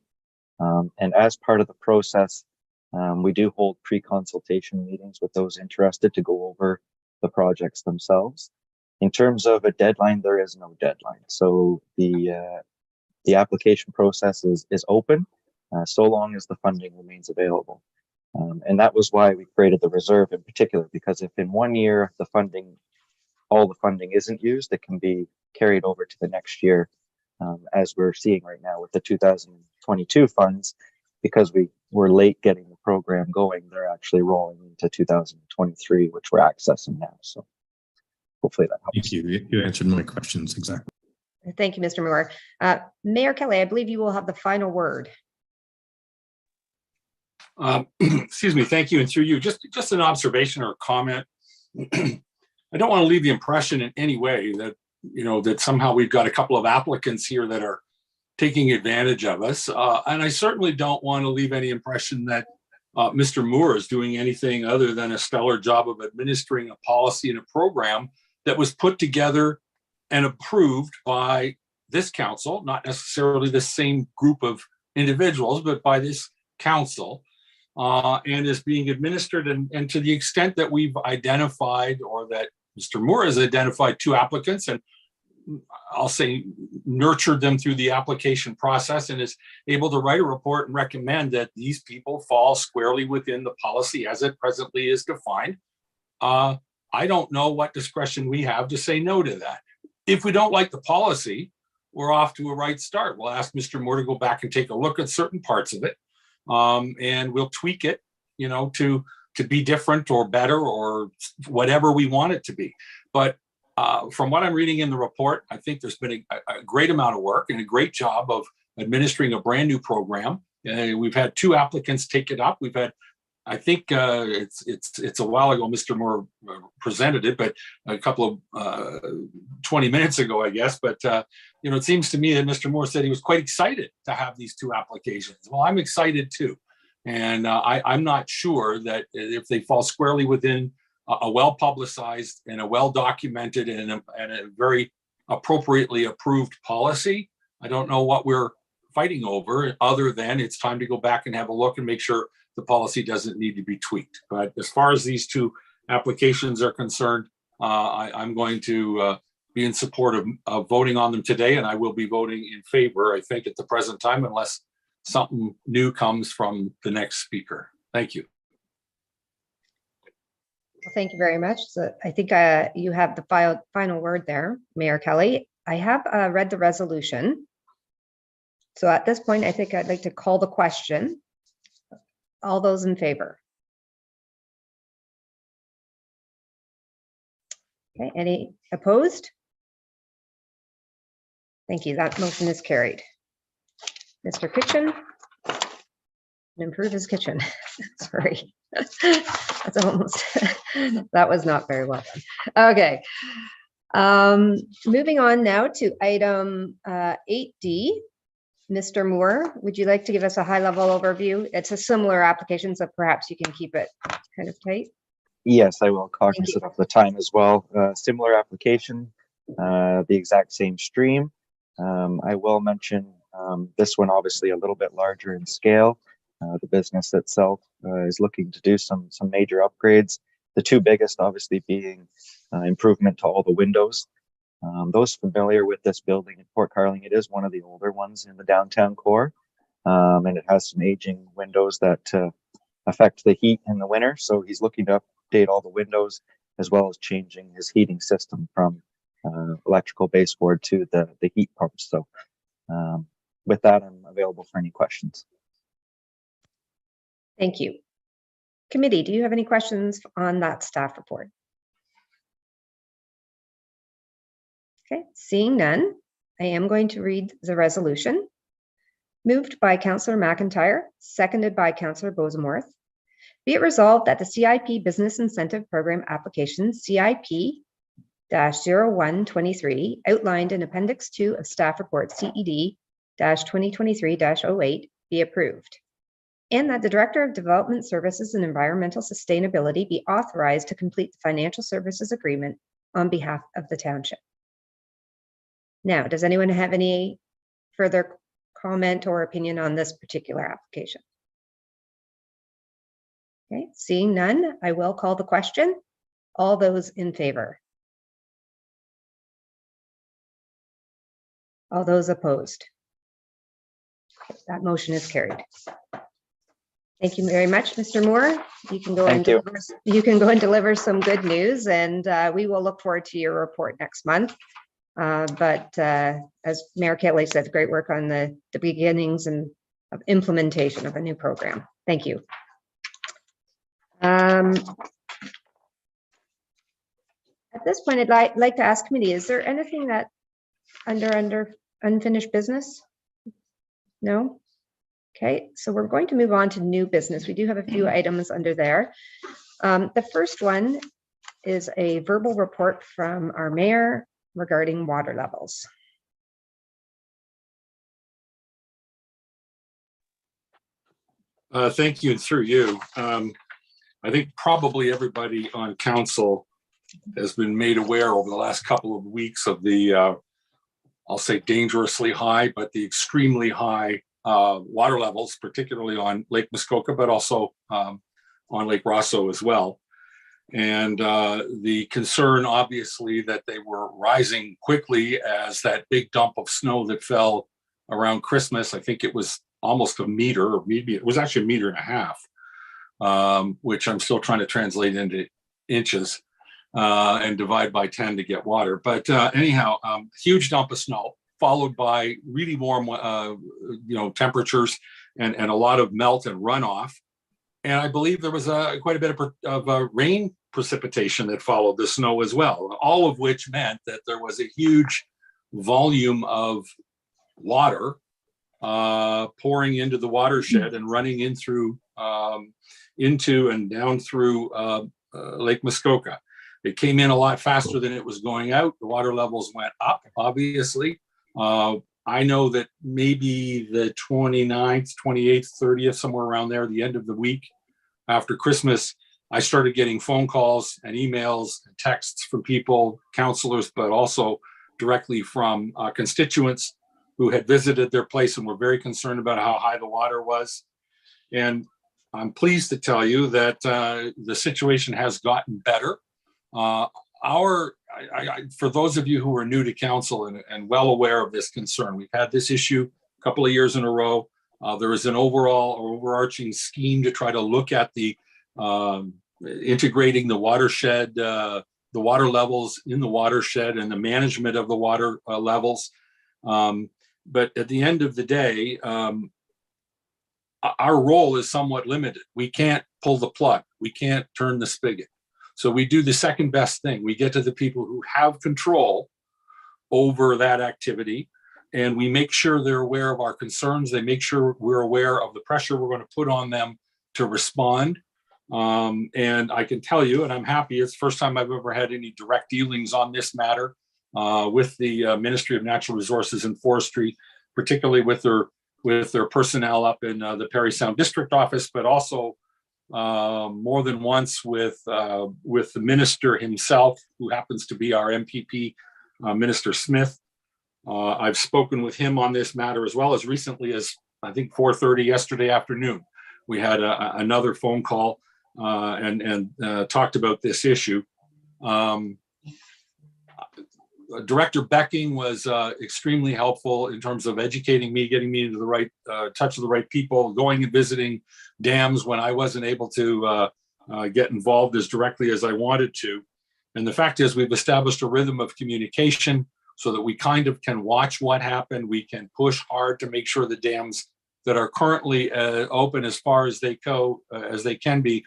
And as part of the process, we do hold pre-consultation meetings with those interested to go over the projects themselves. In terms of a deadline, there is no deadline. So the application process is open so long as the funding remains available. And that was why we created the reserve in particular, because if in 1 year all the funding isn't used, it can be carried over to the next year, as we're seeing right now with the 2022 funds, because we were late getting the program going, they're actually rolling into 2023, which we're accessing now. So hopefully that helps. Thank you. You answered my questions exactly. Thank you, Mr. Moore. Mayor Kelly, I believe you will have the final word. Excuse me, thank you. And through you, just an observation or a comment. I don't want to leave the impression in any way that, that somehow we've got a couple of applicants here that are taking advantage of us. And I certainly don't want to leave any impression that Mr. Moore is doing anything other than a stellar job of administering a policy and a program that was put together and approved by this council, not necessarily the same group of individuals, but by this council, and is being administered. And to the extent that we've identified, or that Mr. Moore has identified 2 applicants, and I'll say nurtured them through the application process, and is able to write a report and recommend that these people fall squarely within the policy as it presently is defined. I don't know what discretion we have to say no to that. If we don't like the policy, we're off to a right start. We'll ask Mr. Moore to go back and take a look at certain parts of it, and we'll tweak it, to be different or better or whatever we want it to be. But from what I'm reading in the report, I think there's been a great amount of work and a great job of administering a brand new program. We've had 2 applicants take it up. We've had, I think it's a while ago, Mr. Moore presented it, but a couple of 20 minutes ago, I guess. But, it seems to me that Mr. Moore said he was quite excited to have these 2 applications. Well, I'm excited too. And I'm not sure that if they fall squarely within a well-publicized and a well-documented and a very appropriately approved policy, I don't know what we're fighting over, other than it's time to go back and have a look and make sure the policy doesn't need to be tweaked. But as far as these 2 applications are concerned, I'm going to be in support of voting on them today, and I will be voting in favor, I think, at the present time, unless something new comes from the next speaker. Thank you. Well, thank you very much. So I think you have the final word there, Mayor Kelly. I have read the resolution. So at this point, I think I'd like to call the question. All those in favor? Okay, any opposed? Thank you. That motion is carried. Mr. Kitchen, improve his kitchen. Sorry, that's almost, that was not very well done. Okay, moving on now to item 8D. Mr. Moore, would you like to give us a high-level overview? It's a similar application, so perhaps you can keep it kind of tight. Yes, I will, cognizant of the time as well. Similar application, the exact same stream. I will mention this one obviously a little bit larger in scale. The business itself is looking to do some major upgrades. The 2 biggest obviously being improvement to all the windows. Those familiar with this building in Port Carling, it is one of the older ones in the downtown core, and it has some aging windows that affect the heat in the winter. So he's looking to update all the windows, as well as changing his heating system from electrical baseboard to the heat pumps. So with that, I'm available for any questions. Thank you. Committee, do you have any questions on that staff report? Okay, seeing none, I am going to read the resolution. Moved by Councillor McIntyre, seconded by Councillor Bosemuth. Be it resolved that the CIP Business Incentive Program application CIP-0123 outlined in Appendix 2 of Staff Report CED-2023-08 be approved, and that the Director of Development Services and Environmental Sustainability be authorized to complete the financial services agreement on behalf of the township. Now, does anyone have any further comment or opinion on this particular application? Okay, seeing none, I will call the question. All those in favor? All those opposed? That motion is carried. Thank you very much, Mr. Moore. You can go and deliver some good news, and we will look forward to your report next month. But as Mayor Kelly said, great work on the beginnings and of implementation of a new program. Thank you. At this point, I'd like to ask committee, is there anything that under unfinished business? No? Okay, so we're going to move on to new business. We do have a few items under there. The first one is a verbal report from our mayor regarding water levels. Thank you, and through you. I think probably everybody on council has been made aware over the last couple of weeks of the, I'll say dangerously high, but the extremely high water levels, particularly on Lake Muskoka, but also on Lake Rosso as well. And the concern, obviously, that they were rising quickly as that big dump of snow that fell around Christmas. I think it was almost a meter, or maybe it was actually 1.5 meters, which I'm still trying to translate into inches and divide by 10 to get water. But anyhow, huge dump of snow, followed by really warm, temperatures and a lot of melt and runoff. And I believe there was quite a bit of rain precipitation that followed the snow as well, all of which meant that there was a huge volume of water pouring into the watershed and running in through, into and down through Lake Muskoka. It came in a lot faster than it was going out. The water levels went up, obviously. I know that maybe the 29th, 28th, 30th, somewhere around there, the end of the week after Christmas, I started getting phone calls and emails and texts from people, councillors, but also directly from constituents who had visited their place and were very concerned about how high the water was. And I'm pleased to tell you that the situation has gotten better. For those of you who are new to council and well aware of this concern, we've had this issue a couple of years in a row. There is an overarching scheme to try to look at the integrating the watershed, the water levels in the watershed and the management of the water levels. But at the end of the day, our role is somewhat limited. We can't pull the plug. We can't turn the spigot. So we do the second best thing. We get to the people who have control over that activity, and we make sure they're aware of our concerns. They make sure we're aware of the pressure we're going to put on them to respond. And I can tell you, and I'm happy, it's the first time I've ever had any direct dealings on this matter with the Ministry of Natural Resources and Forestry, particularly with their personnel up in the Parry Sound District Office, but also more than once with the minister himself, who happens to be our MPP, Minister Smith. I've spoken with him on this matter as well, as recently as I think 4:30 yesterday afternoon. We had another phone call and talked about this issue. Director Becking was extremely helpful in terms of educating me, getting me into the right touch of the right people, going and visiting dams when I wasn't able to get involved as directly as I wanted to. And the fact is, we've established a rhythm of communication so that we kind of can watch what happened. We can push hard to make sure the dams that are currently open as far as they go, as they can be,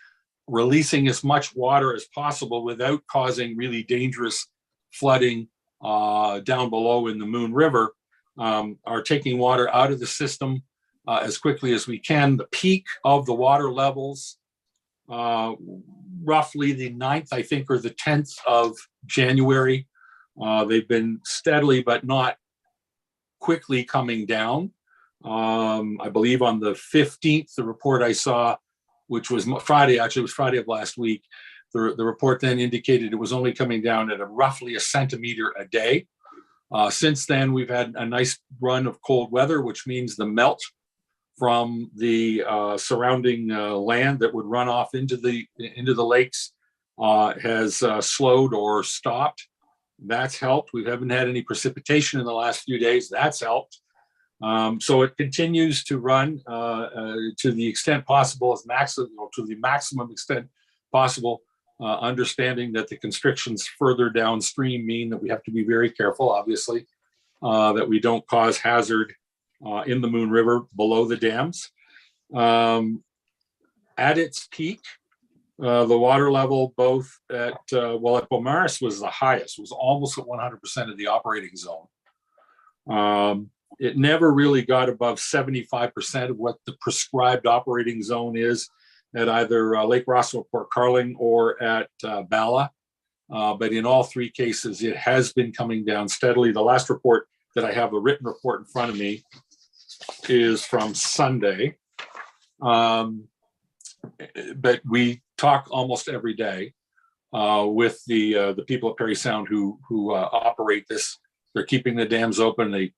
releasing as much water as possible without causing really dangerous flooding down below in the Moon River, are taking water out of the system as quickly as we can. The peak of the water levels, roughly the 9th, I think, or the 10th of January. They've been steadily but not quickly coming down. I believe on the 15th, the report I saw, which was Friday, actually it was Friday of last week, the report then indicated it was only coming down at roughly a centimeter a day. Since then, we've had a nice run of cold weather, which means the melt from the surrounding land that would run off into the lakes has slowed or stopped. That's helped. We haven't had any precipitation in the last few days. That's helped. So it continues to run to the extent possible, to the maximum extent possible, understanding that the constrictions further downstream mean that we have to be very careful, obviously, that we don't cause hazard in the Moon River below the dams. At its peak, the water level both at Beaumaris was the highest, was almost at 100% of the operating zone. It never really got above 75% of what the prescribed operating zone is at either Lake Rosso, Port Carling, or at Bala. But in all three cases, it has been coming down steadily. The last report that I have, a written report in front of me, is from Sunday. But we talk almost every day with the people at Perry Sound who operate this. They're keeping the dams open. They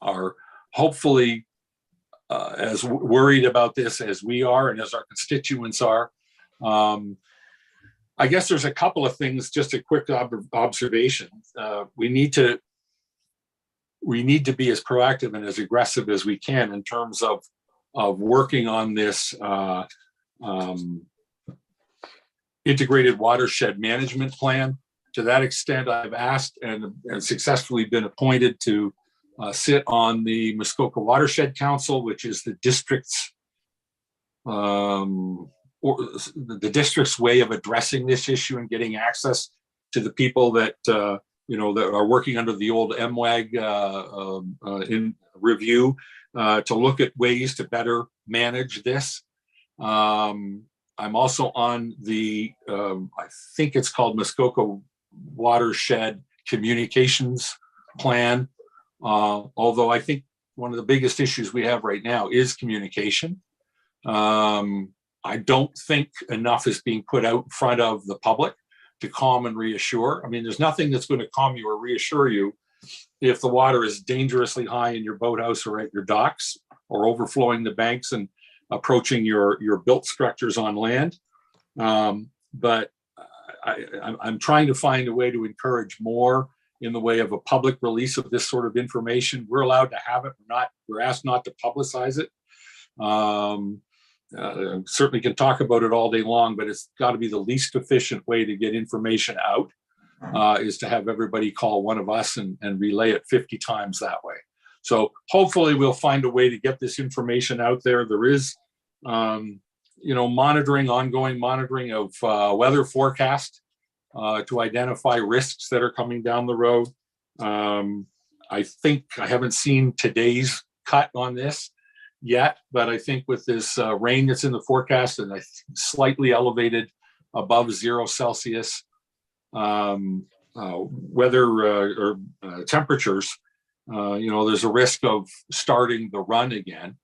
are hopefully as worried about this as we are and as our constituents are. I guess there's a couple of things, just a quick observation. We need to be as proactive and as aggressive as we can in terms of working on this integrated watershed management plan. To that extent, I've asked and successfully been appointed to sit on the Muskoka Watershed Council, which is the district's the district's way of addressing this issue and getting access to the people that that are working under the old MWAG in review to look at ways to better manage this. I'm also on the I think it's called Muskoka Watershed Communications Plan. Although I think one of the biggest issues we have right now is communication. I don't think enough is being put out in front of the public to calm and reassure. I mean, there's nothing that's going to calm you or reassure you if the water is dangerously high in your boathouse or at your docks or overflowing the banks and approaching your built structures on land. But I'm trying to find a way to encourage more in the way of a public release of this sort of information. We're allowed to have it. We're asked not to publicize it. Certainly can talk about it all day long, but it's got to be the least efficient way to get information out is to have everybody call one of us and relay it 50 times that way. So hopefully we'll find a way to get this information out there. There is, ongoing monitoring of weather forecast to identify risks that are coming down the road. I think I haven't seen today's cut on this yet, but I think with this rain that's in the forecast and slightly elevated above 0 Celsius weather or temperatures, there's a risk of starting the runoff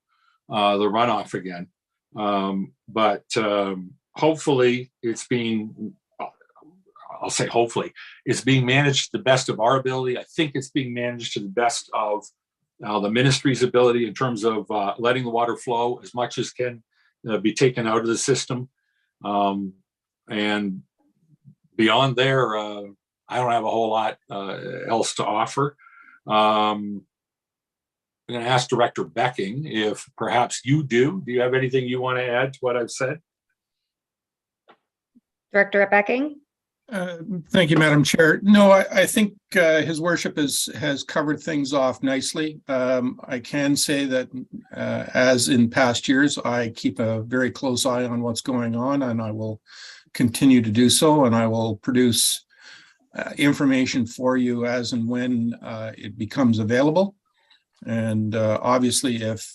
again. But hopefully it's being, I'll say hopefully, it's being managed to the best of our ability. I think it's being managed to the best of the ministry's ability in terms of letting the water flow as much as can be taken out of the system. And beyond there, I don't have a whole lot else to offer. I'm going to ask Director Becking if perhaps you do. Do you have anything you want to add to what I've said? Director Becking? Thank you, Madam Chair. No, I think His Worship has covered things off nicely. I can say that as in past years, I keep a very close eye on what's going on, and I will continue to do so, and I will produce information for you as and when it becomes available. And obviously, if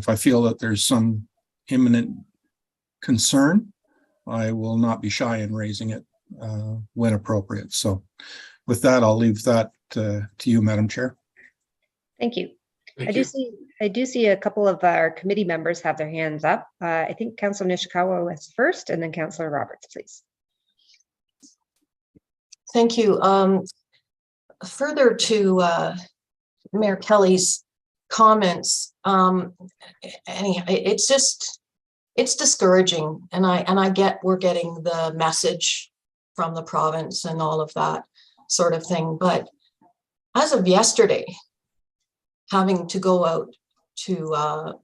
I feel that there's some imminent concern, I will not be shy in raising it when appropriate. So with that, I'll leave that to you, Madam Chair. Thank you. I do see a couple of our committee members have their hands up. I think Councillor Nishikawa was first, and then Councillor Roberts, please. Thank you. Further to Mayor Kelly's comments, anyhow, it's discouraging, and I get we're getting the message from the province and all of that sort of thing, but as of yesterday, having to go out to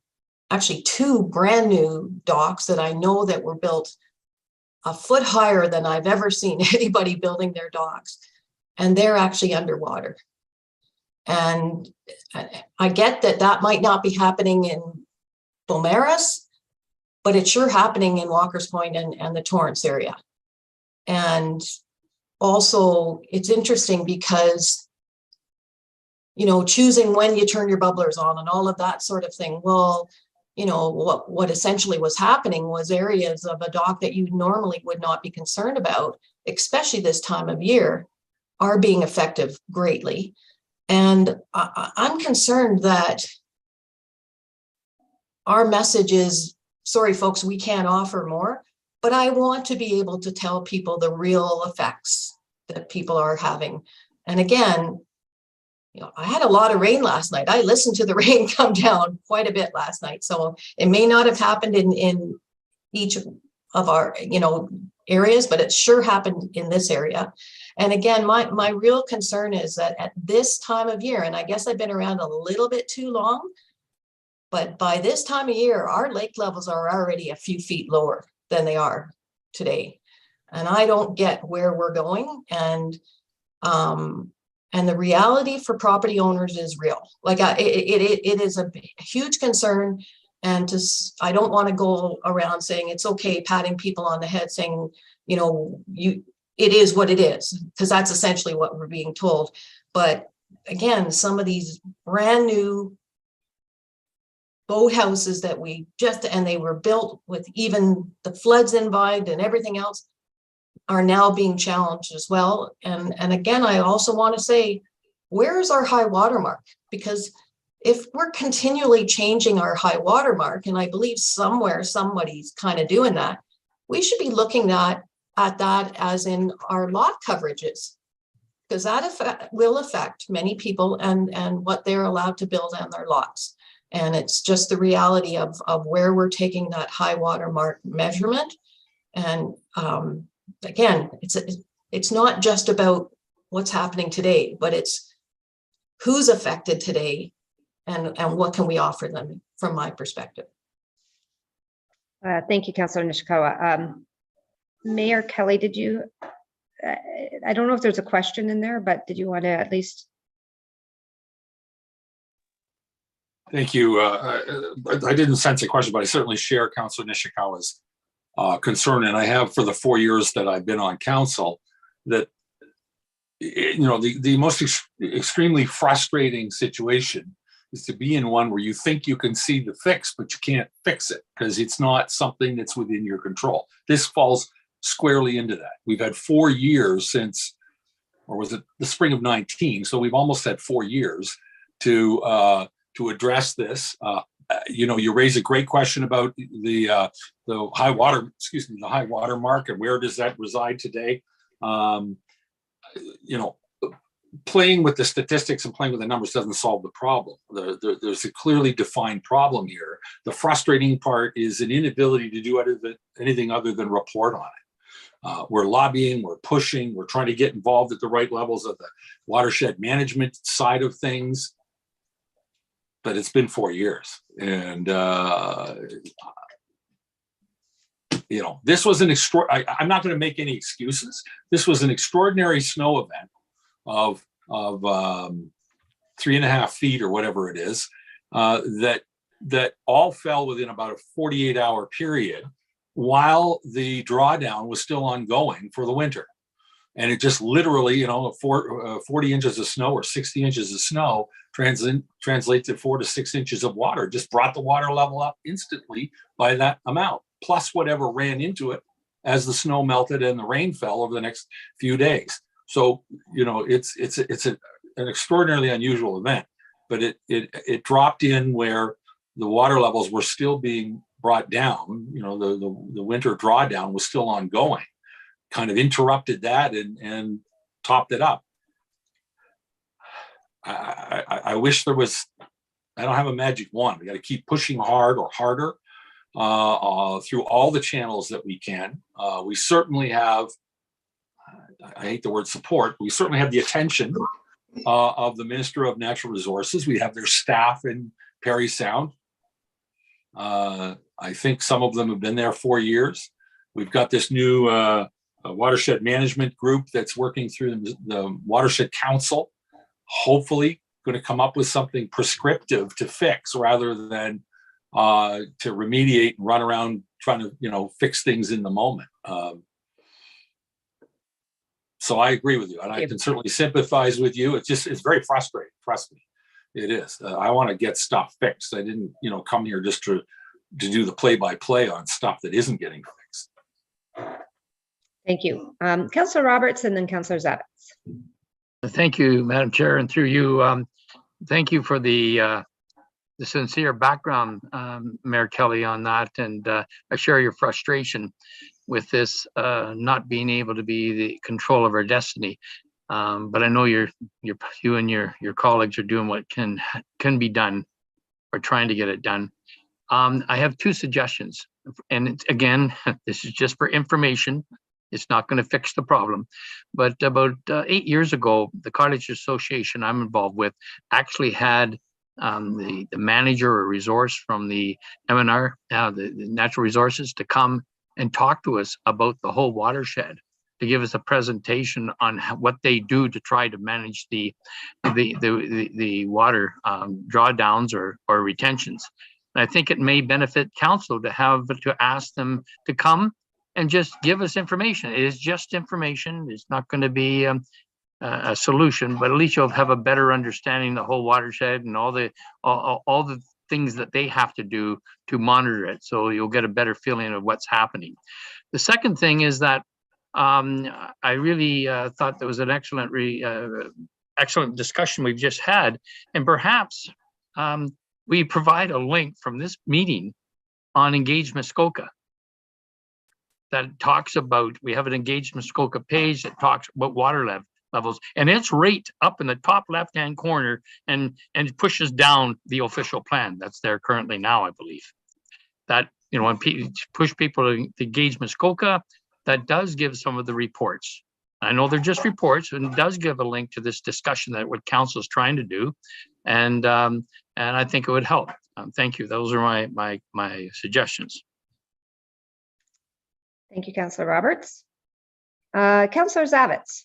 actually 2 brand new docks that I know that were built a foot higher than I've ever seen anybody building their docks, and they're actually underwater. And I get that might not be happening in Beaumaris, but it's sure happening in Walker's Point and the Torrance area. And also it's interesting because, choosing when you turn your bubblers on and all of that sort of thing. Well, what essentially was happening was areas of a dock that you normally would not be concerned about, especially this time of year, are being affected greatly. And I'm concerned that our message is, sorry, folks, we can't offer more, but I want to be able to tell people the real effects that people are having. And again, I had a lot of rain last night. I listened to the rain come down quite a bit last night. So it may not have happened in each of our, areas, but it sure happened in this area. And again, my real concern is that at this time of year, and I guess I've been around a little bit too long, but by this time of year, our lake levels are already a few feet lower than they are today. And I don't get where we're going. And the reality for property owners is real. Like it is a huge concern. And I don't want to go around saying it's okay, patting people on the head, saying, it is what it is, because that's essentially what we're being told. But again, some of these brand new boathouses that and they were built with even the floods involved and everything else, are now being challenged as well. And again, I also want to say, where is our high water mark? Because if we're continually changing our high water mark, and I believe somewhere somebody's kind of doing that, we should be looking at that as in our lot coverages, because that will affect many people and what they're allowed to build on their lots. And it's just the reality of where we're taking that high water mark measurement. And again, it's not just about what's happening today, but it's who's affected today and what can we offer them from my perspective. Thank you, Councillor Nishikawa. Mayor Kelly, did you, I don't know if there's a question in there, but did you want to at least? Thank you. I didn't sense a question, but I certainly share Councillor Nishikawa's concern, and I have for the 4 years that I've been on council, that the most extremely frustrating situation is to be in one where you think you can see the fix, but you can't fix it because it's not something that's within your control. This falls squarely into that. We've had 4 years since, or was it the spring of 19? So we've almost had 4 years to address this. You raise a great question about the high water mark, and where does that reside today? Playing with the statistics and playing with the numbers doesn't solve the problem. There's a clearly defined problem here. The frustrating part is an inability to do anything other than report on it. We're lobbying, we're pushing, we're trying to get involved at the right levels of the watershed management side of things. But it's been 4 years. And, this was I'm not going to make any excuses. This was an extraordinary snow event of 3.5 feet or whatever it is, that all fell within about a 48-hour period while the drawdown was still ongoing for the winter. And it just literally, 40 inches of snow or 60 inches of snow translates to 4 to 6 inches of water, just brought the water level up instantly by that amount, plus whatever ran into it as the snow melted and the rain fell over the next few days. So, it's an extraordinarily unusual event, but it dropped in where the water levels were still being brought down. The winter drawdown was still ongoing, kind of interrupted that and topped it up. I wish there was, I don't have a magic wand. We got to keep pushing hard or harder through all the channels that we can. We certainly have, I hate the word support, but we certainly have the attention of the Minister of Natural Resources. We have their staff in Parry Sound. I think some of them have been there 4 years. We've got this new watershed management group that's working through the Watershed Council, hopefully going to come up with something prescriptive to fix rather than to remediate and run around trying to fix things in the moment. So I agree with you, and I can certainly sympathize with you. It's very frustrating. Trust me, it is. I want to get stuff fixed. I didn't come here just to do the play-by-play on stuff that isn't getting fixed. Thank you. Councillor Roberts and then Councillor Zavitz. Thank you, Madam Chair, and through you, thank you for the the sincere background, Mayor Kelly, on that, and I share your frustration with this not being able to be the control of our destiny. But I know you and your colleagues are doing what can be done, or trying to get it done. I have two suggestions, and again, this is just for information. It's not going to fix the problem. But about 8 years ago, the Cottage Association I'm involved with actually had the manager or resource from the MNR, the Natural Resources, to come and talk to us about the whole watershed, to give us a presentation on what they do to try to manage the water drawdowns or retentions. And I think it may benefit council to ask them to come and just give us information. It is just information. It's not going to be a solution, but at least you'll have a better understanding of the whole watershed and all the things that they have to do to monitor it. So you'll get a better feeling of what's happening. The second thing is that I really thought there was an excellent discussion we've just had, and perhaps we provide a link from this meeting on Engage Muskoka that talks about, we have an Engage Muskoka page that talks about water levels, and it's right up in the top left-hand corner and pushes down the official plan that's there currently now, I believe. That, when push people to Engage Muskoka, that does give some of the reports. I know they're just reports, and it does give a link to this discussion that what council is trying to do, and I think it would help. Thank you. Those are my suggestions. Thank you, Councillor Roberts. Councillor Zavitz.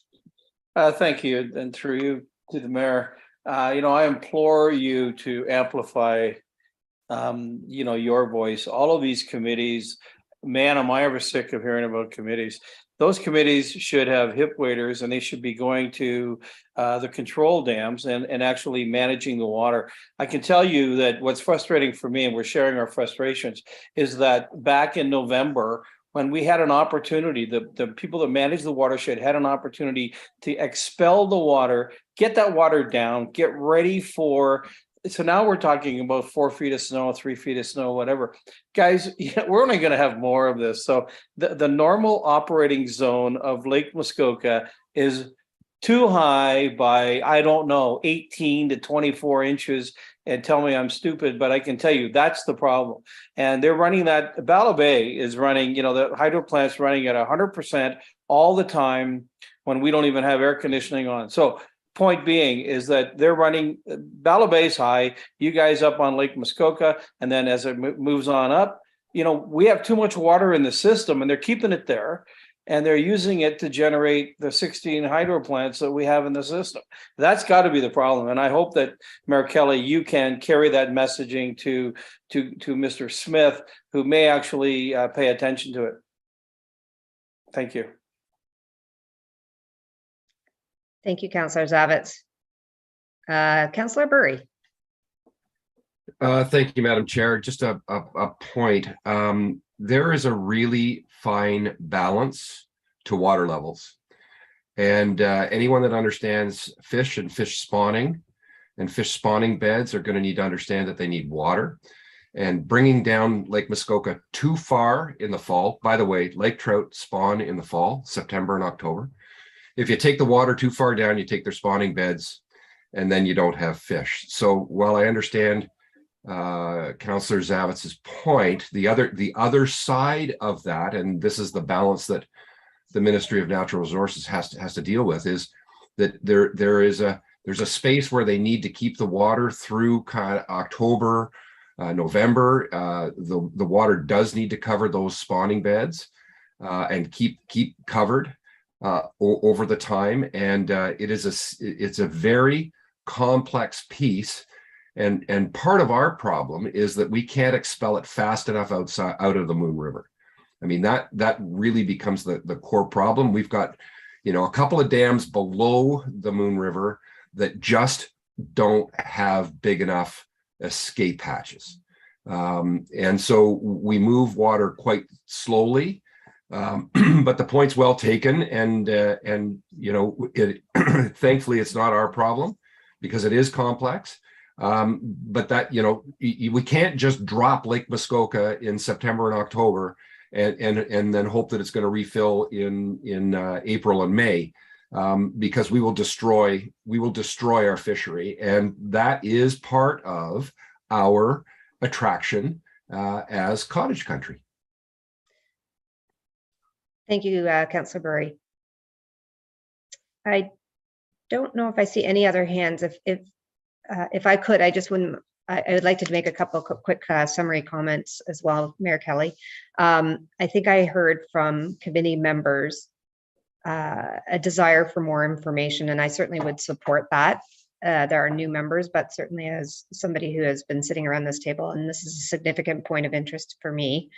Thank you, and through you to the mayor. I implore you to amplify, your voice. All of these committees, man, am I ever sick of hearing about committees. Those committees should have hip waders, and they should be going to the control dams and actually managing the water. I can tell you that what's frustrating for me, and we're sharing our frustrations, is that back in November, when we had an opportunity, the people that manage the watershed had an opportunity to expel the water, get that water down, get ready for. So now we're talking about 4 feet of snow, 3 feet of snow, whatever. Guys, we're only going to have more of this. So the normal operating zone of Lake Muskoka is too high by, I don't know, 18 to 24 inches. And tell me I'm stupid, but I can tell you that's the problem. And they're running that. Bella Bay is running, the hydro plant's running at 100% all the time when we don't even have air conditioning on. So point being is that they're running, Bella Bay's high, you guys up on Lake Muskoka, and then as it moves on up, we have too much water in the system, and they're keeping it there, and they're using it to generate the 16 hydro plants that we have in the system. That's got to be the problem. And I hope that, Mayor Kelly, you can carry that messaging to Mr. Smith, who may actually pay attention to it. Thank you. Thank you, Councillor Zavitz. Councillor Burry. Thank you, Madam Chair. Just a point. There is a really fine balance to water levels. And anyone that understands fish and fish spawning and fish spawning beds are going to need to understand that they need water. And bringing down Lake Muskoka too far in the fall, by the way, lake trout spawn in the fall, September and October. If you take the water too far down, you take their spawning beds, and then you don't have fish. So while I understand Councillor Zavitz's point, the other side of that, and this is the balance that the Ministry of Natural Resources has to deal with, is that there's a space where they need to keep the water through kind of October, November. The water does need to cover those spawning beds and keep covered over the time, and it's a very complex piece. And part of our problem is that we can't expel it fast enough out of the Moon River. I mean, that really becomes the core problem. We've got, a couple of dams below the Moon River that just don't have big enough escape hatches. And so we move water quite slowly, but the point's well taken. And thankfully it's not our problem because it is complex. But that, we can't just drop Lake Muskoka in September and October and then hope that it's going to refill in April and May, because we will destroy our fishery, and that is part of our attraction as cottage country. Thank you, Councillor Burry. I don't know if I see any other hands. If I could, I would like to make a couple quick summary comments as well, Mayor Kelly. I think I heard from committee members a desire for more information, and I certainly would support that. There are new members, but certainly as somebody who has been sitting around this table, and this is a significant point of interest for me,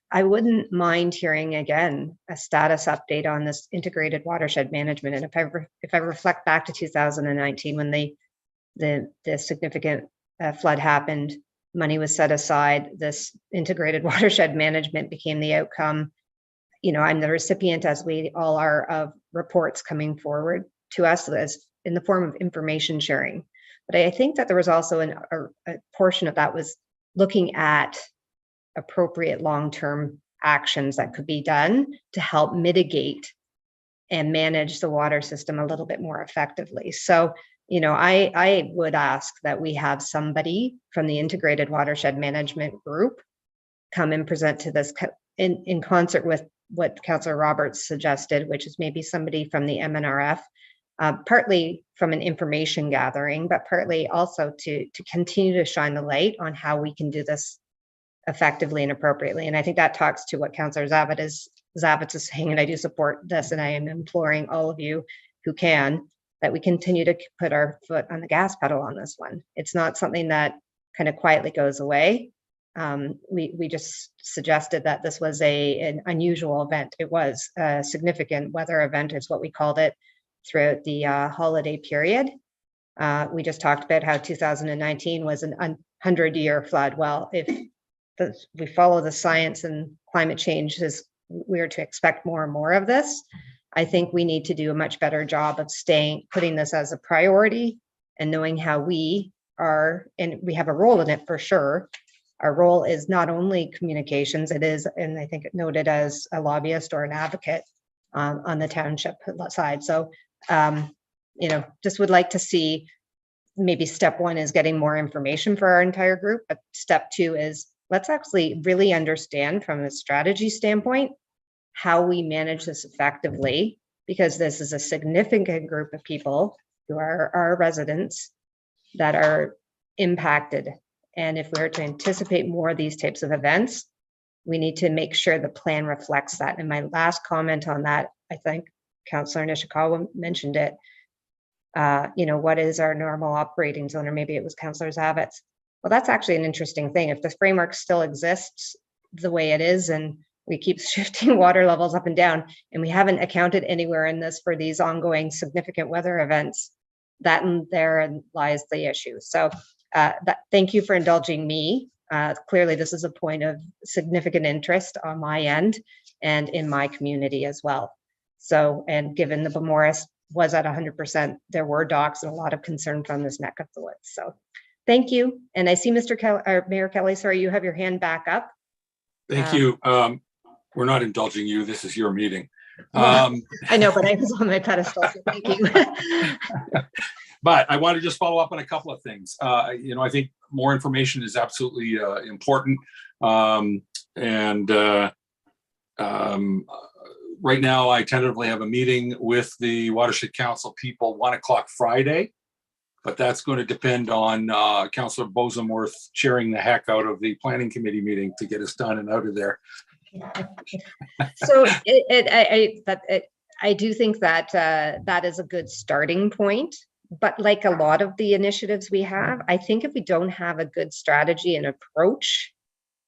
I wouldn't mind hearing again a status update on this integrated watershed management. And if I reflect back to 2019 when the significant flood happened, money was set aside, this integrated watershed management became the outcome. I'm the recipient, as we all are, of reports coming forward to us as in the form of information sharing. But I think that there was also a portion of that was looking at appropriate long-term actions that could be done to help mitigate and manage the water system a little bit more effectively. So, I would ask that we have somebody from the Integrated Watershed Management Group come and present to this in concert with what Councillor Roberts suggested, which is maybe somebody from the MNRF, partly from an information gathering, but partly also to continue to shine the light on how we can do this effectively and appropriately. And I think that talks to what Councillor Zavitz is saying, and I do support this, and I am imploring all of you who can, that we continue to put our foot on the gas pedal on this one. It's not something that kind of quietly goes away. We just suggested that this was an unusual event. It was a significant weather event, is what we called it, throughout the holiday period. We just talked about how 2019 was an 100-year flood. Well, if we follow the science and climate change, we are to expect more and more of this. I think we need to do a much better job of putting this as a priority and knowing how we are, and we have a role in it for sure. Our role is not only communications, it is, and I think it noted as a lobbyist or an advocate on the township side. So, just would like to see maybe step one is getting more information for our entire group, but step two is let's actually really understand from a strategy standpoint how we manage this effectively, because this is a significant group of people who are our residents that are impacted. And if we're to anticipate more of these types of events, we need to make sure the plan reflects that. And my last comment on that, I think Councillor Nishikawa mentioned it. What is our normal operating zone? Or maybe it was Councillor Zavitz. Well, that's actually an interesting thing. If the framework still exists the way it is, and we keep shifting water levels up and down, and we haven't accounted anywhere in this for these ongoing significant weather events, that and therein lies the issue. So thank you for indulging me. Clearly, this is a point of significant interest on my end and in my community as well. So, and given the Bemoris was at 100%, there were docks and a lot of concern from this neck of the woods. So thank you. And I see Mayor Kelly, sorry, you have your hand back up. Thank you. We're not indulging you. This is your meeting. I know, but I was on my pedestal, so thank you. But I want to just follow up on a couple of things. I think more information is absolutely important. Right now, I tentatively have a meeting with the Watershed Council people 1 o'clock Friday, but that's going to depend on Councillor Bosenworth chairing the heck out of the planning committee meeting to get us done and out of there. So I do think that that is a good starting point. But like a lot of the initiatives we have, I think if we don't have a good strategy and approach,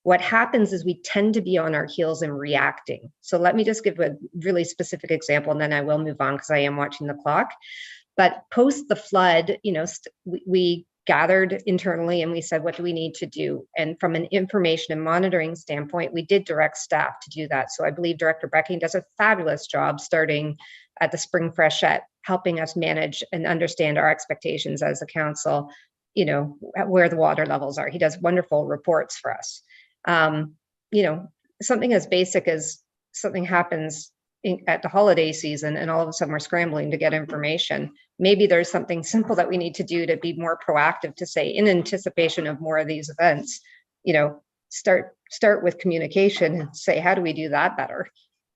what happens is we tend to be on our heels and reacting. So let me just give a really specific example, and then I will move on because I am watching the clock. But post the flood, we gathered internally and we said, what do we need to do? And from an information and monitoring standpoint, we did direct staff to do that. So I believe Director Brecking does a fabulous job starting at the Spring Freshette, helping us manage and understand our expectations as a council, you know, where the water levels are. He does wonderful reports for us. You know, something as basic as something happens at the holiday season and all of a sudden we're scrambling to get information. Maybe there's something simple that we need to do to be more proactive, to say, in anticipation of more of these events, you know, start with communication and say, how do we do that better?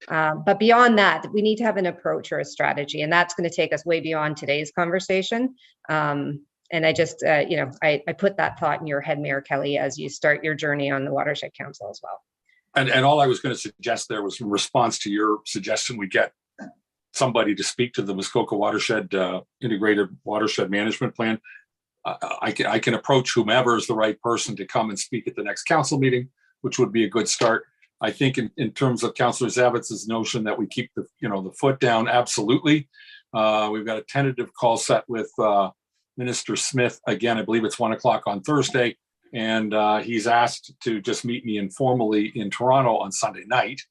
But beyond that, we need to have an approach or a strategy, and that's going to take us way beyond today's conversation. And I just, you know, I put that thought in your head, Mayor Kelly, as you start your journey on the Watershed Council as well. And all I was going to suggest there was in response to your suggestion, we get somebody to speak to the Muskoka Watershed Integrated Watershed Management Plan. I can approach whomever is the right person to come and speak at the next council meeting, which would be a good start. I think in terms of Councillor Zavitz's notion that we keep the, you know, the foot down, absolutely. We've got a tentative call set with Minister Smith. Again, I believe it's 1 o'clock on Thursday. And he's asked to just meet me informally in Toronto on Sunday night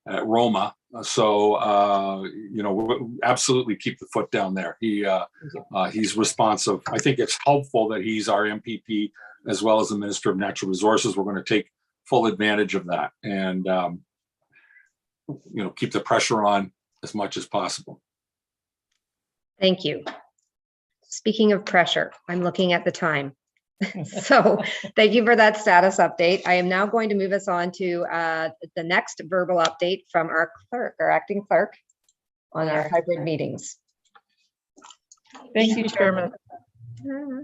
at Roma. So, you know, we'll absolutely keep the foot down there. He's responsive. I think it's helpful that he's our MPP as well as the Minister of Natural Resources. We're going to take full advantage of that and, you know, keep the pressure on as much as possible. Thank you. Speaking of pressure, I'm looking at the time. So thank you for that status update. I am now going to move us on to the next verbal update from our clerk, our acting clerk, on our hybrid meetings. Thank you, Chairman.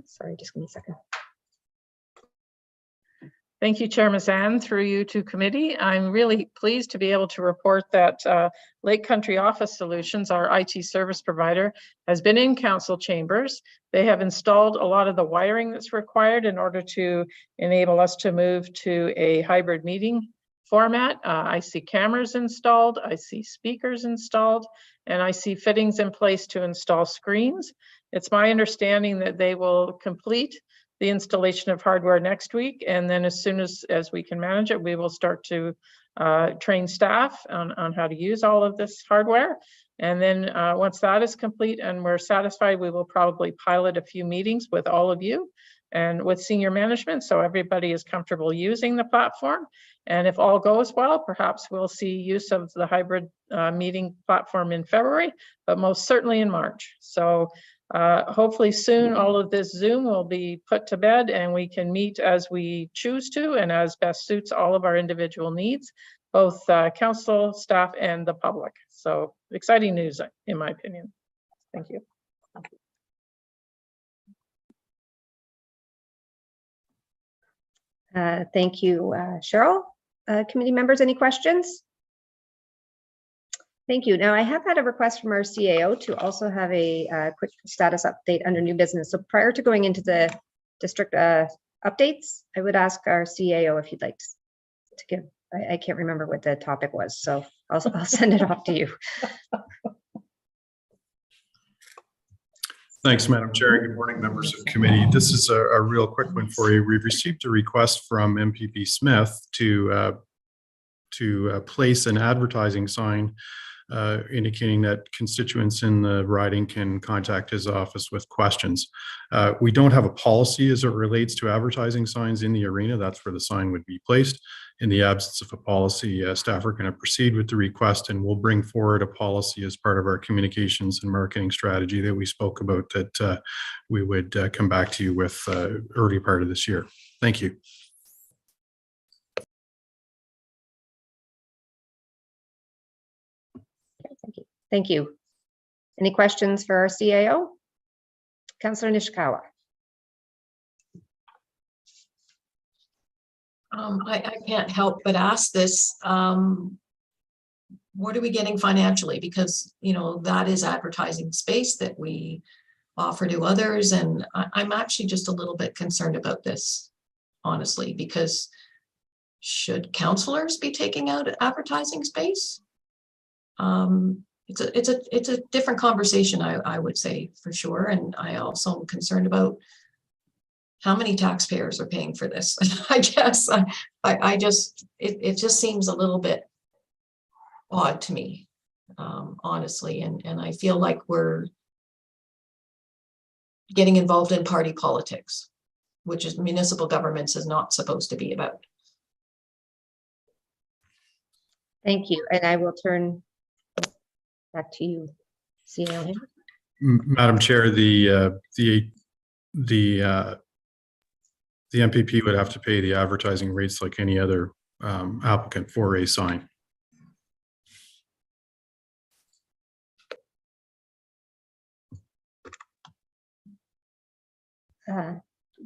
Sorry, just give me a second. Thank you, Chair Mazan, through you to committee. I'm really pleased to be able to report that Lake Country Office Solutions, our IT service provider, has been in council chambers. They have installed a lot of the wiring that's required in order to enable us to move to a hybrid meeting format. I see cameras installed, I see speakers installed, and I see fittings in place to install screens. It's my understanding that they will complete the installation of hardware next week, and then as soon as we can manage it, we will start to train staff on how to use all of this hardware. And then once that is complete and we're satisfied, we will probably pilot a few meetings with all of you and with senior management, so everybody is comfortable using the platform. And if all goes well, perhaps we'll see use of the hybrid meeting platform in February, but most certainly in March. So hopefully soon all of this Zoom will be put to bed and we can meet as we choose to and as best suits all of our individual needs, both council, staff, and the public. So exciting news, in my opinion. Thank you. Thank you, Cheryl. Committee members, any questions? Thank you. Now, I have had a request from our CAO to also have a quick status update under new business. So prior to going into the district updates, I would ask our CAO if he'd like to give, I can't remember what the topic was, so I'll send it off to you. Thanks, Madam Chair. Good morning, members of the committee. This is a real quick one for you. We've received a request from MPP Smith to place an advertising sign indicating that constituents in the riding can contact his office with questions. We don't have a policy as it relates to advertising signs in the arena. That's where the sign would be placed. In the absence of a policy, staff are going to proceed with the request, and we'll bring forward a policy as part of our communications and marketing strategy that we spoke about that we would come back to you with early part of this year. Thank you. Thank you. Any questions for our CAO? Councillor Nishikawa. I can't help but ask this. What are we getting financially? Because, you know, that is advertising space that we offer to others. And I'm actually just a little bit concerned about this, honestly, because should councillors be taking out advertising space? It's a different conversation, I would say, for sure. And I also am concerned about how many taxpayers are paying for this. I guess it just seems a little bit odd to me, honestly. And I feel like we're getting involved in party politics. which is municipal governments is not supposed to be about. Thank you. And I will turn back to you, CAO. Madam Chair, the MPP would have to pay the advertising rates like any other applicant for a sign.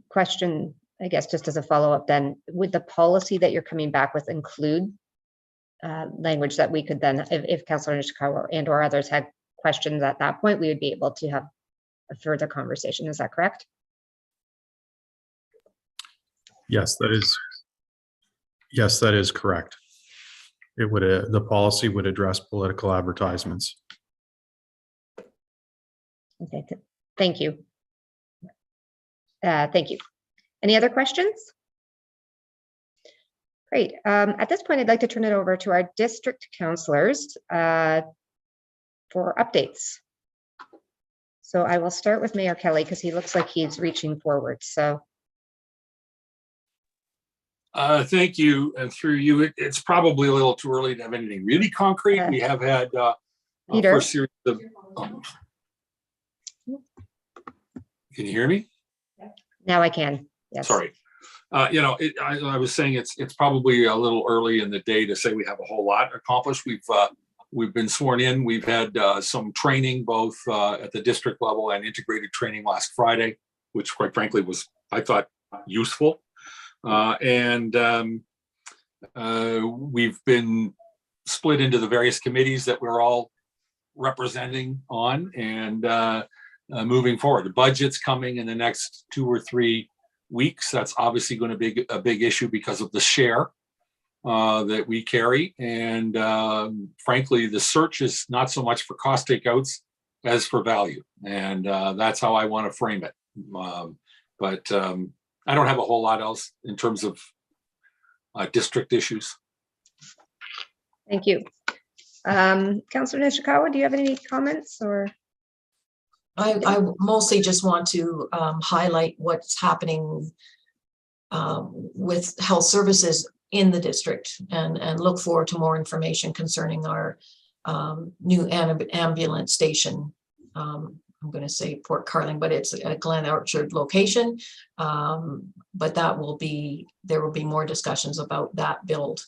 Question, I guess, just as a follow-up then, would the policy that you're coming back with include language that we could then, if Councillor Nishikawa and or others had questions at that point, we would be able to have a further conversation. Is that correct? Yes, that is correct. It would, the policy would address political advertisements. Okay, thank you. Thank you. Any other questions? Great. At this point, I'd like to turn it over to our district councillors for updates. So I will start with Mayor Kelly because he looks like he's reaching forward. So. Thank you. And through you, it's probably a little too early to have anything really concrete. We have had Peter. first series of. Can you hear me? Now I can. Yes. Sorry. You know, I was saying it's probably a little early in the day to say we have a whole lot accomplished. We've been sworn in. We've had some training both at the district level and integrated training last Friday, which quite frankly was, I thought, useful. We've been split into the various committees that we're all representing on and moving forward. The budget's coming in the next 2 or 3 weeks. That's obviously going to be a big issue because of the share that we carry. And frankly, the search is not so much for cost takeouts as for value. And that's how I want to frame it. But I don't have a whole lot else in terms of district issues. Thank you. Councillor Nishikawa, do you have any comments or? I mostly just want to highlight what's happening with health services in the district and look forward to more information concerning our new ambulance station. I'm going to say Port Carling, but it's a Glen Orchard location. But there will be more discussions about that build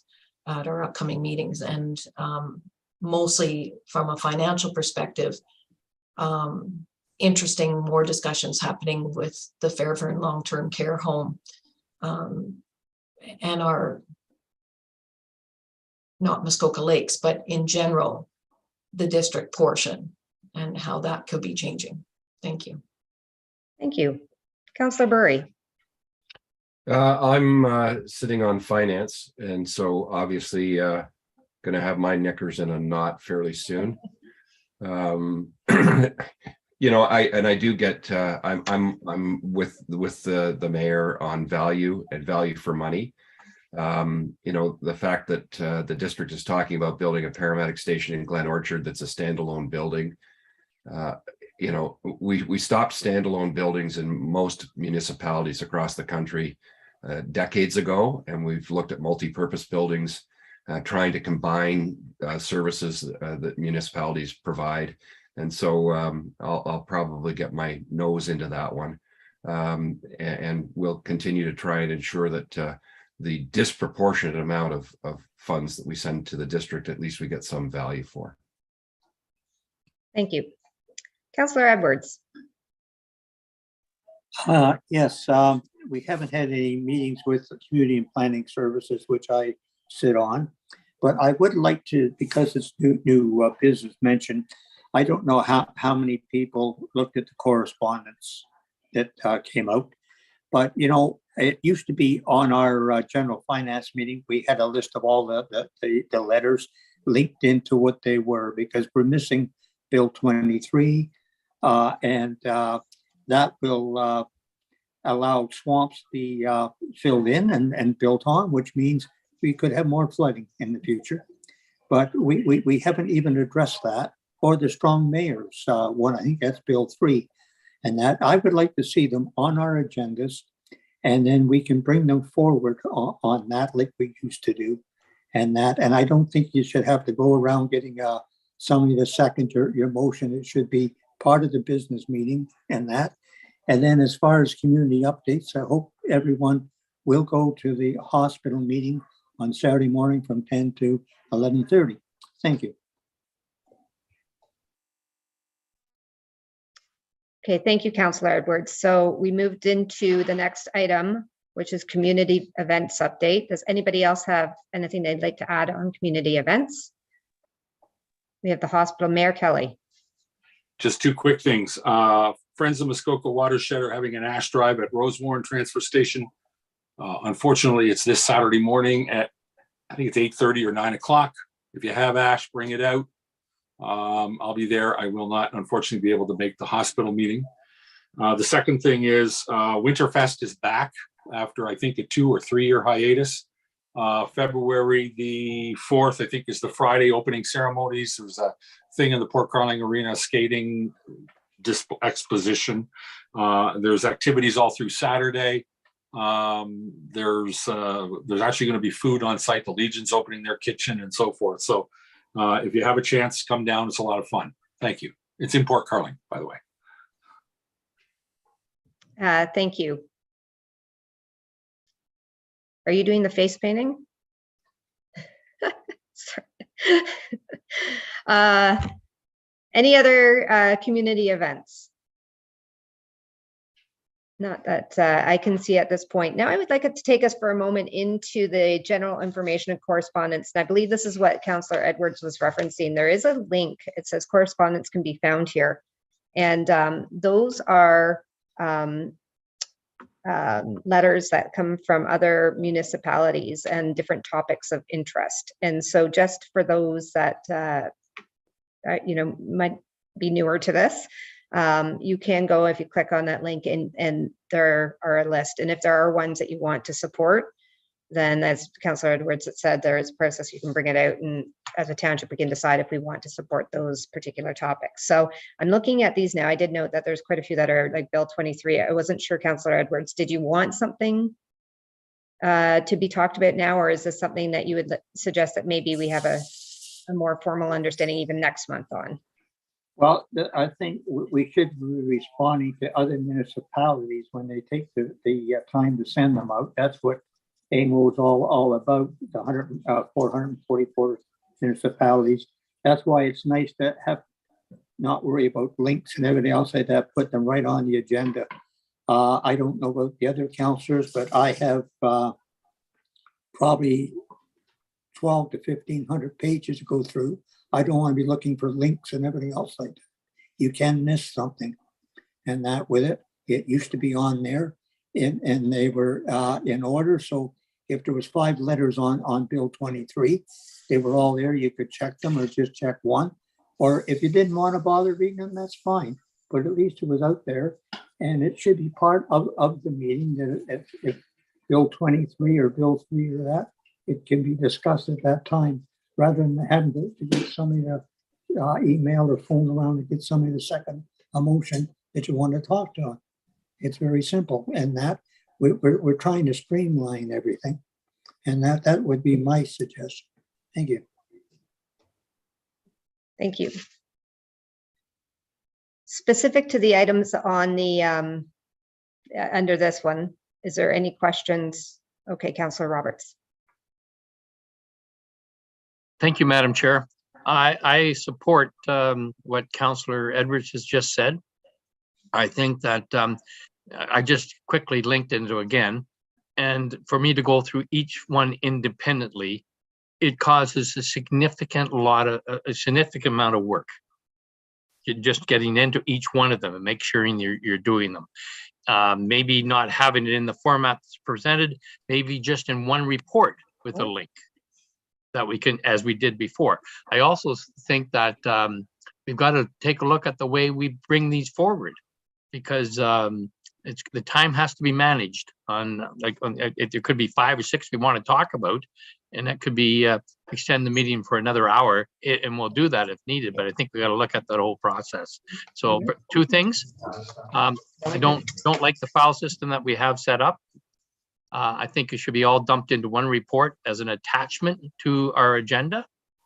at our upcoming meetings, and mostly from a financial perspective. Interesting, more discussions happening with the Fairburn long-term care home and our, not Muskoka Lakes, but in general, the district portion and how that could be changing. Thank you. Thank you. Councillor Burry. I'm sitting on finance, and so obviously going to have my knickers in a knot fairly soon. You know, I do get I'm with the mayor on value and value for money. You know, the fact that the district is talking about building a paramedic station in Glen Orchard that's a standalone building. You know, we stopped standalone buildings in most municipalities across the country decades ago, and we've looked at multi-purpose buildings, trying to combine services that municipalities provide. And so I'll probably get my nose into that one, and we'll continue to try and ensure that the disproportionate amount of funds that we send to the district, at least we get some value for. Thank you. Councillor Edwards. Yes, we haven't had any meetings with the Community and Planning Services, which I sit on, but I would like to, because it's new business mentioned, I don't know how many people looked at the correspondence that came out, but you know, it used to be on our general finance meeting. We had a list of all the letters linked into what they were, because we're missing Bill 23, and that will allow swamps to be filled in and built on, which means we could have more flooding in the future. But we haven't even addressed that, or the strong mayors one. I think that's Bill 3, and that I would like to see them on our agendas And then we can bring them forward on that like we used to do. And I don't think you should have to go around getting somebody to second your motion. It should be part of the business meeting and that. And then as far as community updates, I hope everyone will go to the hospital meeting on Saturday morning from 10 to 11:30. Thank you. Okay, thank you, Councillor Edwards. So we moved into the next item, which is community events update. Does anybody else have anything they'd like to add on community events? We have the hospital. Mayor Kelly. Just two quick things. Friends of Muskoka Watershed are having an ash drive at Rosewarren Transfer Station. Unfortunately, it's this Saturday morning at, I think it's 8:30 or 9 o'clock. If you have ash, bring it out. I'll be there. I will not, unfortunately, be able to make the hospital meeting. The second thing is Winterfest is back after, I think, a 2 or 3 year hiatus. February the 4th, I think, is the Friday opening ceremonies. There's a thing in the Port Carling Arena, skating exposition. There's activities all through Saturday. There's actually going to be food on site. The Legion's opening their kitchen and so forth. So if you have a chance, come down. It's a lot of fun. Thank you. It's in Port Carling, by the way. Thank you. Are you doing the face painting? Any other community events? Not that I can see at this point. Now I would like it to take us for a moment into the general information and correspondence. And I believe this is what Councillor Edwards was referencing. There is a link. It says correspondence can be found here. And those are letters that come from other municipalities and different topics of interest. And so just for those that might be newer to this, you can go, if you click on that link, and there are a list. And if there are ones that you want to support, then as Councillor Edwards had said, there is a process you can bring it out, and as a township we can decide if we want to support those particular topics. So I'm looking at these now. I did note that there's quite a few that are like Bill 23. I wasn't sure, Councillor Edwards, did you want something to be talked about now, or is this something that you would suggest that maybe we have a more formal understanding even next month on? Well, I think we should be responding to other municipalities when they take the time to send them out. That's what AMO is all about, the 444 municipalities. That's why it's nice to have not worry about links and everything else like that, put them right on the agenda. I don't know about the other councillors, but I have probably 12 to 1,500 pages to go through. I don't want to be looking for links and everything else like that. You can miss something. And that with it, it used to be on there and they were in order. So if there was 5 letters on Bill 23, they were all there. You could check them or just check one. Or if you didn't want to bother reading them, that's fine. But at least it was out there. And it should be part of the meeting that if Bill 23 or Bill 3 or that, it can be discussed at that time, rather than having to get somebody to email or phone around to get somebody to second a motion that you want to talk to. It's very simple, and that we're trying to streamline everything, and that would be my suggestion. Thank you. Thank you. Specific to the items on the under this one, is there any questions? Okay, Councillor Roberts. Thank you, Madam Chair. I support what Councillor Edwards has just said. I think that I just quickly linked into again, and for me to go through each one independently, it causes a significant amount of work. Just getting into each one of them and make sure you're doing them. Maybe not having it in the format that's presented, maybe just in one report with a link that we can, as we did before. I also think that we've got to take a look at the way we bring these forward, because the time has to be managed on, if there could be 5 or 6 we want to talk about, and that could be extend the meeting for another hour, and we'll do that if needed. But I think we got to look at that whole process. So 2 things. I don't like the file system that we have set up. I think it should be all dumped into one report as an attachment to our agenda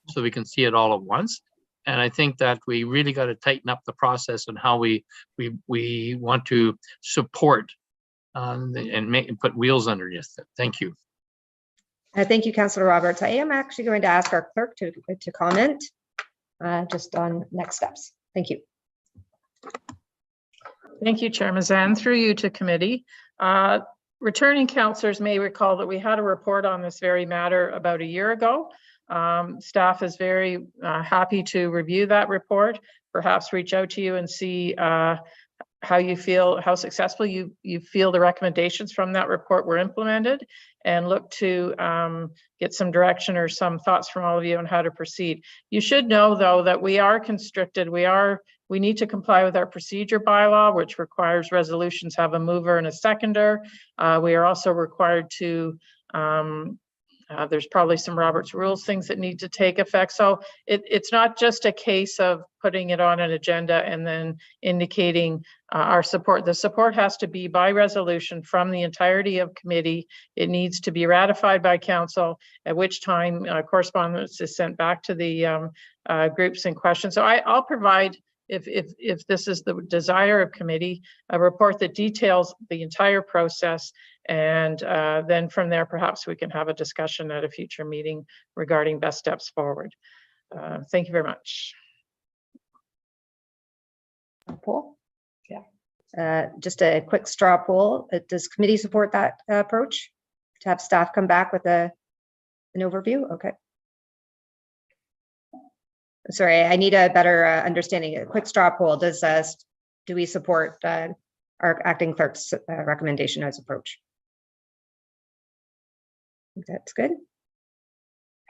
so we can see it all at once. And I think that we really got to tighten up the process on how we want to support and put wheels underneath it. Thank you. Thank you, Councillor Roberts. I am actually going to ask our clerk to comment just on next steps. Thank you. Thank you, Chair Mazan. Through you to committee. Returning councillors may recall that we had a report on this very matter about a year ago. Staff is very happy to review that report, perhaps reach out to you and see how you feel, how successful you feel the recommendations from that report were implemented, and look to get some direction or some thoughts from all of you on how to proceed. You should know, though, that we are constricted. We need to comply with our procedure bylaw, which requires resolutions have a mover and a seconder. We are also required to there's probably some Robert's rules things that need to take effect. So it's not just a case of putting it on an agenda and then indicating our support. The support has to be by resolution from the entirety of committee. It needs to be ratified by council, at which time correspondence is sent back to the groups in question. So I'll provide, if this is the desire of committee, a report that details the entire process, and then from there perhaps we can have a discussion at a future meeting regarding best steps forward. Thank you very much. Poll? Yeah. Just a quick straw poll. Does committee support that approach to have staff come back with an overview? Okay. Sorry, I need a better understanding. A quick straw poll. Do we support our acting clerk's recommendation as approach? That's good.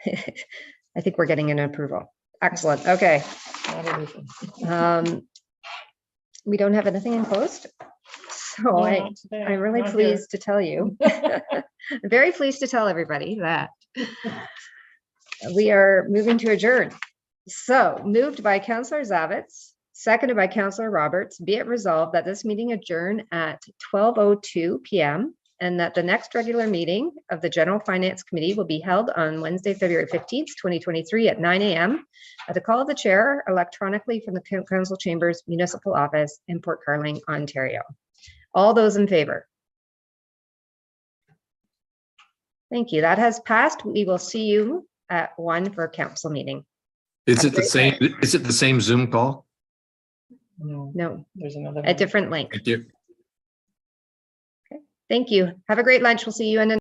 I think we're getting an approval. Excellent. Okay. We don't have anything in closed. So I'm really pleased to tell you. I'm very pleased to tell everybody that we are moving to adjourn. So moved by Councillor Zavitz, seconded by Councillor Roberts, be it resolved that this meeting adjourn at 12:02 p.m. and that the next regular meeting of the General Finance Committee will be held on Wednesday, February 15th, 2023 at 9 a.m. at the call of the chair electronically from the Council Chambers Municipal Office in Port Carling, Ontario. All those in favor? Thank you. That has passed. We will see you at 1 for a council meeting. Is it the same? Is it the same Zoom call? No, there's another a different link. Thank you. Okay. Thank you. Have a great lunch. We'll see you in